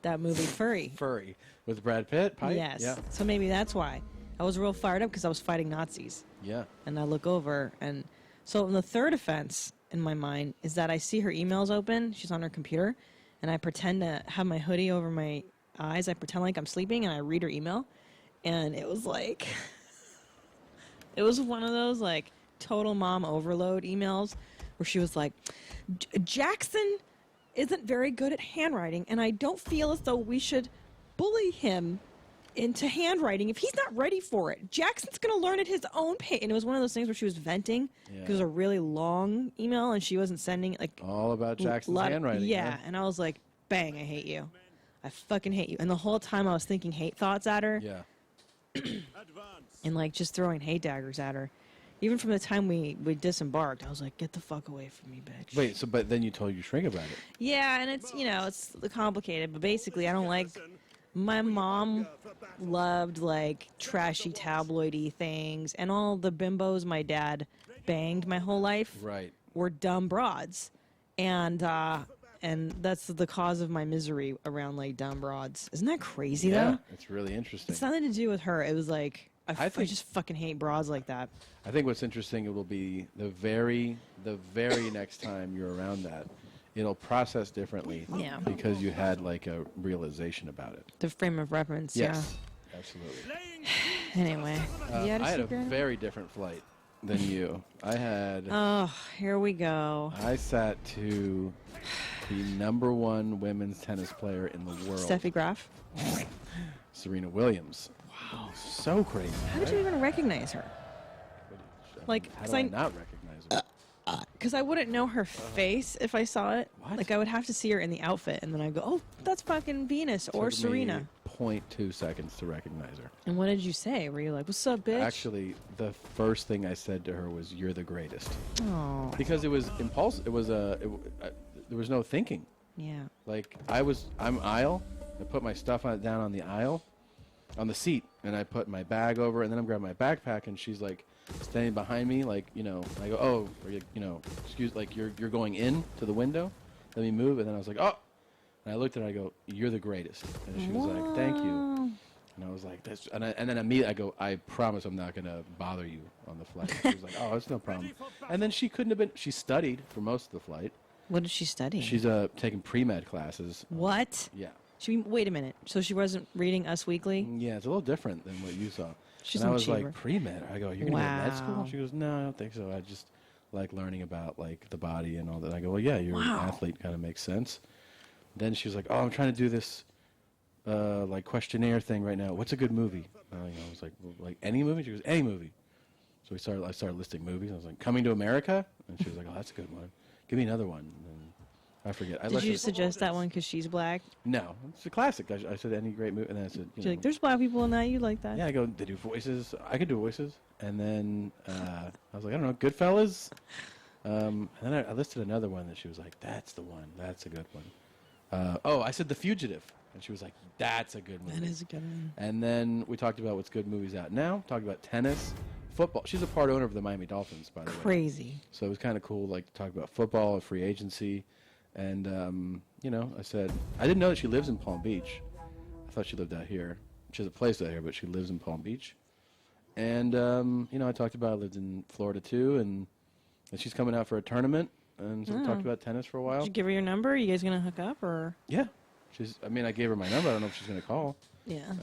That movie Furry. Furry with Brad Pitt, Pipe? Yes. Yeah. So maybe that's why. I was real fired up because I was fighting Nazis. Yeah. And I look over, and so the third offense in my mind is that I see her emails open. She's on her computer, and I pretend to have my hoodie over my eyes. I pretend like I'm sleeping, and I read her email. And it was like, it was one of those like total mom overload emails where she was like, Jackson isn't very good at handwriting, and I don't feel as though we should bully him into handwriting if he's not ready for it. Jackson's going to learn at his own pace. And it was one of those things where she was venting because it was a really long email and she wasn't sending like all about Jackson's handwriting. Yeah, huh? and I was like, bang, I hate you. I fucking hate you. And the whole time I was thinking hate thoughts at her. Yeah. And like just throwing hate daggers at her. Even from the time we disembarked, I was like, get the fuck away from me, bitch. Wait, so but then you told your shrink about it. Yeah, and it's, you know, it's complicated, but basically I don't like... My mom loved, like, trashy tabloidy things, and all the bimbos my dad banged my whole life were dumb broads. And that's the cause of my misery around, like, dumb broads. Isn't that crazy, though? Yeah, it's really interesting. It's nothing to do with her. It was like, I just fucking hate broads like that. I think what's interesting, it will be the very next time you're around that it'll process differently. Yeah. Because you had like a realization about it. The frame of reference. Yes. Absolutely. Yeah. Anyway. You had a I had a secret? very different flight than you. I had. Oh, here we go. I sat to the #1 women's tennis player in the world. Steffi Graf. Serena Williams. Wow. So crazy. How did you even recognize her? Like, How do I not recognize her? because I wouldn't know her face if I saw it. What? Like, I would have to see her in the outfit, and then I'd go, "Oh, that's fucking Venus or Took Serena." me 0.2 seconds to recognize her. And what did you say? Were you like, "What's up, bitch"? Actually, the first thing I said to her was, "You're the greatest," Oh. because it was impulsive. It was there was no thinking. Yeah. Like I'm aisle. I put my stuff down on the aisle, on the seat, and I put my bag over, and then I'm grabbing my backpack, and she's like standing behind me, like, you know. I go, "Oh, are you, excuse, like you're going in to the window. Let me move." And then I was like, "Oh," and I looked at her. I go, "You're the greatest," and she was like, "Thank you." And I was like, "That's," and then immediately I go, "I promise I'm not gonna bother you on the flight." She was like, "Oh, it's no problem." And then she couldn't have been. She studied for most of the flight. What did she study? She's taking pre-med classes. What? Yeah. Wait a minute. So she wasn't reading Us Weekly? Yeah, it's a little different than what you saw. She's and I an was achiever. like, pre-med? I go, "You're going to be in med school?" Wow. She goes, "No, I don't think so. I just like learning about like the body and all that." I go, "Well, yeah, you're an athlete. Kind of makes sense." Then she was like, "Oh, I'm trying to do this like questionnaire thing right now. What's a good movie?" I was like, "Well, like any movie?" She goes, "Any movie." So I started listing movies. I was like, "Coming to America?" And she was like, "Oh, that's a good one. Give me another one." And I forget. Did you suggest that one because she's black? No, it's a classic. I said any great movie, and then I said, She's like, "There's black people in that. You like that?" Yeah, I go, "They do voices. I could do voices." And then I was like, "I don't know, Goodfellas." And then I listed another one that she was like, "That's the one. That's a good one." I said The Fugitive, and she was like, "That's a good movie." That is a good one. And then we talked about what's good movies out now. Talked about tennis, football. She's a part owner of the Miami Dolphins, by the way. Crazy. So it was kind of cool, like to talk about football, free agency, and I said I didn't know that she lives in Palm Beach. I thought she lived out here. She has a place out here, but she lives in Palm Beach. And I talked about I lived in Florida too, and she's coming out for a tournament, and so we talked about tennis for a while. Did you give her your number? You guys gonna hook up or? Yeah, I gave her my number. I don't know if she's gonna call. Yeah.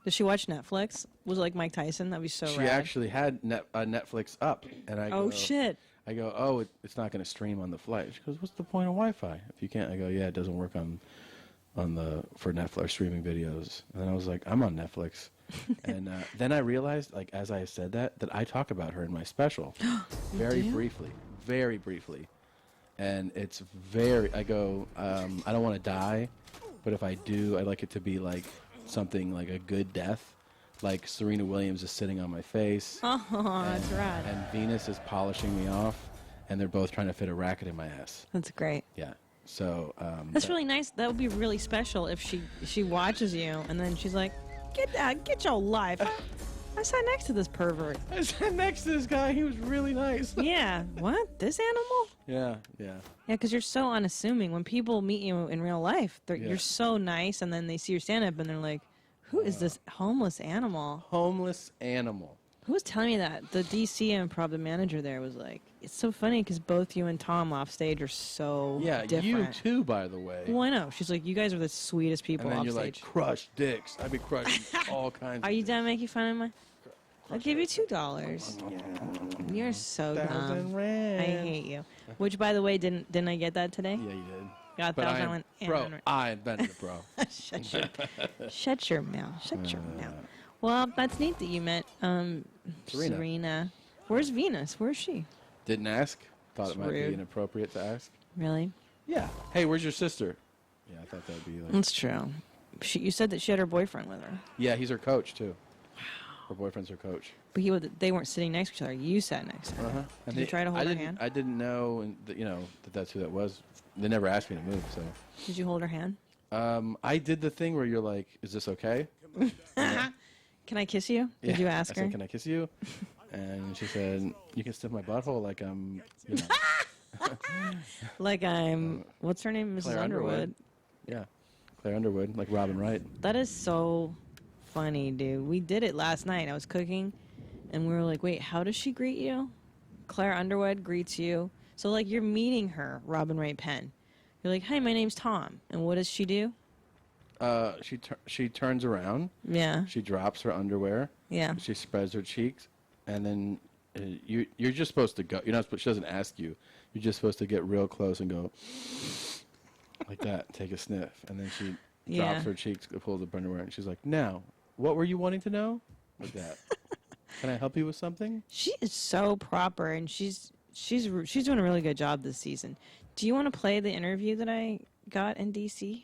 Does she watch Netflix? Was it like Mike Tyson? That'd be so She rad. actually had Netflix up, and I Oh go, shit. I go, "Oh, it's not going to stream on the flight." She goes, "What's the point of Wi-Fi if you can't?" I go, "Yeah, it doesn't work for Netflix streaming videos." And then I was like, "I'm on Netflix," and then I realized, like as I said that I talk about her in my special, very briefly, and it's very. I go, I don't want to die, but if I do, I'd like it to be like something like a good death. Like Serena Williams is sitting on my face. Oh, that's rad. And Venus is polishing me off, and they're both trying to fit a racket in my ass. That's great. Yeah. So. That's really nice. That would be really special if she watches you and then she's like, "Get your life." I sat next to this pervert. I sat next to this guy. He was really nice. Yeah. What? This animal? Yeah. Yeah. Yeah, because you're so unassuming. When people meet you in real life, Yeah. you're so nice, and then they see your stand-up, and they're like, "Who is this homeless animal?" Homeless animal. Who was telling me that? The DC improv, the manager there was like, "It's so funny because both you and Tom off stage are so Yeah, different." you too, by the way. Well, I know. She's like, "You guys are the sweetest people And then off you're stage." like, crush dicks. I've been crushing all kinds Are of you dicks. done making fun of my? I'll give you $2. You're so dumb. 1,000 rand. I hate you. Which, by the way, didn't I get that today? Yeah, you did. Got But $1,000 bro, I invented it, bro. Shut your mouth. Shut your mouth. Well, that's neat that you met Serena. Where's Venus? Where's she? Didn't ask. Thought It's it might rude. be inappropriate to ask. Really? Yeah. Hey, where's your sister? Yeah, I thought that'd be like. That's true. You said that she had her boyfriend with her. Yeah, he's her coach too. Her boyfriend's her coach. But they weren't sitting next to each other. You sat next to her. Did you try to hold her hand? I didn't know, that that's who that was. They never asked me to move, so. Did you hold her hand? I did the thing where you're like, "Is this okay?" Can I kiss you? Did you ask I her? said, "Can I kiss you?" And she said, "You can sniff my butthole like I'm." You know. Like I'm. What's her name? Mrs. Claire Underwood. Yeah, Claire Underwood, like Robin Wright. That is so funny, dude. We did it last night. I was cooking, and we were like, "Wait, how does she greet you?" Claire Underwood greets you. So like you're meeting her, Robin Ray Penn. You're like, "Hi, my name's Tom." And what does she do? She turns around. Yeah. She drops her underwear. Yeah. She spreads her cheeks, and then you're just supposed to go. You're not. She doesn't ask you. You're just supposed to get real close and go like that. Take a sniff, and then she drops her cheeks, pulls up her underwear, and she's like, "Now, what were you wanting to know?" Like that. Can I help you with something? She is so proper, and she's doing a really good job this season. Do you want to play the interview that I got in DC?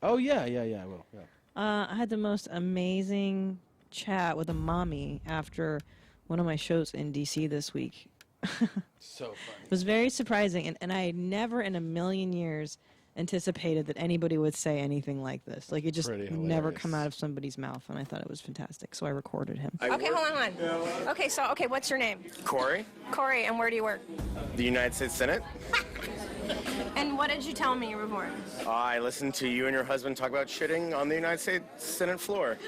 Oh yeah, I will. Yeah. I had the most amazing chat with a mommy after one of my shows in DC this week. So funny. It was very surprising, and I had never in a million years anticipated that anybody would say anything like this. Like, it just Pretty never hilarious. come out of somebody's mouth, and I thought it was fantastic, so I recorded him. Okay, hold on. Okay, what's your name? Corey, Corey, and where do you work? the United States Senate. And what did you tell me before? I listened to you and your husband talk about shitting on the United States Senate floor.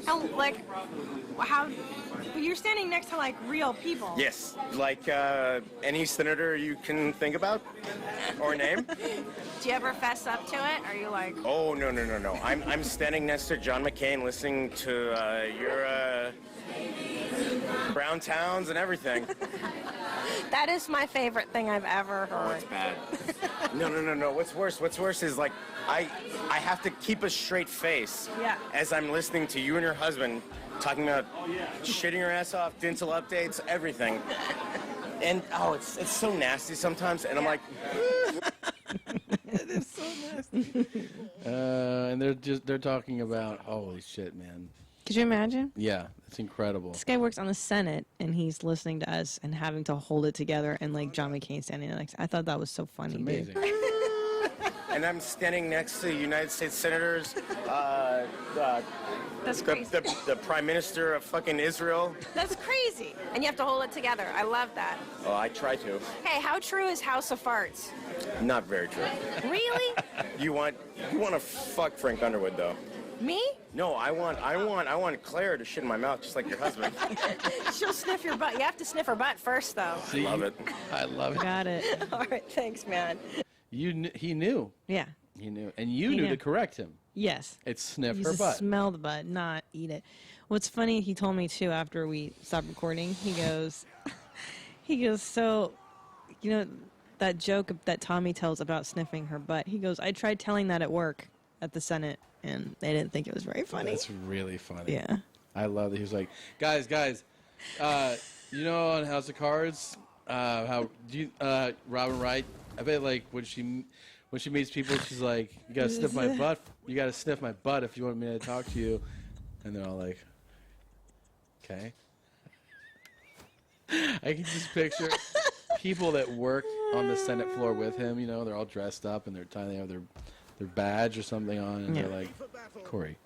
And, like, how... But you're standing next to, like, real people. Yes, like any senator you can think about or name. Do you ever fess up to it? Are you like... Oh, no. I'm standing next to John McCain listening to your Brown Towns and everything. That is my favorite thing I've ever heard. Oh, it's bad. No. What's worse is, like, I have to keep a straight face as I'm listening to you and your husband talking about shitting your ass off, dental updates, everything. And, it's so nasty sometimes, and I'm like... It is so nasty. And they're talking about, holy shit, man. Could you imagine? Yeah, it's incredible. This guy works on the Senate, and he's listening to us and having to hold it together, and, like, John McCain standing next. I thought that was so funny, It's amazing. dude. And I'm standing next to United States senators, That's crazy. the Prime Minister of fucking Israel. That's crazy. And you have to hold it together. I love that. Oh, I try to. Hey, how true is House of Farts? Not very true. Really? You want to fuck Frank Underwood though? Me? No, I want Claire to shit in my mouth just like your husband. She'll sniff your butt. You have to sniff her butt first, though. See, Love it. I love it. Got it. All right, thanks, man. He knew. Yeah. He knew, and you He knew knew. to correct him. Yes. It's sniff You her just butt. smell the butt, not eat it. What's funny, he told me too after we stopped recording. He goes, so, you know, that joke that Tommy tells about sniffing her butt. He goes, I tried telling that at work at the Senate, and they didn't think it was very funny. That's really funny. Yeah. I love that. He was like, guys, you know, on House of Cards, how do you, Robin Wright? I bet like when she meets people, she's like, you gotta sniff my butt. You gotta sniff my butt if you want me to talk to you. And they're all like, okay. I can just picture people that work on the Senate floor with him. You know, they're all dressed up and they have their badge or something on, and they're like, Corey,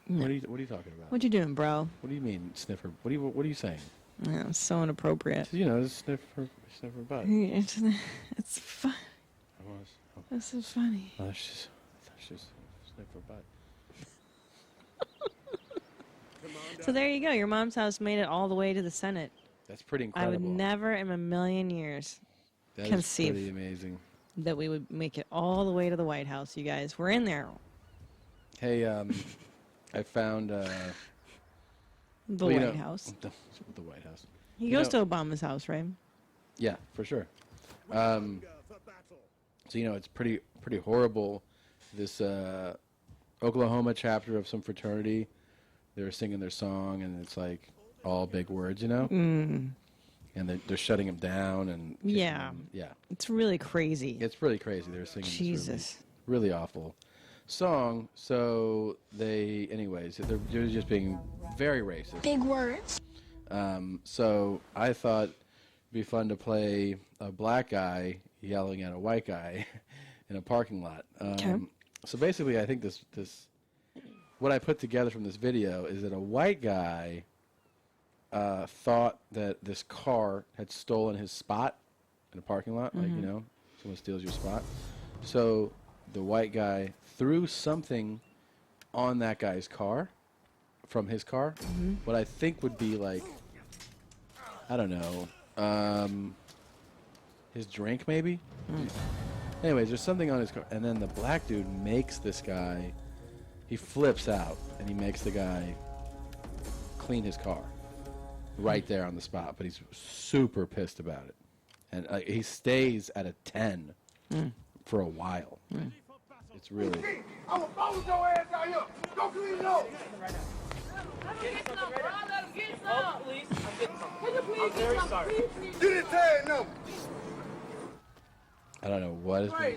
what are you talking about? What you doing, bro? What do you mean sniffer? What are you saying? Yeah, it's so inappropriate. You know, just sniff her butt. It's fun. This is funny. I thought she was sniff her butt. So there you go. Your mom's house made it all the way to the Senate. That's pretty I incredible. would never in a million years That is conceive pretty amazing. that we would make it all the way to the White House, you guys. We're in there. Hey, I found The well, you White know, House. The White House. He You goes know- to Obama's house, right? Yeah, for sure. So you know, it's pretty horrible. This Oklahoma chapter of some fraternity, they were singing their song, and it's like all big words, you know. Mm. And they're shutting him down, and Yeah. yeah, It's really crazy. it's really crazy. They're singing Jesus. this really awful song. So anyways, they're just being very racist. Big words. So I thought it'd be fun to play a black guy yelling at a white guy in a parking lot. So basically, I think this what I put together from this video is that a white guy thought that this car had stolen his spot in a parking lot, like, you know, someone steals your spot. So the white guy threw something on that guy's car, from his car, what I think would be like, I don't know, his drink, maybe. Anyways, there's something on his car, and then the black dude makes this guy. He flips out, and he makes the guy clean his car right there on the spot. But he's super pissed about it, and he stays at a 10 for a while. It's really. I'm gonna bounce your ass out here. Go clean it up. Get it tag number. I don't know what is. Man,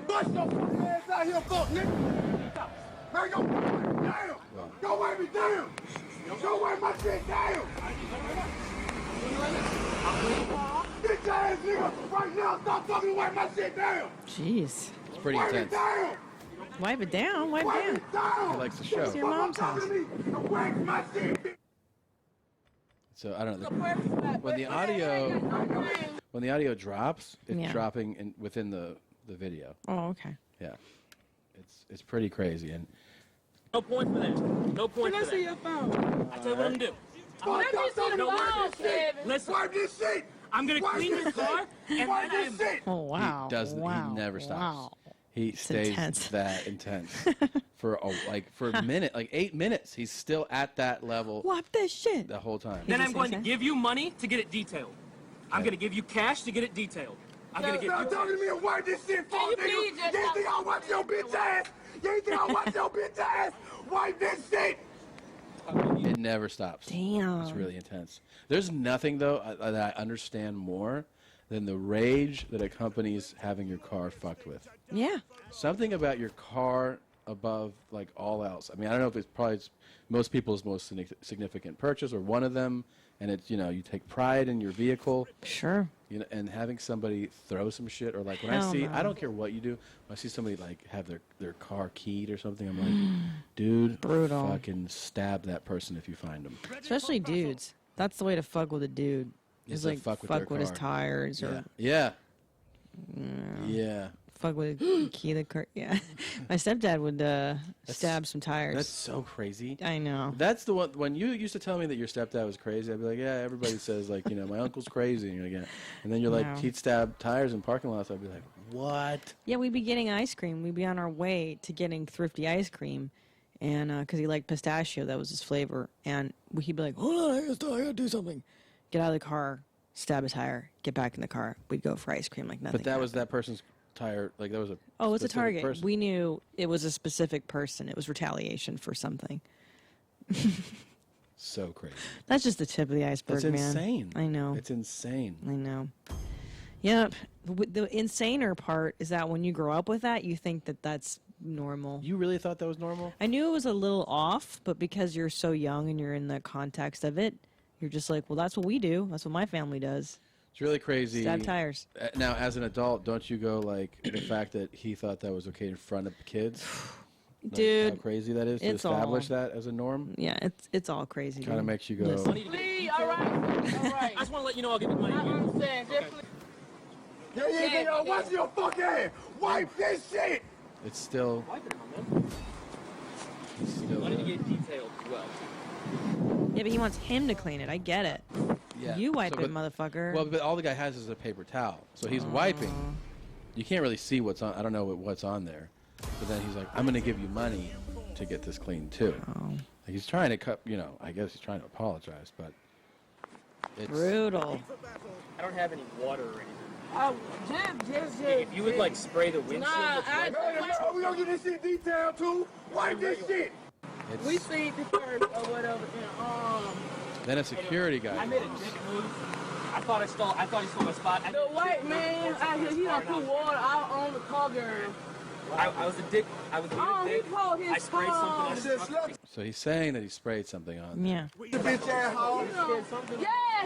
bust your fucking ass out here, fuck nigga. Man, go wipe me down. Go wipe me down. Go wipe my shit down. Get your ass nigga right now. Stop talking to wipe my shit down. Jeez. It's pretty Wipe it intense. down. Wipe it down. Wipe Wipe down. it down. He likes the show. It's your mom's house. Wipe my shit. So I don't know. When the audio drops, it's Yeah. dropping within the video. Oh, okay. Yeah, it's pretty crazy. And No points for that. No points for that. Your phone. I tell you what I'm gonna do. Let me see the phone, Kevin. Listen, Wipe this shit. I'm gonna Wipe clean your this car, shit. and Wipe then this shit. Oh wow. he doesn't. Wow. He never stops. Wow. He stays intense. that intense for a minute, like 8 minutes. He's still at that level Wipe this shit. the whole time. Then I'm going to give you money to get it detailed. I'm gonna give you cash to get it detailed. I'm gonna give Stop you. talking to me and wipe this shit for nigga. You think I watch your bitch ass? You think I watch your bitch ass? Wipe this shit. It never stops. Damn. It's really intense. There's nothing though that I understand more than the rage that accompanies having your car fucked with. Yeah. Something about your car above like all else. I mean, I don't know if it's probably most people's most significant purchase or one of them, and it's, you know, you take pride in your vehicle. Sure. You know, and having somebody throw some shit, or like when Hell I see, no. I don't care what you do, when I see somebody like have their car keyed or something, I'm like, dude, Brutal. fucking stab that person if you find them. Especially dudes. That's the way to fuck with a dude. Is Is to like fuck with their his car. tires or Yeah. Yeah. fuck with key the car. Yeah. My stepdad would stab some tires. That's so crazy. I know. That's the one. When you used to tell me that your stepdad was crazy, I'd be like, yeah, everybody says like, you know, my uncle's crazy, and you're like, yeah. And then you're like, No. he'd stab tires in parking lots. I'd be like, what? Yeah, we'd be getting ice cream. We'd be on our way to getting Thrifty ice cream, and because he liked pistachio, that was his flavor. And he'd be like, "Hold on, I gotta do something." Get out of the car, stab a tire, get back in the car. We'd go for ice cream like nothing. But that was happened. that person's tire. Like that was a. Oh, it's a specific target. person. We knew it was a specific person. It was retaliation for something. So crazy. That's just the tip of the iceberg, That's man. insane. I know. It's insane. I know. Yep. The insaner part is that when you grow up with that, you think that that's normal. You really thought that was normal? I knew it was a little off, but because you're so young and you're in the context of it, you're just like, well, that's what we do. That's what my family does. It's really crazy. Stab tires. Now, as an adult, don't you go like the fact that he thought that was okay in front of kids? Like, Dude, how crazy that is to it's establish all- that as a norm. Yeah, it's all crazy. Kind of dude. makes you go. Listen. Please, all right. I just want to let you know I'll give you money. I understand. Yeah, watch your fuck ass. Wipe this shit. It's still. It's still. Money to get detailed as well. Yeah, but he wants him to clean it. I get it. Yeah. You wipe So, it, but- motherfucker. Well, but all the guy has is a paper towel, so he's wiping. You can't really see what's on. I don't know what's on there, but then he's like, "I'm going to give you money to get this clean too." Like he's trying to cut. You know, I guess he's trying to apologize, but it's Brutal. I don't have any water or anything. Just. If you would like spray the windshield. We gonna get this shit detailed too. Wipe this shit. We see the first or whatever. Then a security guy. I made a dick move. I thought he stole my spot. The white man out here, he don't put water out on the car girl. I was a dick. I was a dick. He called his I sprayed something. phone. So he's saying that he sprayed something on. Yeah. The bitch ass hoe.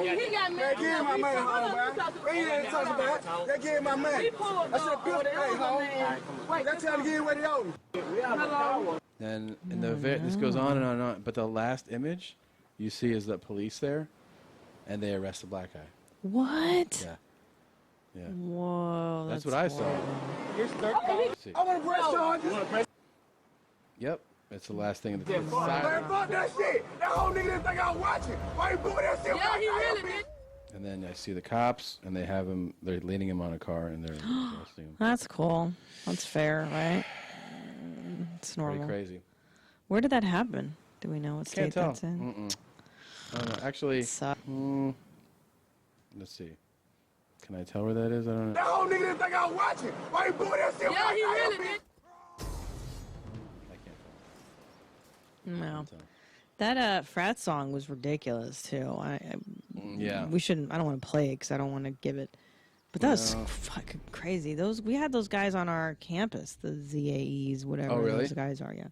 Yeah, he got They mad. give my man home, man. We ain't talking about. They give my man. He pulled I said, up over bitch, there. hey, home. Wait, That's trying to get what he owed. hello. Then in the this goes on and on and on. But the last image you see is the police there, and they arrest the black guy. What? Yeah. Yeah. Whoa. That's what I saw. Here's $30. See. I want to press charges. Yep. That's the last thing. That's Man, fuck that shit. That whole nigga didn't think I was watching. Why you put that shit Yeah, right he now, really bitch? did. And then I see the cops, and they're leading him on a car, and they're arresting him. That's cool. That's fair, right? It's normal. Pretty crazy. Where did that happen? Do we know what Can't state tell. that's in? I don't know. Actually, let's see. Can I tell where that is? I don't know. That whole nigga didn't think I was watching. Why you booing that shit? Yeah, he really did. No. That frat song was ridiculous too. Yeah. We shouldn't. I don't want to play it because I don't want to give it. But that was fucking crazy. We had those guys on our campus, the ZAEs, whatever Oh, really? those guys are. Yeah.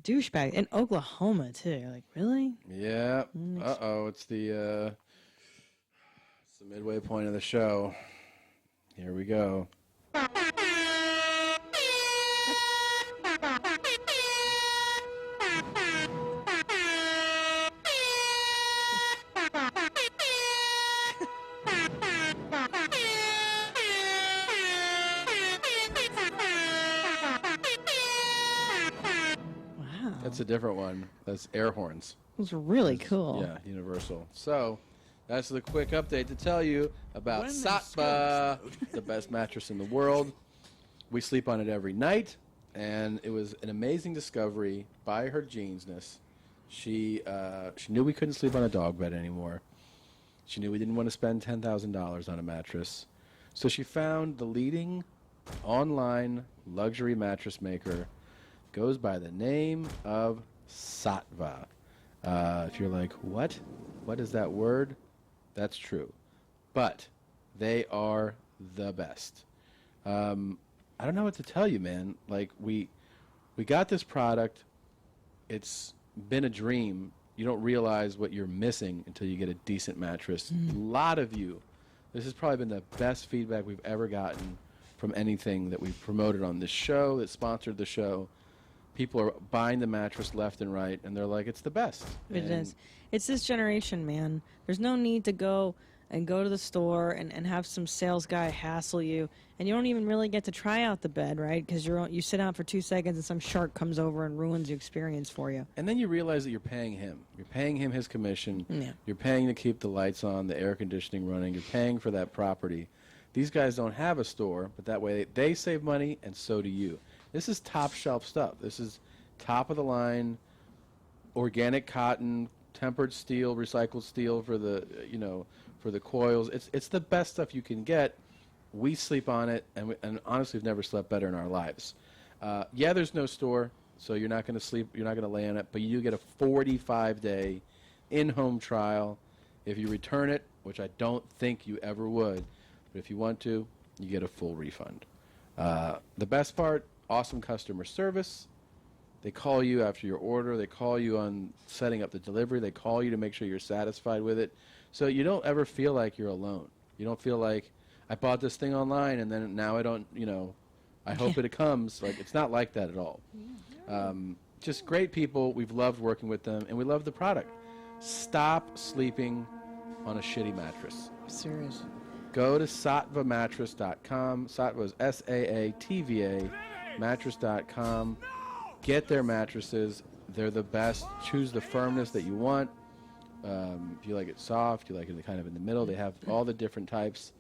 Douchebag in Oklahoma too. Like really? Yeah. Uh-oh. It's the midway point of the show. Here we go. That's a different one. That's air horns. It was really cool. Yeah, Universal. So, that's the quick update to tell you about Satva, the best mattress in the world. We sleep on it every night, and it was an amazing discovery by her geniusness. She knew we couldn't sleep on a dog bed anymore. She knew we didn't want to spend $10,000 on a mattress. So she found the leading online luxury mattress maker. Goes by the name of Satva. If you're like, what? What is that word? That's true. But they are the best. I don't know what to tell you, man. Like, we got this product. It's been a dream. You don't realize what you're missing until you get a decent mattress. A lot of you, this has probably been the best feedback we've ever gotten from anything that we've promoted on this show, that sponsored the show. People are buying the mattress left and right, and they're like, it's the best. It is. It's this generation, man. There's no need to go to the store and have some sales guy hassle you, and you don't even really get to try out the bed, right? Because you sit down for 2 seconds, and some shark comes over and ruins the experience for you. And then you realize that you're paying him. You're paying him his commission. Yeah. You're paying to keep the lights on, the air conditioning running. You're paying for that property. These guys don't have a store, but that way they save money, and so do you. This is top shelf stuff. This is top of the line, organic cotton, tempered steel, recycled steel for the for the coils. It's the best stuff you can get. We sleep on it, and honestly, we've never slept better in our lives. Yeah, there's no store, so you're not going to sleep. You're not going to lay on it, but you do get a 45-day in-home trial. If you return it, which I don't think you ever would, but if you want to, you get a full refund. The best part, awesome customer service. They call you after your order. They call you on setting up the delivery. They call you to make sure you're satisfied with it. So you don't ever feel like you're alone. You don't feel like, I bought this thing online and then now I don't, I hope it comes. Like, it's not like that at all. Just great people. We've loved working with them, and we love the product. Stop sleeping on a shitty mattress. Serious. Go to satvamattress.com. Satva is SAATVA mattress.com. Get their mattresses. They're the best. Choose the firmness that you want. If you like it soft, you like it kind of in the middle. They have all the different types.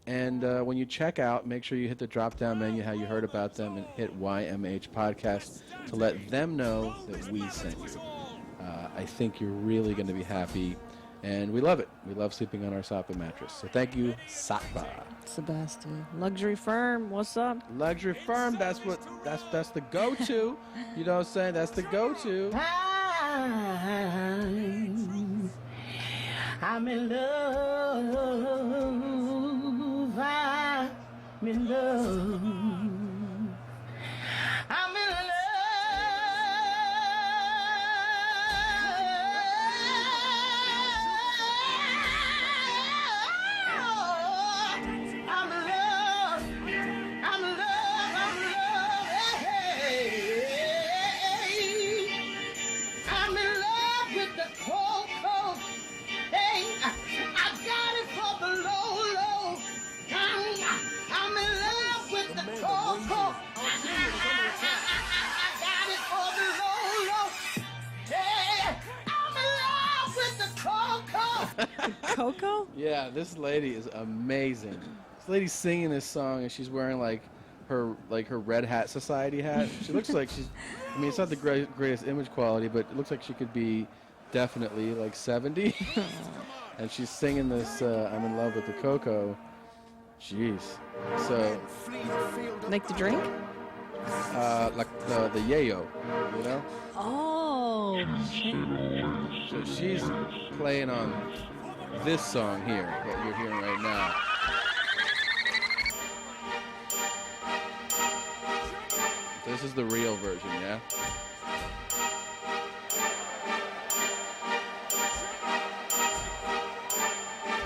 And when you check out, make sure you hit the drop-down menu, how you heard about them, and hit YMH Podcast to let them know that we sent you. I think you're really going to be happy. And we love it. We love sleeping on our Satva mattress. So thank you, Satva. It's the best, dude. Luxury firm, what's up? Luxury firm, that's the go-to. You know what I'm saying? That's the go-to. I'm in love. I'm in love. I'm in love. I'm in love with the cold. Coco? Yeah, this lady is amazing. This lady's singing this song and she's wearing like her Red Hat Society hat. She looks like she's. I mean, it's not the greatest image quality, but it looks like she could be definitely like 70. And she's singing this "I'm in love with the Coco." Jeez. So. Like the drink? Like the yayo, you know. Oh. So she's playing on this song here that you're hearing right now. This is the real version, yeah?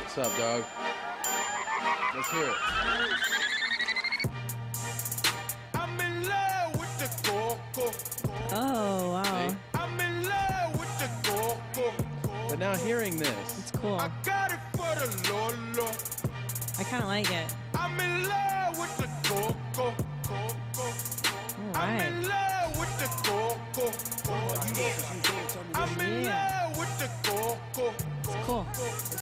What's up, dog? Let's hear it. I'm in love with the Coco. Oh, wow. See? I'm in love with the Coco. But now hearing this, It's cool. I got it for the Lolo. I kind of like it. I'm in love with the Coco. All I'm right. in love with the Coco.